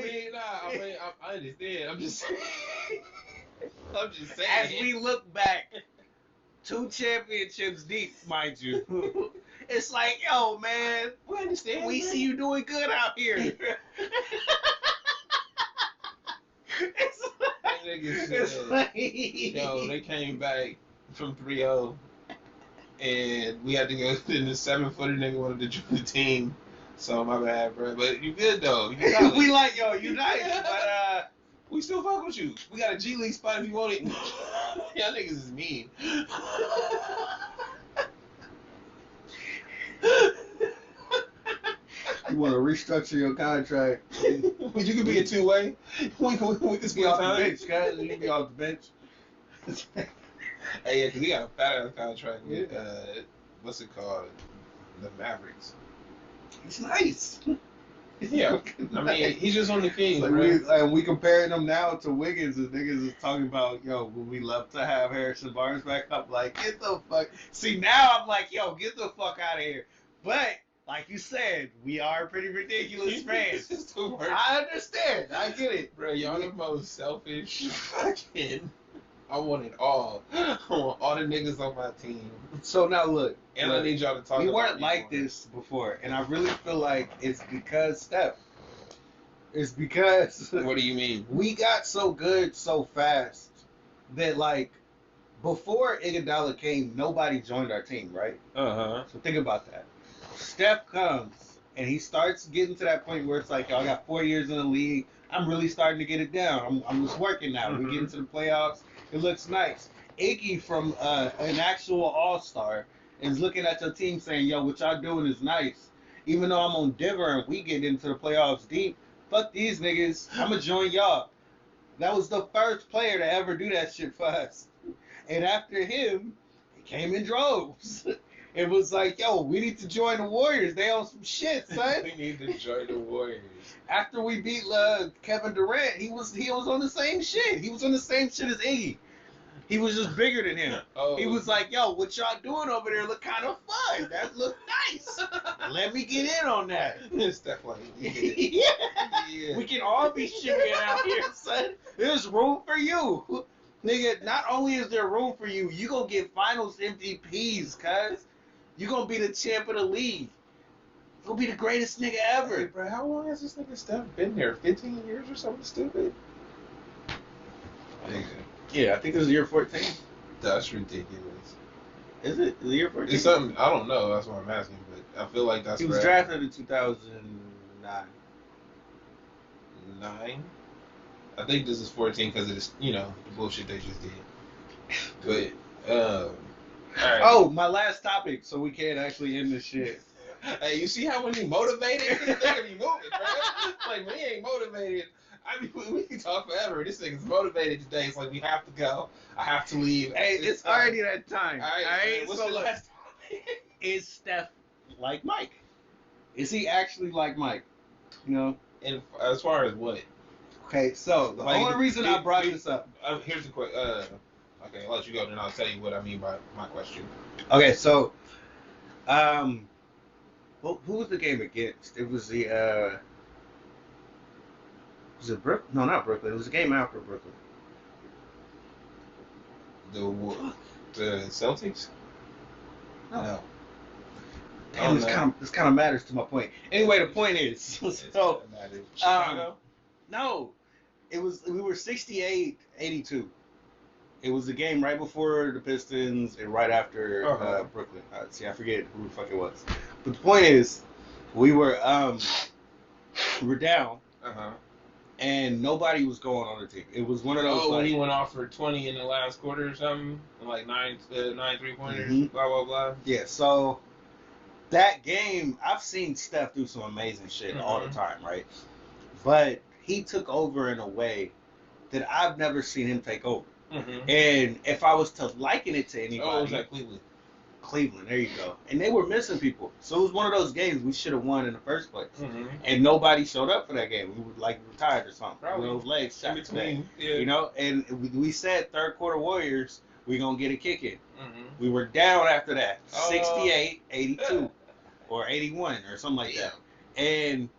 [SPEAKER 3] understand. I'm just saying.
[SPEAKER 4] As we look back, 2 championships deep, mind you. It's like, yo, man,
[SPEAKER 3] we understand.
[SPEAKER 4] we
[SPEAKER 3] man.
[SPEAKER 4] see you doing good out here.
[SPEAKER 3] That nigga
[SPEAKER 4] It's
[SPEAKER 3] said,
[SPEAKER 4] like,
[SPEAKER 3] yo, they came back from 3-0. and we had to go. And the 7-footer nigga wanted to join the team. So my bad, bro. But you good though. You solid.
[SPEAKER 4] We like, yo, you nice, but
[SPEAKER 3] We still fuck with you. We got a G League spot if you want it. Y'all niggas is mean.
[SPEAKER 4] you want to restructure your contract.
[SPEAKER 3] But you could be a two-way. We could
[SPEAKER 4] Be
[SPEAKER 3] split
[SPEAKER 4] off the
[SPEAKER 3] time.
[SPEAKER 4] bench, guys. You can be off the bench.
[SPEAKER 3] Hey, yeah, because he got a fat ass contract with what's it called? The Mavericks.
[SPEAKER 4] It's nice.
[SPEAKER 3] Yeah, I mean, he's just on the Kings,
[SPEAKER 4] Like we comparing them now to Wiggins, and niggas is talking about, yo, would we love to have Harrison Barnes back up? Like, get the fuck. See, now I'm like, yo, get the fuck out of here. But like you said, we are pretty ridiculous fans.
[SPEAKER 3] It's too much.
[SPEAKER 4] I understand. I get it.
[SPEAKER 3] Bro, y'all the most selfish fucking. I want it all. I want all the niggas on my team.
[SPEAKER 4] So now look,
[SPEAKER 3] And I need y'all to talk
[SPEAKER 4] we
[SPEAKER 3] about
[SPEAKER 4] weren't
[SPEAKER 3] me
[SPEAKER 4] like
[SPEAKER 3] more.
[SPEAKER 4] this before, and I really feel like it's because Steph. It's because
[SPEAKER 3] What do you mean?
[SPEAKER 4] we got so good so fast that, like, before Iguodala came, nobody joined our team, right?
[SPEAKER 3] Uh-huh.
[SPEAKER 4] So think about that. Steph comes and he starts getting to that point where it's like, yo, I got 4 years in the league. I'm really starting to get it down. I'm just working now.
[SPEAKER 3] Mhm.
[SPEAKER 4] We get into the playoffs. It looks nice. Iggy from an actual all-star is looking at your team saying, yo, what y'all doing is nice. Even though I'm on Denver and we get into the playoffs deep, fuck these niggas. I'm going to join y'all. That was the first player to ever do that shit for us. And after him, it came in droves. It was like, yo, we need to join the Warriors. They on some shit, son.
[SPEAKER 3] We need to join the Warriors.
[SPEAKER 4] After we beat Kevin Durant, he was on the same shit. He was on the same shit as Iggy. He was just bigger than him.
[SPEAKER 3] Oh.
[SPEAKER 4] He was like, yo, what y'all doing over there look kind of fun. That look nice. Let me get in on that.
[SPEAKER 3] It's definitely.
[SPEAKER 4] Yeah.
[SPEAKER 3] Yeah.
[SPEAKER 4] We can all be shimmying out here, son. There's room for you. Nigga, not only is there room for you, you gonna get finals MVPs, cuz. You gonna be the champ of the league. You gonna be the greatest nigga ever.
[SPEAKER 3] Hey, bro, how long has this nigga Steph been there? 15 years or something stupid? Nigga,
[SPEAKER 4] Yeah, I think this is year 14.
[SPEAKER 3] that's ridiculous.
[SPEAKER 4] Is it? Is it year 14?
[SPEAKER 3] It's something, I don't know, that's what I'm asking, but I feel like that's
[SPEAKER 4] He was
[SPEAKER 3] rare.
[SPEAKER 4] drafted in 2009.
[SPEAKER 3] 9? I think this is 14 because of this, the bullshit they just did. But, alright.
[SPEAKER 4] Oh, my last topic, so we can actually end this shit.
[SPEAKER 3] Hey, you see how when you motivated, this nigga be moving, bro. Like, when he ain't motivated, we can talk forever. This nigga's motivated today. It's like, we have to go. I have to leave.
[SPEAKER 4] Hey, it's already that time.
[SPEAKER 3] All right, what's
[SPEAKER 4] so
[SPEAKER 3] your
[SPEAKER 4] look,
[SPEAKER 3] last topic?
[SPEAKER 4] is Steph like Mike? Is he actually like Mike? You know?
[SPEAKER 3] And as far as what?
[SPEAKER 4] Okay, so the
[SPEAKER 3] Like,
[SPEAKER 4] only reason I brought this up.
[SPEAKER 3] Here's the question. Okay, I'll let you go, then I'll tell you what I mean by my question.
[SPEAKER 4] Okay, so, well, who was the game against? It was the, was it Brooklyn? No, not Brooklyn. It was the game after Brooklyn.
[SPEAKER 3] The Celtics? No.
[SPEAKER 4] Damn, this kind of matters to my point. Anyway, the point is, so,
[SPEAKER 3] Chicago?
[SPEAKER 4] no, we were 68-82. It was the game right before the Pistons and right after Brooklyn. See, I forget who the fuck it was. But the point is, we were down, and nobody was going on the team. It was one of those.
[SPEAKER 3] When he went off for 20 in the last quarter or something, and like 9 3-pointers,
[SPEAKER 4] Mhm.
[SPEAKER 3] blah blah blah.
[SPEAKER 4] Yeah. So that game, I've seen Steph do some amazing shit all the time, right? But he took over in a way that I've never seen him take over.
[SPEAKER 3] Mm-hmm.
[SPEAKER 4] And if I was to liken it to anybody,
[SPEAKER 3] Oh, it was at Cleveland.
[SPEAKER 4] Cleveland, there you go. And they were missing people. So it was one of those games we should have won in the first place.
[SPEAKER 3] Mm-hmm.
[SPEAKER 4] And nobody showed up for that game. We were like retired or something.
[SPEAKER 3] Probably.
[SPEAKER 4] Those legs shot
[SPEAKER 3] In
[SPEAKER 4] today.
[SPEAKER 3] between, yeah.
[SPEAKER 4] You know, and we said third quarter Warriors, we going to get a kick in.
[SPEAKER 3] Mm-hmm.
[SPEAKER 4] We were down after that. 68-82 or 81 or something like that. And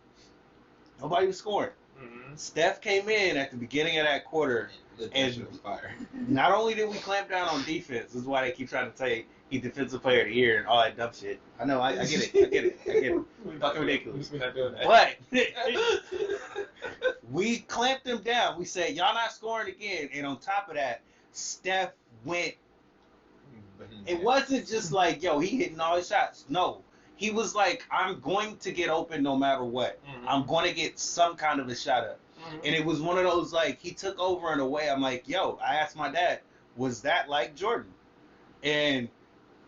[SPEAKER 4] nobody was scoring.
[SPEAKER 3] Mm-hmm.
[SPEAKER 4] Steph came in at the beginning of that quarter.
[SPEAKER 3] And was fire.
[SPEAKER 4] Not only did we clamp down on defense, this is why they keep trying to say he defensive player of the year and all that dumb shit. I know, I get it. Fucking ridiculous.
[SPEAKER 3] We're not doing that.
[SPEAKER 4] But we clamped them down. We said, y'all not scoring again. And on top of that, Steph went It wasn't just like, yo, he hitting all his shots. No. He was like, I'm going to get open no matter what.
[SPEAKER 3] Mhm.
[SPEAKER 4] I'm going to get some kind of a shot up.
[SPEAKER 3] Mhm.
[SPEAKER 4] And it was one of those, like, he took over in a way. I'm like, yo, I asked my dad, was that like Jordan? And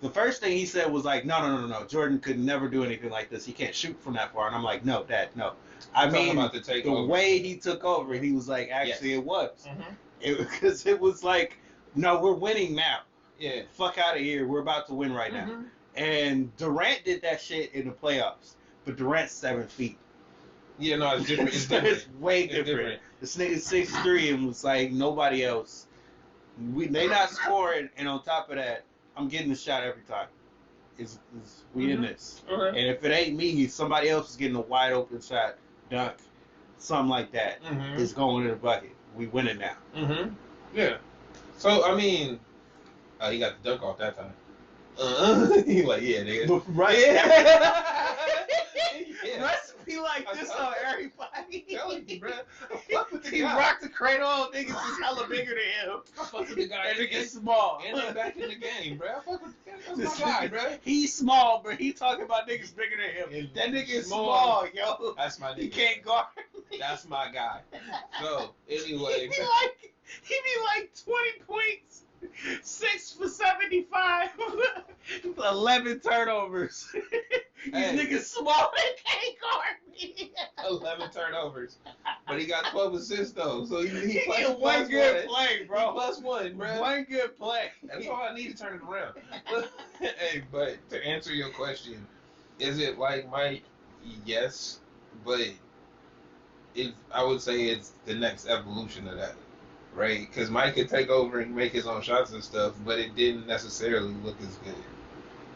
[SPEAKER 4] the first thing he said was like, no. Jordan could never do anything like this. He can't shoot from that far. And I'm like, no, Dad, no. I
[SPEAKER 3] I'm talking
[SPEAKER 4] mean,
[SPEAKER 3] about the
[SPEAKER 4] the
[SPEAKER 3] takeover.
[SPEAKER 4] way he took over, he was like, actually,
[SPEAKER 3] Yes.
[SPEAKER 4] it was.
[SPEAKER 3] Mhm.
[SPEAKER 4] Because it was like, no, we're winning now.
[SPEAKER 3] Yeah.
[SPEAKER 4] Fuck out of here. We're about to win right now.
[SPEAKER 3] Mhm.
[SPEAKER 4] And Durant did that shit in the playoffs. But Durant's 7 feet.
[SPEAKER 3] Yeah, no, it's different. It's different.
[SPEAKER 4] It's way
[SPEAKER 3] It's
[SPEAKER 4] different.
[SPEAKER 3] different.
[SPEAKER 4] This nigga's 6'3" and was like nobody else. They not scoring, and on top of that, I'm getting the shot every time. We in this.
[SPEAKER 3] Okay.
[SPEAKER 4] And if it ain't me, somebody else is getting a wide open shot, dunk, something like that.
[SPEAKER 3] Mhm.
[SPEAKER 4] It's going in the bucket. We winning now.
[SPEAKER 3] Mhm. Yeah. So I mean, he got the dunk off that time. He like, yeah, nigga.
[SPEAKER 4] Right.
[SPEAKER 3] Yeah.
[SPEAKER 4] Recipe like
[SPEAKER 3] I
[SPEAKER 4] this
[SPEAKER 3] told
[SPEAKER 4] on
[SPEAKER 3] you.
[SPEAKER 4] everybody.
[SPEAKER 3] Telling you, bro. I fuck with the
[SPEAKER 4] He
[SPEAKER 3] guy.
[SPEAKER 4] rocked the cradle on niggas is hella bigger than him.
[SPEAKER 3] I fuck with the guy.
[SPEAKER 4] That nigga's small.
[SPEAKER 3] And they back in the game, bro. I fuck with the guy. That's my guy, bro.
[SPEAKER 4] He's small, but he talking about niggas bigger than him.
[SPEAKER 3] And
[SPEAKER 4] That nigga is
[SPEAKER 3] small.
[SPEAKER 4] small, yo.
[SPEAKER 3] That's my nigga.
[SPEAKER 4] He can't guard.
[SPEAKER 3] That's my guy. So
[SPEAKER 4] He
[SPEAKER 3] anyway,
[SPEAKER 4] be like 20 points, 6 for 75, 11 turnovers. These
[SPEAKER 3] Hey.
[SPEAKER 4] niggas small, they can't guard me.
[SPEAKER 3] 11 turnovers, but he got 12 assists though. So he
[SPEAKER 4] He
[SPEAKER 3] plus,
[SPEAKER 4] get one
[SPEAKER 3] plus
[SPEAKER 4] good
[SPEAKER 3] one.
[SPEAKER 4] play,
[SPEAKER 3] He
[SPEAKER 4] bro.
[SPEAKER 3] plus one, bro.
[SPEAKER 4] One good play.
[SPEAKER 3] That's all I need to turn it around. Hey, but to answer your question, is it like Mike? Yes, but I would say it's the next evolution of that, right? Because Mike could take over and make his own shots and stuff, but it didn't necessarily look as good.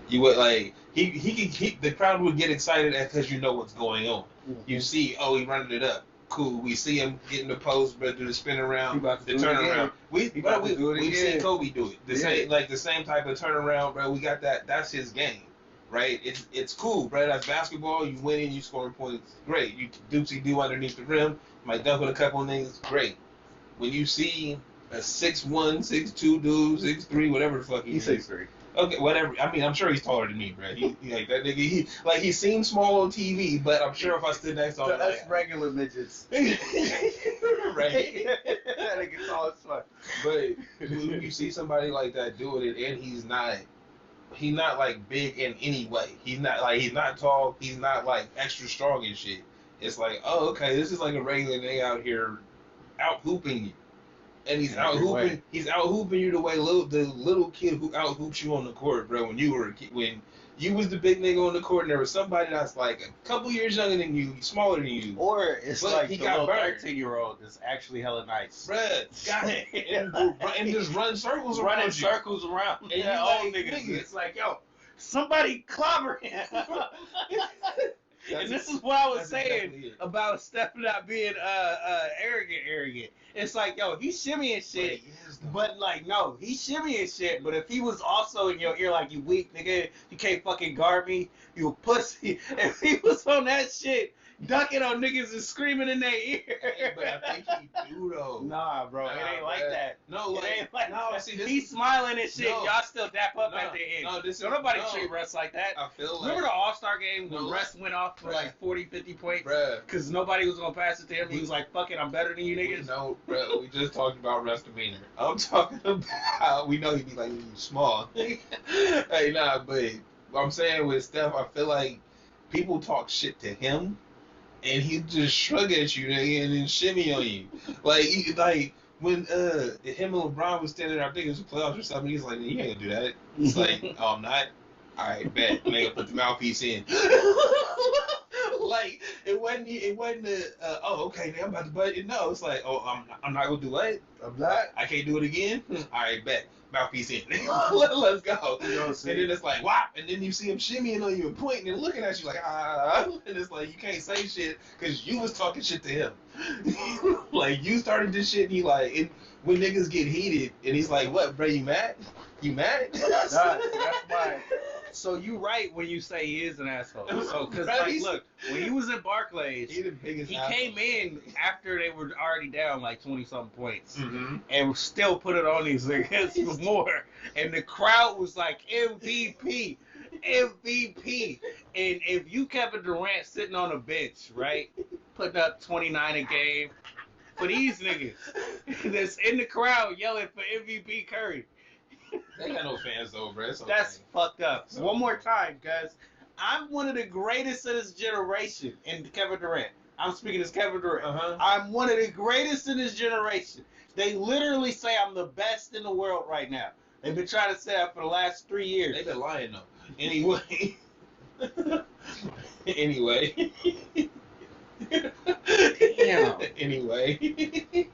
[SPEAKER 3] You would like the crowd would get excited because you know what's going on. You see, oh, he running it up. Cool. We see him getting the post, but do the spin around,
[SPEAKER 4] He about to
[SPEAKER 3] the
[SPEAKER 4] do it
[SPEAKER 3] turn
[SPEAKER 4] again.
[SPEAKER 3] around.
[SPEAKER 4] He about to do it
[SPEAKER 3] We've
[SPEAKER 4] again.
[SPEAKER 3] seen Kobe do it. The same type of turnaround, bro. We got that. That's his game, right? It's cool, bro. That's basketball. You winning, you scoring points. Great. You doopsie do underneath the rim. Might dunk with a couple of niggas. Great. When you see a 6'1", 6'2" dude, 6'3", whatever the fuck
[SPEAKER 4] He's
[SPEAKER 3] is.
[SPEAKER 4] 6'3".
[SPEAKER 3] Okay, whatever. I mean, I'm sure he's taller than me, bro. He like that nigga. He seems small on TV, but I'm sure if I stood next to him,
[SPEAKER 4] That's
[SPEAKER 3] like,
[SPEAKER 4] regular midgets.
[SPEAKER 3] right.
[SPEAKER 4] That nigga tall as fuck.
[SPEAKER 3] But when you see somebody like that doing it, and he's not like big in any way. He's not tall. He's not like extra strong and shit. It's like, oh, okay, this is like a regular nigga out here out hooping you. And he's
[SPEAKER 4] In
[SPEAKER 3] out
[SPEAKER 4] every way.
[SPEAKER 3] hooping. He's out hooping you the way the little kid who out hoops you on the court, bro. When you were a kid, when you was the big nigga on the court, and there was somebody that's like a couple years younger than you, smaller than you,
[SPEAKER 4] Or it's
[SPEAKER 3] But
[SPEAKER 4] like
[SPEAKER 3] he
[SPEAKER 4] the
[SPEAKER 3] got
[SPEAKER 4] little
[SPEAKER 3] burned.
[SPEAKER 4] 13-year-old that's actually hella nice.
[SPEAKER 3] bruh, got and just run circles around
[SPEAKER 4] Running
[SPEAKER 3] you.
[SPEAKER 4] circles around.
[SPEAKER 3] And
[SPEAKER 4] Yeah,
[SPEAKER 3] you
[SPEAKER 4] old
[SPEAKER 3] like,
[SPEAKER 4] niggas.
[SPEAKER 3] nigga.
[SPEAKER 4] It's like, yo, somebody clobber him. And this is what I was
[SPEAKER 3] That's
[SPEAKER 4] saying
[SPEAKER 3] exactly it.
[SPEAKER 4] about Steph not being arrogant. It's like, yo, he's shimmying shit. But like, no, he's shimmying shit. But if he was also in your ear like, you weak nigga, you can't fucking guard me, you a pussy. If he was on that shit, dunking on niggas and screaming in their ear.
[SPEAKER 3] But I think he do though.
[SPEAKER 4] Nah, bro, it ain't like
[SPEAKER 3] bruh.
[SPEAKER 4] that.
[SPEAKER 3] No,
[SPEAKER 4] It ain't like
[SPEAKER 3] no.
[SPEAKER 4] that.
[SPEAKER 3] See, this
[SPEAKER 4] He's smiling and shit.
[SPEAKER 3] No.
[SPEAKER 4] Y'all still dap up
[SPEAKER 3] No,
[SPEAKER 4] at the end.
[SPEAKER 3] no, this
[SPEAKER 4] Don't
[SPEAKER 3] is-
[SPEAKER 4] nobody
[SPEAKER 3] no.
[SPEAKER 4] treat Russ like that.
[SPEAKER 3] I feel like,
[SPEAKER 4] Remember the All-Star game when
[SPEAKER 3] No.
[SPEAKER 4] Russ went off for
[SPEAKER 3] Bruh.
[SPEAKER 4] like 40, 50 points?
[SPEAKER 3] bruh.
[SPEAKER 4] Because nobody was going to pass it to him. He was like, fuck it, I'm better than you niggas.
[SPEAKER 3] No, bro, we just talked about Russ demeanor. I'm talking about we know he'd be like, you small. Hey, nah, but what I'm saying with Steph, I feel like people talk shit to him, and he just shrug at you, nigga, and then shimmy on you. Like when him and LeBron was standing there, I think it was the playoffs or something. He's like, you ain't gonna do that. It's like, oh, I'm not. All right, bet. Nigga, put the mouthpiece in. Like it wasn't oh, okay, now I'm about to butt it. No, it's like, oh, I'm not gonna do what?
[SPEAKER 4] I'm not.
[SPEAKER 3] I can't do it again. All right, bet. Mouthpiece in. Let's go.
[SPEAKER 4] You know what I'm
[SPEAKER 3] And
[SPEAKER 4] saying?
[SPEAKER 3] then it's like, wow. And then you see him shimmying on you and pointing and looking at you like, ah. And it's like, you can't say shit because you was talking shit to him. Like, you started this shit and he like, when niggas get heated and he's like, what, bro, you mad? You mad?
[SPEAKER 4] That's So you right when you say he is an asshole. So because
[SPEAKER 3] Bro,
[SPEAKER 4] like,
[SPEAKER 3] he's-
[SPEAKER 4] look, when he was in Barclays,
[SPEAKER 3] He the biggest
[SPEAKER 4] he
[SPEAKER 3] asshole.
[SPEAKER 4] came in after they were already down like 20-something points,
[SPEAKER 3] Mm-hmm.
[SPEAKER 4] and still put it on these niggas for more. And the crowd was like MVP, MVP. And if you Kevin Durant sitting on a bench, right, putting up 29 a game, for these niggas that's in the crowd yelling for MVP Curry.
[SPEAKER 3] They got no fans though, bro. It's okay.
[SPEAKER 4] That's fucked up.
[SPEAKER 3] So-
[SPEAKER 4] One more time, guys. I'm one of the greatest of this generation in Kevin Durant. I'm speaking as Kevin Durant.
[SPEAKER 3] Uh-huh.
[SPEAKER 4] I'm one of the greatest in this generation. They literally say I'm the best in the world right now. They've been trying to say that for the last 3 years.
[SPEAKER 3] They've been lying though. Anyway. Anyway.
[SPEAKER 4] Damn.
[SPEAKER 3] Anyway.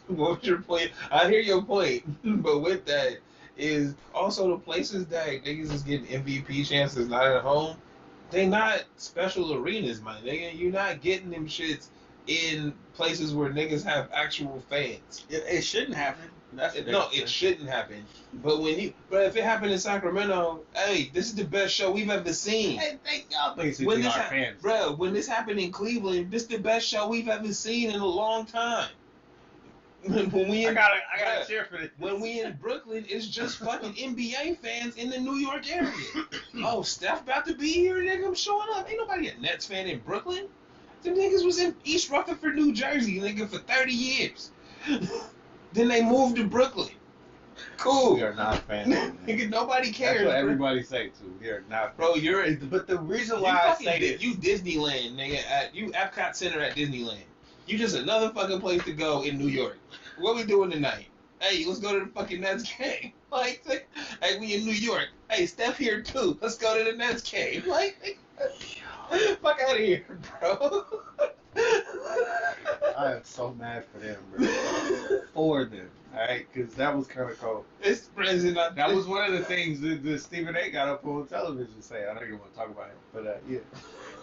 [SPEAKER 3] What was your point? I hear your point, but with that is also the places that niggas is getting MVP chances not at home. They not special arenas, my nigga. You're not getting them shits in places where niggas have actual fans.
[SPEAKER 4] It shouldn't happen. That's
[SPEAKER 3] No, it shouldn't happen. But if it happened in Sacramento, hey, this is the best show we've ever seen.
[SPEAKER 4] Hey, thank y'all basically
[SPEAKER 3] When this
[SPEAKER 4] our fans.
[SPEAKER 3] bro, when this happened in Cleveland, this is the best show we've ever seen in a long time. When we
[SPEAKER 4] I
[SPEAKER 3] in,
[SPEAKER 4] gotta
[SPEAKER 3] bruh,
[SPEAKER 4] cheer for this.
[SPEAKER 3] when we in Brooklyn, it's just fucking NBA fans in the New York area. Oh, Steph about to be here, nigga. I'm showing up. Ain't nobody a Nets fan in Brooklyn. Them niggas was in East Rutherford, New Jersey, nigga, for 30 years. Then they moved to Brooklyn. Cool.
[SPEAKER 4] We are not fans.
[SPEAKER 3] Nigga, nobody cares.
[SPEAKER 4] That's what
[SPEAKER 3] bro.
[SPEAKER 4] everybody say too. We are not.
[SPEAKER 3] Bro, you're
[SPEAKER 4] But the reason
[SPEAKER 3] you
[SPEAKER 4] why I
[SPEAKER 3] fucking
[SPEAKER 4] say this,
[SPEAKER 3] you Disneyland, nigga. You Epcot Center at Disneyland. You just another fucking place to go in New York. What we doing tonight? Hey, let's go to the fucking Nets game. Like, hey, we in New York. Hey, Steph here too. Let's go to the Nets game. Like, fuck out of here, bro.
[SPEAKER 4] I am so mad for them, bro. For them, alright? Because that was kind of cold.
[SPEAKER 3] It's present.
[SPEAKER 4] That was one of the things that Stephen A. got up on television saying. I don't even want to talk about it, but yeah.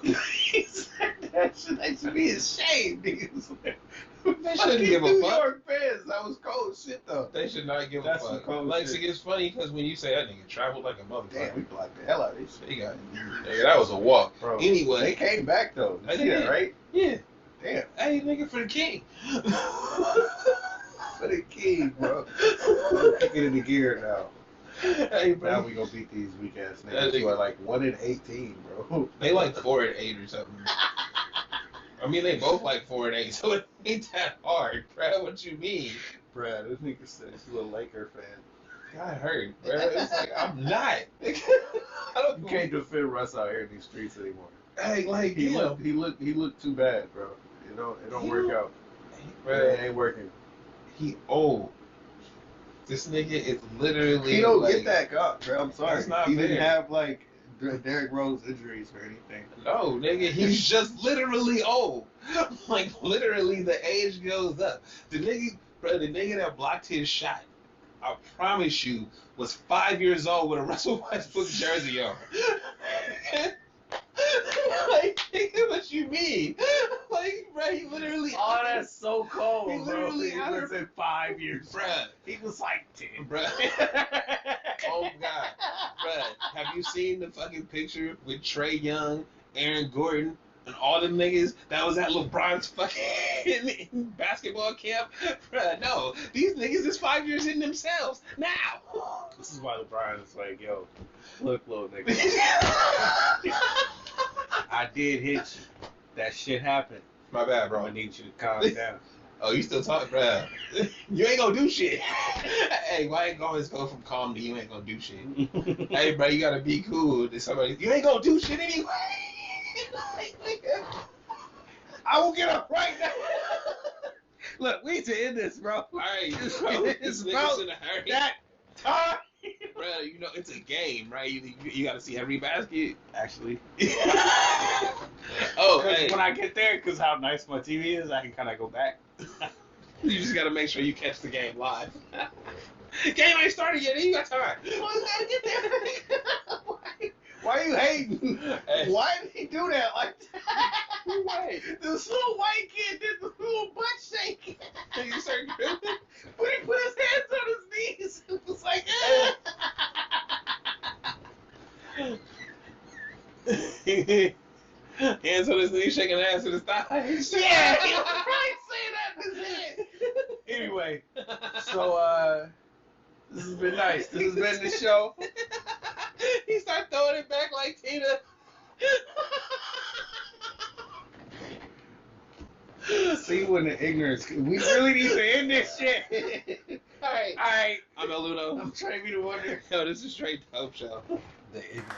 [SPEAKER 4] He said that should be ashamed, niggas.
[SPEAKER 3] They shouldn't give a
[SPEAKER 4] New
[SPEAKER 3] fuck.
[SPEAKER 4] York fans, that was cold shit though.
[SPEAKER 3] They should not give
[SPEAKER 4] That's
[SPEAKER 3] a
[SPEAKER 4] some
[SPEAKER 3] fuck.
[SPEAKER 4] cold
[SPEAKER 3] Like,
[SPEAKER 4] shit.
[SPEAKER 3] see, it's funny because when you say that nigga traveled like a
[SPEAKER 4] Damn,
[SPEAKER 3] motherfucker,
[SPEAKER 4] we blocked the hell out of this shit.
[SPEAKER 3] they got nigga, that was a walk.
[SPEAKER 4] Bro,
[SPEAKER 3] Anyway,
[SPEAKER 4] they came back though. You
[SPEAKER 3] They
[SPEAKER 4] see that,
[SPEAKER 3] did.
[SPEAKER 4] right?
[SPEAKER 3] yeah.
[SPEAKER 4] Damn.
[SPEAKER 3] Hey, nigga, for the king.
[SPEAKER 4] For the king, bro. We're kicking into gear now.
[SPEAKER 3] Hey, bro.
[SPEAKER 4] Now we gonna beat these weak ass
[SPEAKER 3] That
[SPEAKER 4] niggas who
[SPEAKER 3] nigga-
[SPEAKER 4] are like 1-18, bro.
[SPEAKER 3] They like 4-8 or something. I mean, they both like 4-8, so it ain't that hard, bro. What you mean?
[SPEAKER 4] Brad, this nigga said you a Laker fan.
[SPEAKER 3] Got hurt, bro. It's like I'm not. I don't.
[SPEAKER 4] You can't defend Russ out here in these streets anymore.
[SPEAKER 3] Hey, like
[SPEAKER 4] He
[SPEAKER 3] you
[SPEAKER 4] looked too bad, bro. It don't work out.
[SPEAKER 3] bro.
[SPEAKER 4] It ain't working.
[SPEAKER 3] He old. This nigga is literally.
[SPEAKER 4] He don't
[SPEAKER 3] like,
[SPEAKER 4] get that cup, bro. I'm sorry.
[SPEAKER 3] That's not
[SPEAKER 4] he didn't
[SPEAKER 3] fair.
[SPEAKER 4] have like Derrick Rose injuries or anything.
[SPEAKER 3] No, nigga, he's just literally old. Like literally, the age goes up. The nigga that blocked his shot, I promise you, was 5 years old with a Russell Westbrook jersey on. Like, nigga, what you mean? Like, bro, he literally.
[SPEAKER 4] Oh, that's so cold,
[SPEAKER 3] He
[SPEAKER 4] bro.
[SPEAKER 3] literally
[SPEAKER 4] He
[SPEAKER 3] had
[SPEAKER 4] was in 5 years.
[SPEAKER 3] Bruh,
[SPEAKER 4] He was like 10.
[SPEAKER 3] bruh. Oh God, bruh. Have you seen the fucking picture with Trey Young, Aaron Gordon, and all them niggas that was at LeBron's fucking basketball camp? Bruh, no. These niggas is 5 years in themselves now.
[SPEAKER 4] This is why LeBron is like, yo, look, little nigga. I did hit you. That shit happened.
[SPEAKER 3] My bad,
[SPEAKER 4] I
[SPEAKER 3] bro.
[SPEAKER 4] need you to calm down.
[SPEAKER 3] Oh, you still talking, bruh? You ain't gonna do shit. Hey, why ain't always go from calm to you ain't gonna do shit? Hey, bro, you gotta be cool. There's somebody, you ain't gonna do shit anyway.
[SPEAKER 4] I will get up right now. Look, we need to end this, bro.
[SPEAKER 3] All right,
[SPEAKER 4] It's
[SPEAKER 3] bro. This
[SPEAKER 4] about
[SPEAKER 3] nigga's in a hurry.
[SPEAKER 4] that time.
[SPEAKER 3] Bro, you know it's a game, right? You gotta see every basket.
[SPEAKER 4] Actually,
[SPEAKER 3] Oh,
[SPEAKER 4] 'cause
[SPEAKER 3] hey,
[SPEAKER 4] when I get there, because how nice my TV is, I can kind of go back.
[SPEAKER 3] you just gotta make sure you catch the game live. Game ain't started yet. You got time. You gotta get there.
[SPEAKER 4] Why are you hating?
[SPEAKER 3] Hey.
[SPEAKER 4] Why did he do that like that?
[SPEAKER 3] Why?
[SPEAKER 4] This little white kid did the little butt shake.
[SPEAKER 3] You start gripping?
[SPEAKER 4] When he put his hands on his knees, it was like, eh.
[SPEAKER 3] Hands on his knees, shaking ass to his thighs.
[SPEAKER 4] Yeah, he was right saying that in his head. Anyway, so this has been nice. This has been the show.
[SPEAKER 3] He started throwing it back like Tina.
[SPEAKER 4] See when the ignorance. We really need to end this shit.
[SPEAKER 3] All right.
[SPEAKER 4] All right.
[SPEAKER 3] I'm El Ludo.
[SPEAKER 4] I'm trying to be the wonder.
[SPEAKER 3] Yo, this is Straight Dope Show.
[SPEAKER 4] The ignorance.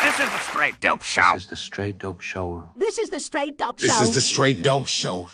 [SPEAKER 6] This is the Straight Dope Show.
[SPEAKER 7] This is the Straight Dope Show.
[SPEAKER 6] This is the Straight Dope Show.
[SPEAKER 7] This is the Straight Dope Show.